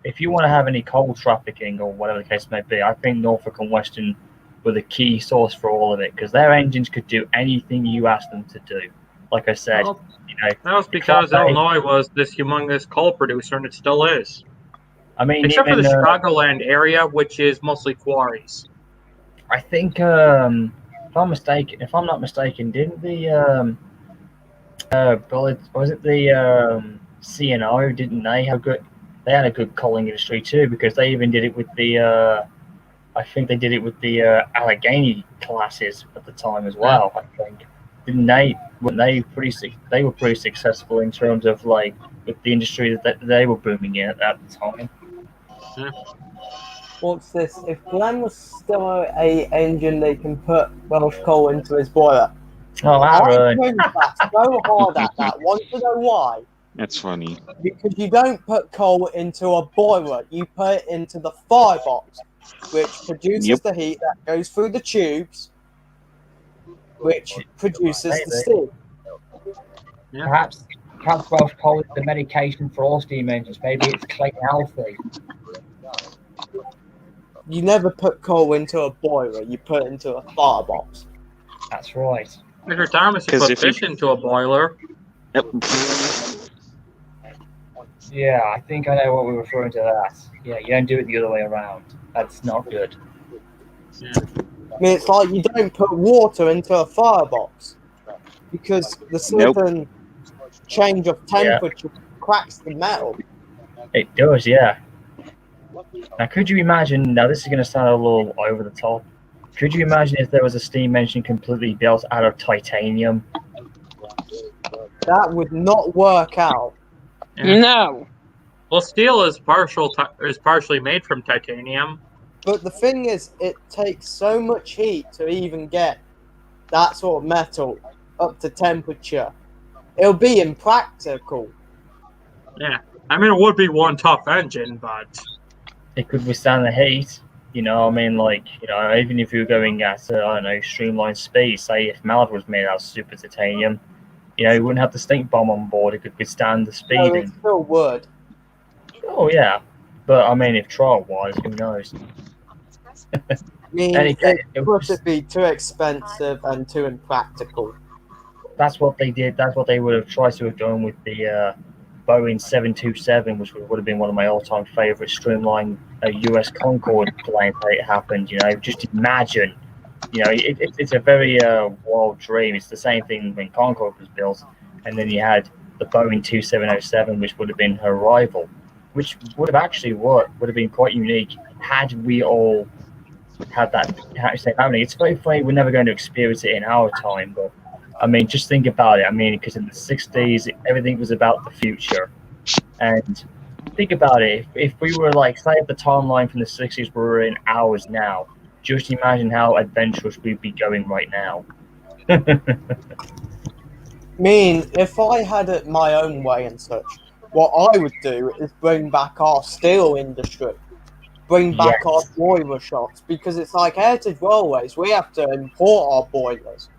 if you want to have any coal trafficking or whatever the case may be, I think Norfolk and Western were the key source for all of it, because their engines could do anything you asked them to do. Like I said, Well, that was because Illinois was this humongous coal producer, and it still is. I mean, except for even, the Chicagoland area, which is mostly quarries. I think, if I'm not mistaken, didn't the was it the CNO? Didn't they have good? They had a good coaling industry too, because they even did it with the. I think they did it with the Allegheny classes at the time as well. I think didn't they? Weren't they pretty? They were pretty successful in terms of like with the industry that they were booming in at the time. Yeah. What's this? If Glen was still a engine, they can put Welsh coal into his boiler. Oh, I Aaron. drove that so hard at that. Want to know why? That's funny. Because you don't put coal into a boiler, you put it into the firebox, which produces the heat that goes through the tubes, which produces the steam. Perhaps Welsh coal is the medication for all steam engines. Maybe it's clean healthy. You never put coal into a boiler, you put it into a firebox. That's right. Mr. Thomas, you put fish into a boiler. Yep. Yeah, I think I know what we're referring to that. Yeah, you don't do it the other way around. That's not good. Yeah. I mean, it's like you don't put water into a firebox because the sudden change of temperature cracks the metal. It does, yeah. Now, could you imagine? Now, this is going to sound a little over the top. Could you imagine if there was a steam engine completely built out of titanium? That would not work out. Yeah. No. Well, steel is partially made from titanium. But the thing is, it takes so much heat to even get that sort of metal up to temperature. It'll be impractical. Yeah. I mean, it would be one tough engine, but it could withstand the heat. You know, I mean, like, you know, even if you're going at, I don't know, streamlined speed, say if Mallard was made out of super titanium, you know, you wouldn't have the stink bomb on board. It could withstand the speed. No, it still would. Oh, yeah. But, I mean, if trial-wise, who knows? I mean, it would be too expensive and too impractical. That's what they did. That's what they would have tried to have done with the Boeing 727, which would have been one of my all-time favorite streamlined U.S. Concorde planes that it happened. You know, just imagine. You know, it's a very wild dream. It's the same thing when Concorde was built, and then you had the Boeing 2707, which would have been her rival, which would have actually worked, would have been quite unique had we all had that happening. It's very funny we're never going to experience it in our time, but I mean, just think about it. I mean, because in the 60s, everything was about the future. And think about it. If we were like, say, if the timeline from the 60s we're in ours now, just imagine how adventurous we'd be going right now. I mean, if I had it my own way and such, what I would do is bring back our steel industry. Bring back our boiler shops. Because it's like Heritage Railways, we have to import our boilers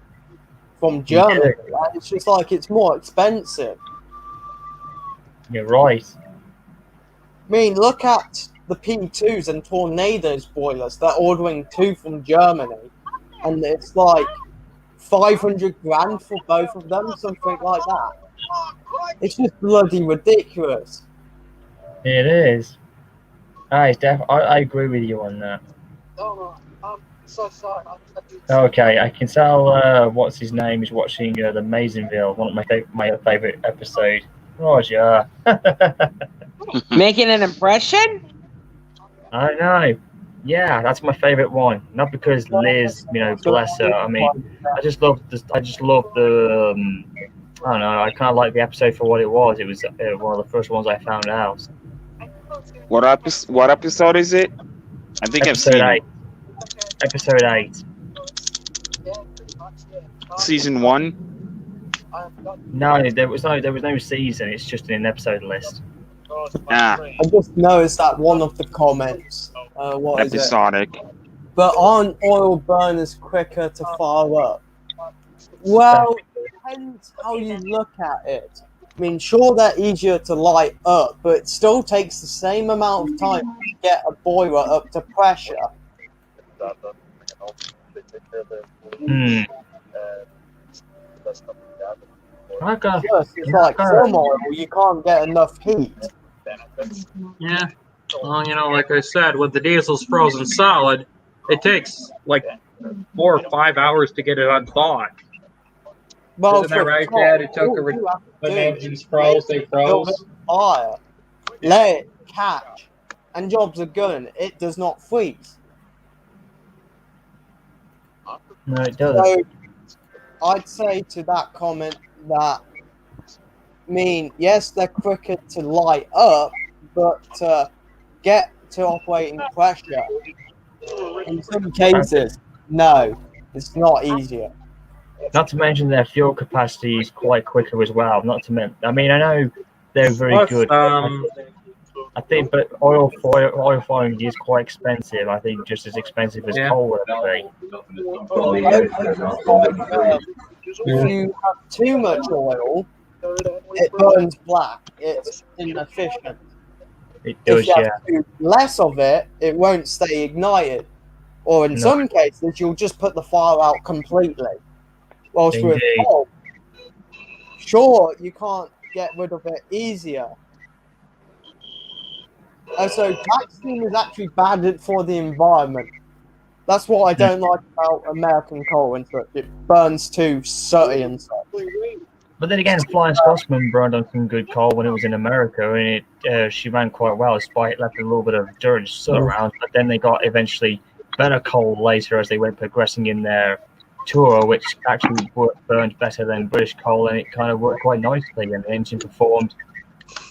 from Germany. Yeah. It's just like it's more expensive. You're right. I mean, look at the P2s and Tornadoes boilers. They're ordering 2 from Germany, and it's like 500 grand for both of them, something like that. It's just bloody ridiculous. It is. I agree with you on that. So sorry. Okay, I can tell what's his name is watching the Maisonville, one of my favorite episode. Roger. Making an impression? I know. Yeah, that's my favorite one. Not because Liz, you know, bless her. I mean, I just love the. I don't know. I kind of like the episode for what it was. It was one of the first ones I found out. What episode is it? I think I've seen it. Episode 8. Season 1? No, there was no season. It's just an episode list. Ah, I just noticed that one of the comments. What is it? episodic. But aren't oil burners quicker to fire up? Well, depends how you look at it. I mean, sure, they're easier to light up, but it still takes the same amount of time to get a boiler up to pressure. Hmm. Plus, it's like some oil, you can't get enough heat. Yeah. Well, like I said, with the diesel's frozen solid, it takes like 4 or 5 hours to get it unthawed. Well, Isn't that right, Dad? It took when the engines froze, they froze. Fire, let it catch, and jobs are good. It does not freeze. No, it does. So, I'd say to that comment that, yes, they're quicker to light up, but to get to operating pressure, in some cases, no, it's not easier. Not to mention their fuel capacity is quite quicker as well. Not to mention, I know they're very Plus, good. I think, but oil firing is quite expensive. I think just as expensive as coal would be. If you have too much oil, it burns black. It's inefficient. It does, if you have too less of it, it won't stay ignited. Or in some cases, you'll just put the fire out completely. Whilst with coal, sure, you can't get rid of it easier. So that steam is actually bad for the environment. That's what I don't like about American coal and such. It burns too sooty and such. But then again, Flying Scotsman burned on some good coal when it was in America, and she ran quite well, despite it left a little bit of dirt and soot around. But then they got eventually better coal later as they went progressing in their tour, which actually burned better than British coal, and it kind of worked quite nicely, and the engine performed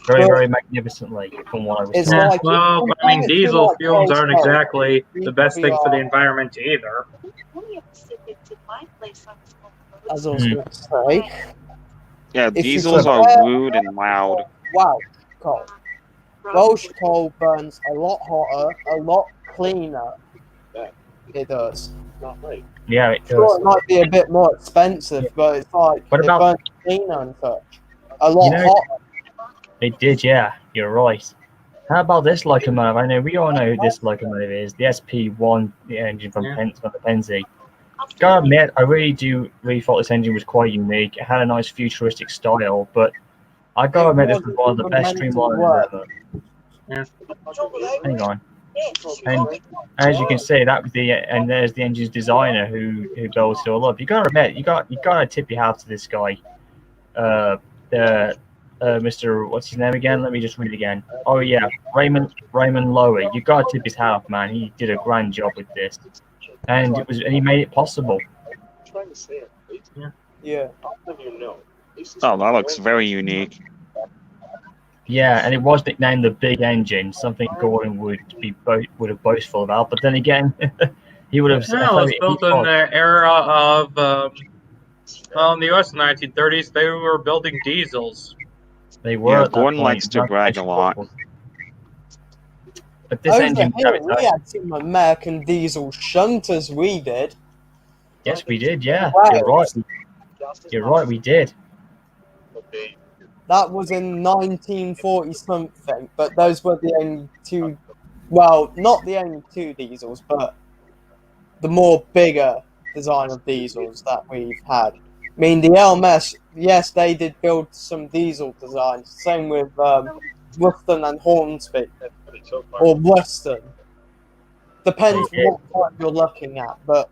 very magnificently from what I was told. Well, diesel fumes aren't exactly the best thing for the environment either. As I was going to say. Yeah, diesels are rude and loud. Wow, coal. Welsh coal burns a lot hotter, a lot cleaner. It does. Yeah, it does. Sure, it might be a bit more expensive, but it's like it burns cleaner and such. A lot hotter. It did, yeah. You're right. How about this locomotive? I know we all know who this locomotive is. The SP1, the engine from the Penzi. Gotta admit, I really thought this engine was quite unique. It had a nice futuristic style, but I gotta admit this was one of the best streamliners ever. Hang on. And as you can see, and there's the engine's designer who builds it all up. You gotta admit, you gotta tip your hat to this guy. Mr. What's his name again? Let me just read it again. Oh yeah, Raymond Lower. You gotta tip his hat, man. He did a grand job with this, and he made it possible. Yeah. Oh, that looks very unique. Yeah, and it was nicknamed the Big Engine, something Gordon would have boastful about. But then again, he would have. Well, it was built in the era of in the U.S. in the 1930s. They were building diesels. They were. Yeah, Gordon likes to brag a lot. But this engine, we had some American diesel shunters. We did. Yes, we did. Yeah, Wow. you're right. You're right. We did. That was in 1940 something, but those were the only two. Well, not the only two diesels, but the more bigger design of diesels that we've had. I mean, the LMS, yes, they did build some diesel designs. Same with Weston and Hornsby, or Western. Depends what type you're looking at, but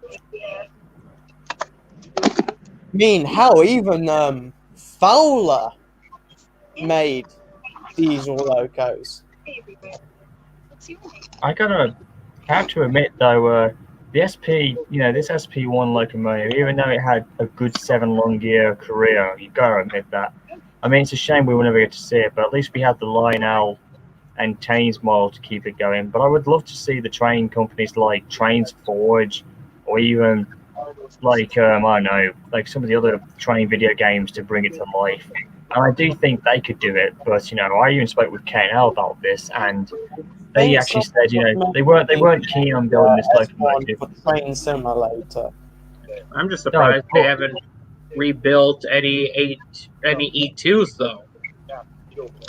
hell, even Fowler made diesel locos. I have to admit though, the SP, this SP1 locomotive, even though it had a good 7 long year career, you gotta admit that. I mean, it's a shame we will never get to see it, but at least we had the Lionel and Thames model to keep it going. But I would love to see the train companies like Trains Forge, or even like I don't know, like some of the other train video games to bring it to life. And I do think they could do it, but I even spoke with KNL about this, and they actually said, they weren't keen on building this locomotive. For Train Simulator. I'm just surprised they haven't rebuilt any E2s though.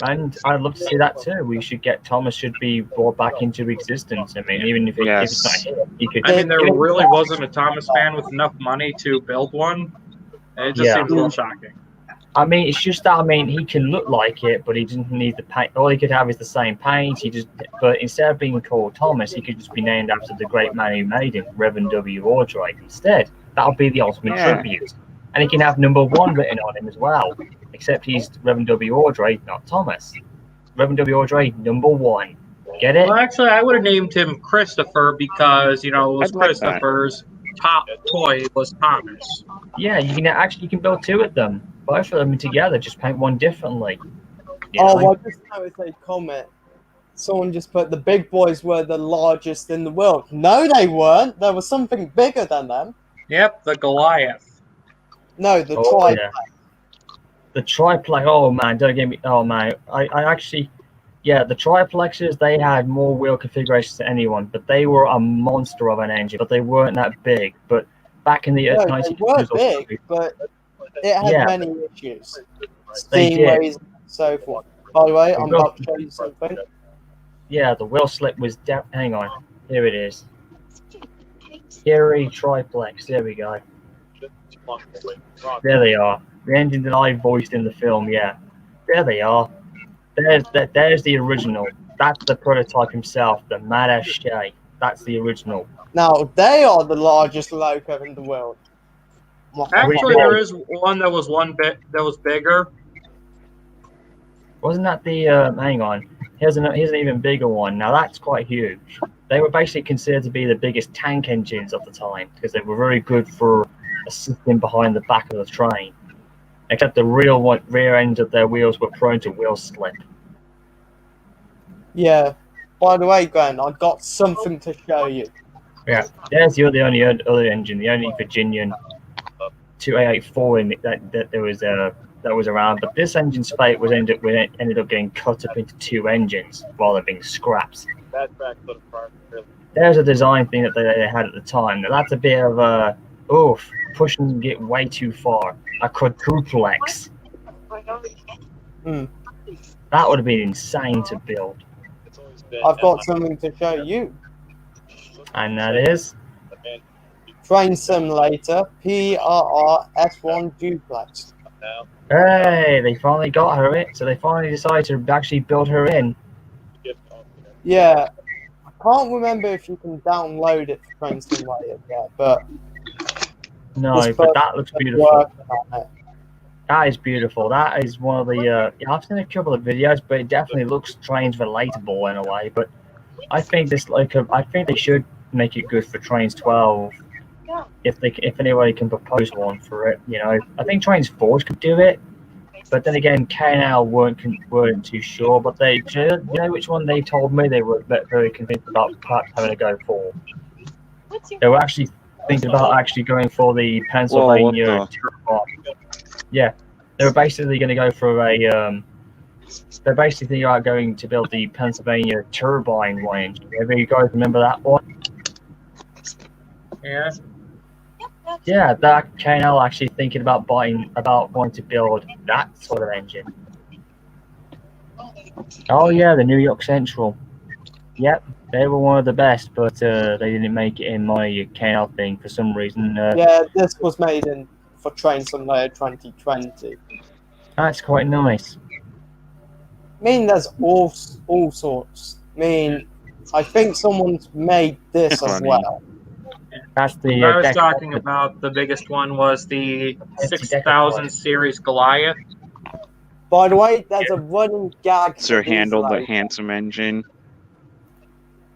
And I'd love to see that too. We should get Thomas should be brought back into existence. I mean, even if it's not him, he could. I mean, there really wasn't a Thomas fan with enough money to build one. It just seems a little shocking. I mean, it's just that he can look like it, but he doesn't need the paint. All he could have is the same paint. But instead of being called Thomas, he could just be named after the great man who made him, Reverend W. Ordray. Instead, that'll be the ultimate tribute, and he can have #1 written on him as well. Except he's Reverend W. Ordray, not Thomas. Reverend W. Ordray, #1. Get it? Well, actually, I would have named him Christopher because it was Christopher's top toy was Thomas. Yeah, you can build 2 of them. Both of them together, just paint one differently. I just noticed a comment. Someone just put the big boys were the largest in the world. No, they weren't. There was something bigger than them. Yep, the Goliath. No, the triplex. Yeah. The triplex. Oh man, don't get me. Oh man, I actually, the triplexes, they had more wheel configurations than anyone, but they were a monster of an engine. But they weren't that big. But back in the they were big, but it had many issues. Steam raising and so forth. By the way, I'm about to show you something. Yeah, the wheel slip was hang on. Here it is. Gary triplex. There we go. There they are. The engine that I voiced in the film. Yeah, there they are. There's the original. That's the prototype himself, the Mad Shay. That's the original. Now they are the largest loco in the world. Actually, there is one that was bigger. Wasn't that the? Hang on. Here's an even bigger one. Now that's quite huge. They were basically considered to be the biggest tank engines of the time because they were very good for assisting behind the back of the train. Except the rear end of their wheels were prone to wheel slip. Yeah. By the way, Glenn, I've got something to show you. Yeah. There's the only other engine, the only Virginian 2884 that was around. But this engine's fate ended up getting cut up into 2 engines rather than being scrapped. There's a design thing that they had at the time. Now that's a bit of a pushing it way too far. A quadruplex. That would have been insane to build. I've got something to show you. And that is? Train Simulator PRR-S1 Duplex. Hey, they finally got her in. So they finally decided to actually build her in. Yeah. I can't remember if you can download it for Train Simulator yet, but... No, but that looks beautiful. That is beautiful. That is one of the... I've seen a couple of videos, but it definitely looks Trains relatable in a way. But I think I think they should make it good for Trains 12. If anybody can propose one for it, I think Trains 4 could do it. But then again, KNL weren't too sure. But they, which one they told me they were very convinced about perhaps having a go for. They were actually thinking about going for the Pennsylvania turbine. Yeah, they were basically going to go for a. They're basically going to build the Pennsylvania turbine range. Maybe you guys remember that one? Yeah. Yeah, that KNL actually thinking about wanting to build that sort of engine. Oh yeah, the New York Central. Yep, they were one of the best, but they didn't make it in my KNL thing for some reason. Yeah, this was made for Train Simulator 2020. That's quite nice. I mean, there's all sorts. I mean, I think someone's made this as well. That's the. I was talking about the biggest one was the 6000 series Goliath. By the way, there's a running gag. Sir Handled the handsome engine.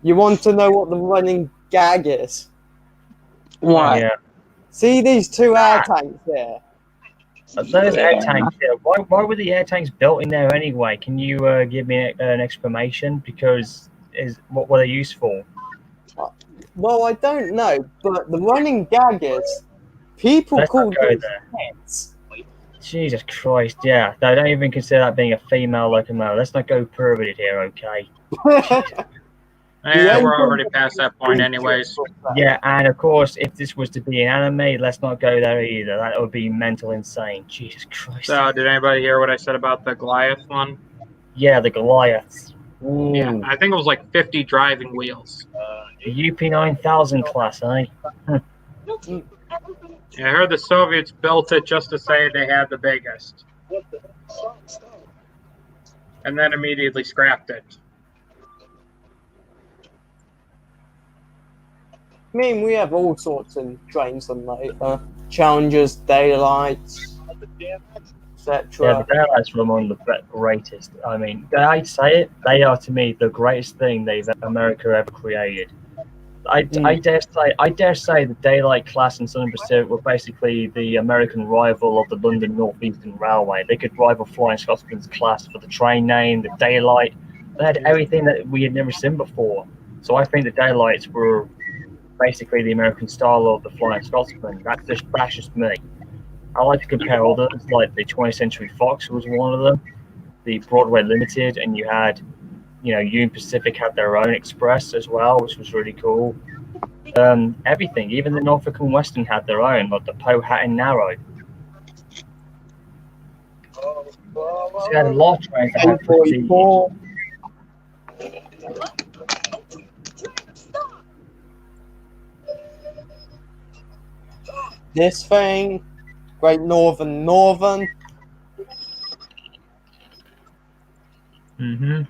You want to know what the running gag is? What? Yeah. See these 2 air tanks here? Those air tanks here. Why were the air tanks built in there anyway? Can you give me an explanation? Because what were they used for? Well, I don't know, but the running gag is people Let's call not go those there. pets. Jesus Christ, yeah. They don't even consider that being a female locomotive. Let's not go perverted here, okay? Yeah, we're already past that point anyways. Yeah, and of course, if this was to be an anime, let's not go there either. That would be mental insane. Jesus Christ. So, did anybody hear what I said about the Goliath one? Yeah, the Goliaths. Yeah, Ooh. I think it was like 50 driving wheels. The UP9000 class, eh? Yeah, I heard the Soviets built it just to say they had the biggest. And then immediately scrapped it. I mean, we have all sorts of trains on later. Challengers, Daylights, etc. Yeah, the Daylights are among the greatest. I mean, I'd say it, they are to me the greatest thing America ever created. I dare say the Daylight class and Southern Pacific were basically the American rival of the London Northeastern Railway. They could rival Flying Scotsman's class for the train name, the Daylight. They had everything that we had never seen before. So I think the Daylights were basically the American style of the Flying Scotsman. That's just me. I like to compare others, like the 20th Century Fox was one of them, the Broadway Limited, and you had, Union Pacific had their own express as well, which was really cool. Everything, even the Norfolk and Western had their own, like the Powhatan Narrow. So you had a lot of trains that had prestige. This thing, Great Northern. Mm-hmm.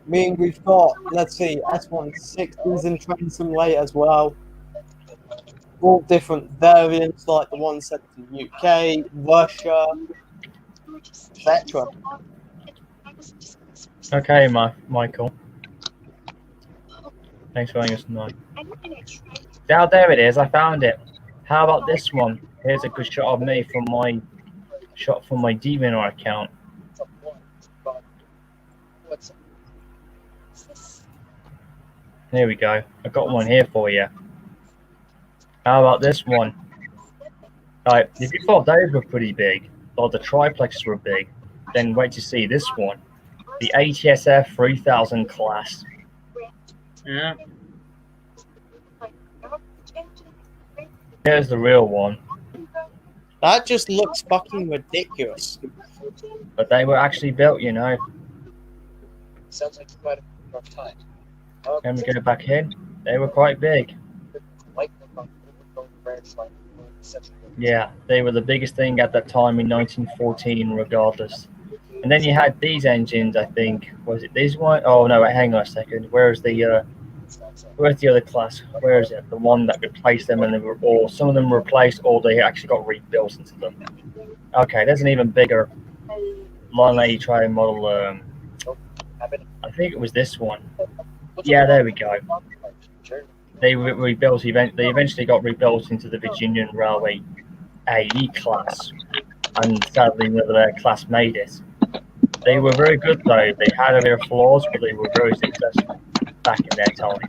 I mean, we've got, let's see, S160s and train simulator as well. All different variants, like the ones set in the UK, Russia, etc. Okay, Michael. Thanks for letting us know. Now there it is. I found it. How about this one? Here's a good shot of me from my DVR account. There we go. I got one here for you. How about this one? Right, if you thought those were pretty big, or the triplexes were big, then wait to see this one. The ATSF 3000 class. Yeah. Here's the real one. That just looks fucking ridiculous. But they were actually built, Sounds like you might have a rough time. Let me go back in. They were quite big. Yeah, they were the biggest thing at that time in 1914, regardless. And then you had these engines, I think. Was it this one? Oh no, wait, hang on a second. Where's the other class? Where is it? The one that replaced them, and some of them were replaced, or they actually got rebuilt into them. Okay, there's an even bigger Line 80 train model. I think it was this one. Yeah, there we go. They rebuilt. They eventually got rebuilt into the Virginian Railway AE class, and sadly, another their class made it. They were very good though. They had their flaws, but they were very successful back in their time.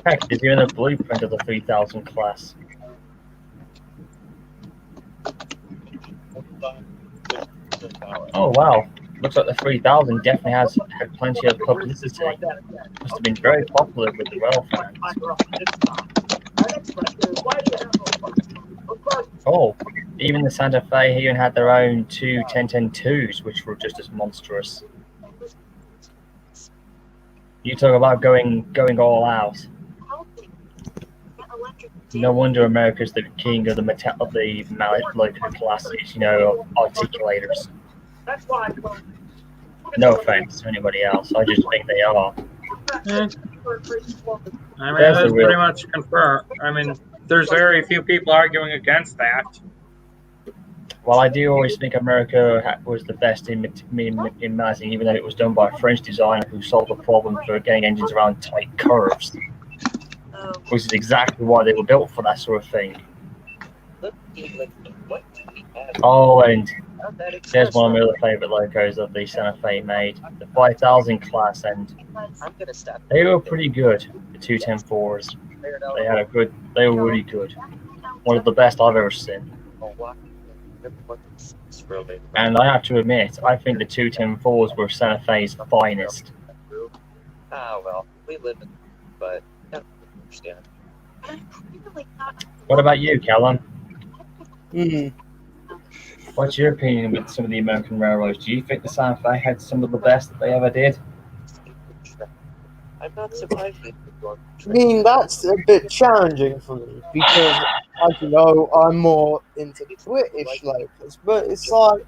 Heck, there's even a blueprint of the 3000 class. Oh wow. Looks like the 3000 definitely had plenty of publicity. Must have been very popular with the rail fans. Oh, even the Santa Fe here had their own two 1010-2s, which were just as monstrous. You talk about going all out. No wonder America's the king of the local classes, of articulators. No offense to anybody else, I just think they are. Yeah. I mean, that's pretty much confirmed. I mean, there's very few people arguing against that. Well, I do always think America was the best in matching, even though it was done by a French designer who solved the problem for getting engines around tight curves, which is exactly why they were built for that sort of thing. Oh, and there's one of my other favourite locos that the Santa Fe made, the 5000 class, and they were pretty good. The 210-4s, they were really good. One of the best I've ever seen. And I have to admit, I think the 210-4s were Santa Fe's finest. Well, we live in, but I don't understand. What about you, Callum? Hmm. What's your opinion with some of the American railroads? Do you think the Santa Fe had some of the best that they ever did? I'm not surprised. I mean, that's a bit challenging for me because, as you know, I'm more into British locals. But it's like,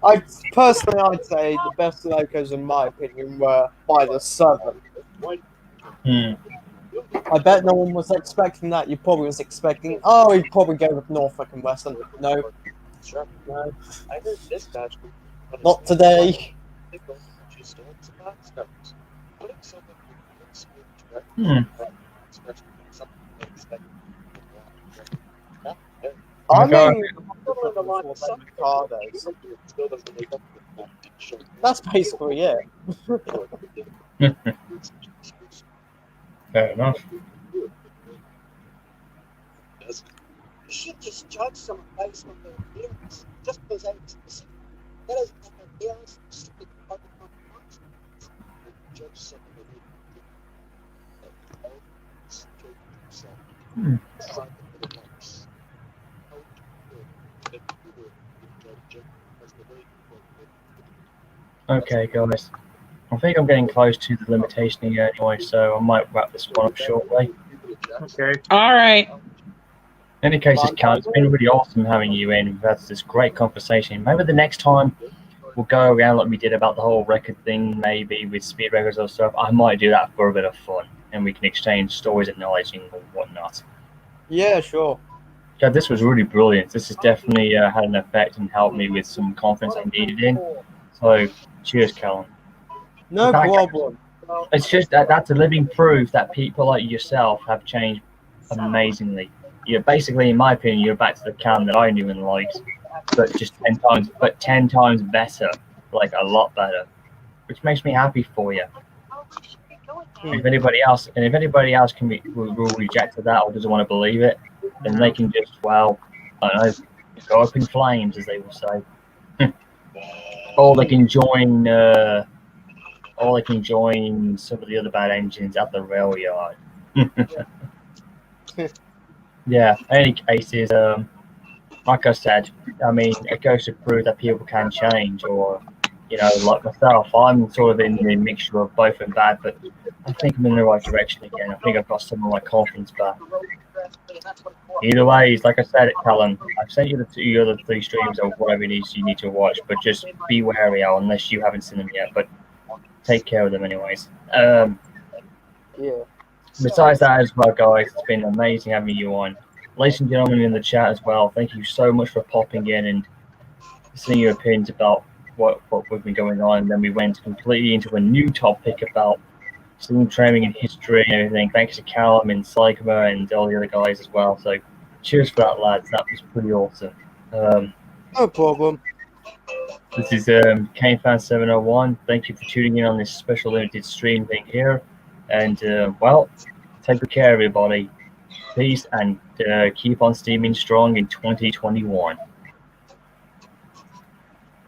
I'd say the best locals, in my opinion, were by the Southern. I bet no one was expecting that. You probably was expecting, oh, he'd probably go with Norfolk and Western. No. No. I heard dispatch. Not today. I mean, that's basically it. Fair enough. You should just judge someone based on their appearance. Just because they specific. That doesn't make their appearance stupid. Judge someone. Okay, guys. I think I'm getting close to the limitation here anyway, so I might wrap this one up shortly. Okay. All right. In any case, Cal, it's been really awesome having you in. We've had this great conversation. Maybe the next time we'll go around like we did about the whole record thing, maybe with speed records or stuff. I might do that for a bit of fun, and we can exchange stories and knowledge and whatnot. Yeah, sure. God, this was really brilliant. This has definitely had an effect and helped me with some confidence I needed in. So, cheers, Callum. No problem. It's just that's a living proof that people like yourself have changed amazingly. You're basically, in my opinion, you're back to the Callum that I knew and liked, but just 10 times better, like a lot better, which makes me happy for you. If anybody else can will reject that or doesn't want to believe it, then they can just, well, I don't know, go up in flames, as they will say. Or they can join some of the other bad engines at the rail yard. Yeah, in any cases, like I said, I mean, it goes to prove that people can change, or, you know, like myself, I'm sort of in the mixture of both and bad, but I think I'm in the right direction again. I think I've got some of my confidence back. Either way, like I said, Callum, I've sent you the other 3 streams or whatever it is you need to watch, but just be wary out unless you haven't seen them yet, but take care of them anyways. Yeah. Besides that as well, guys, it's been amazing having you on. Ladies and gentlemen in the chat as well, thank you so much for popping in and seeing your opinions about what we've been going on. And then we went completely into a new topic about steam training and history and everything. Thanks to Callum and Psychoma and all the other guys as well. So cheers for that, lads. That was pretty awesome. No problem. This is KaneFan701. Thank you for tuning in on this special limited stream thing here. And, well, take good care, everybody. Peace, and keep on steaming strong in 2021.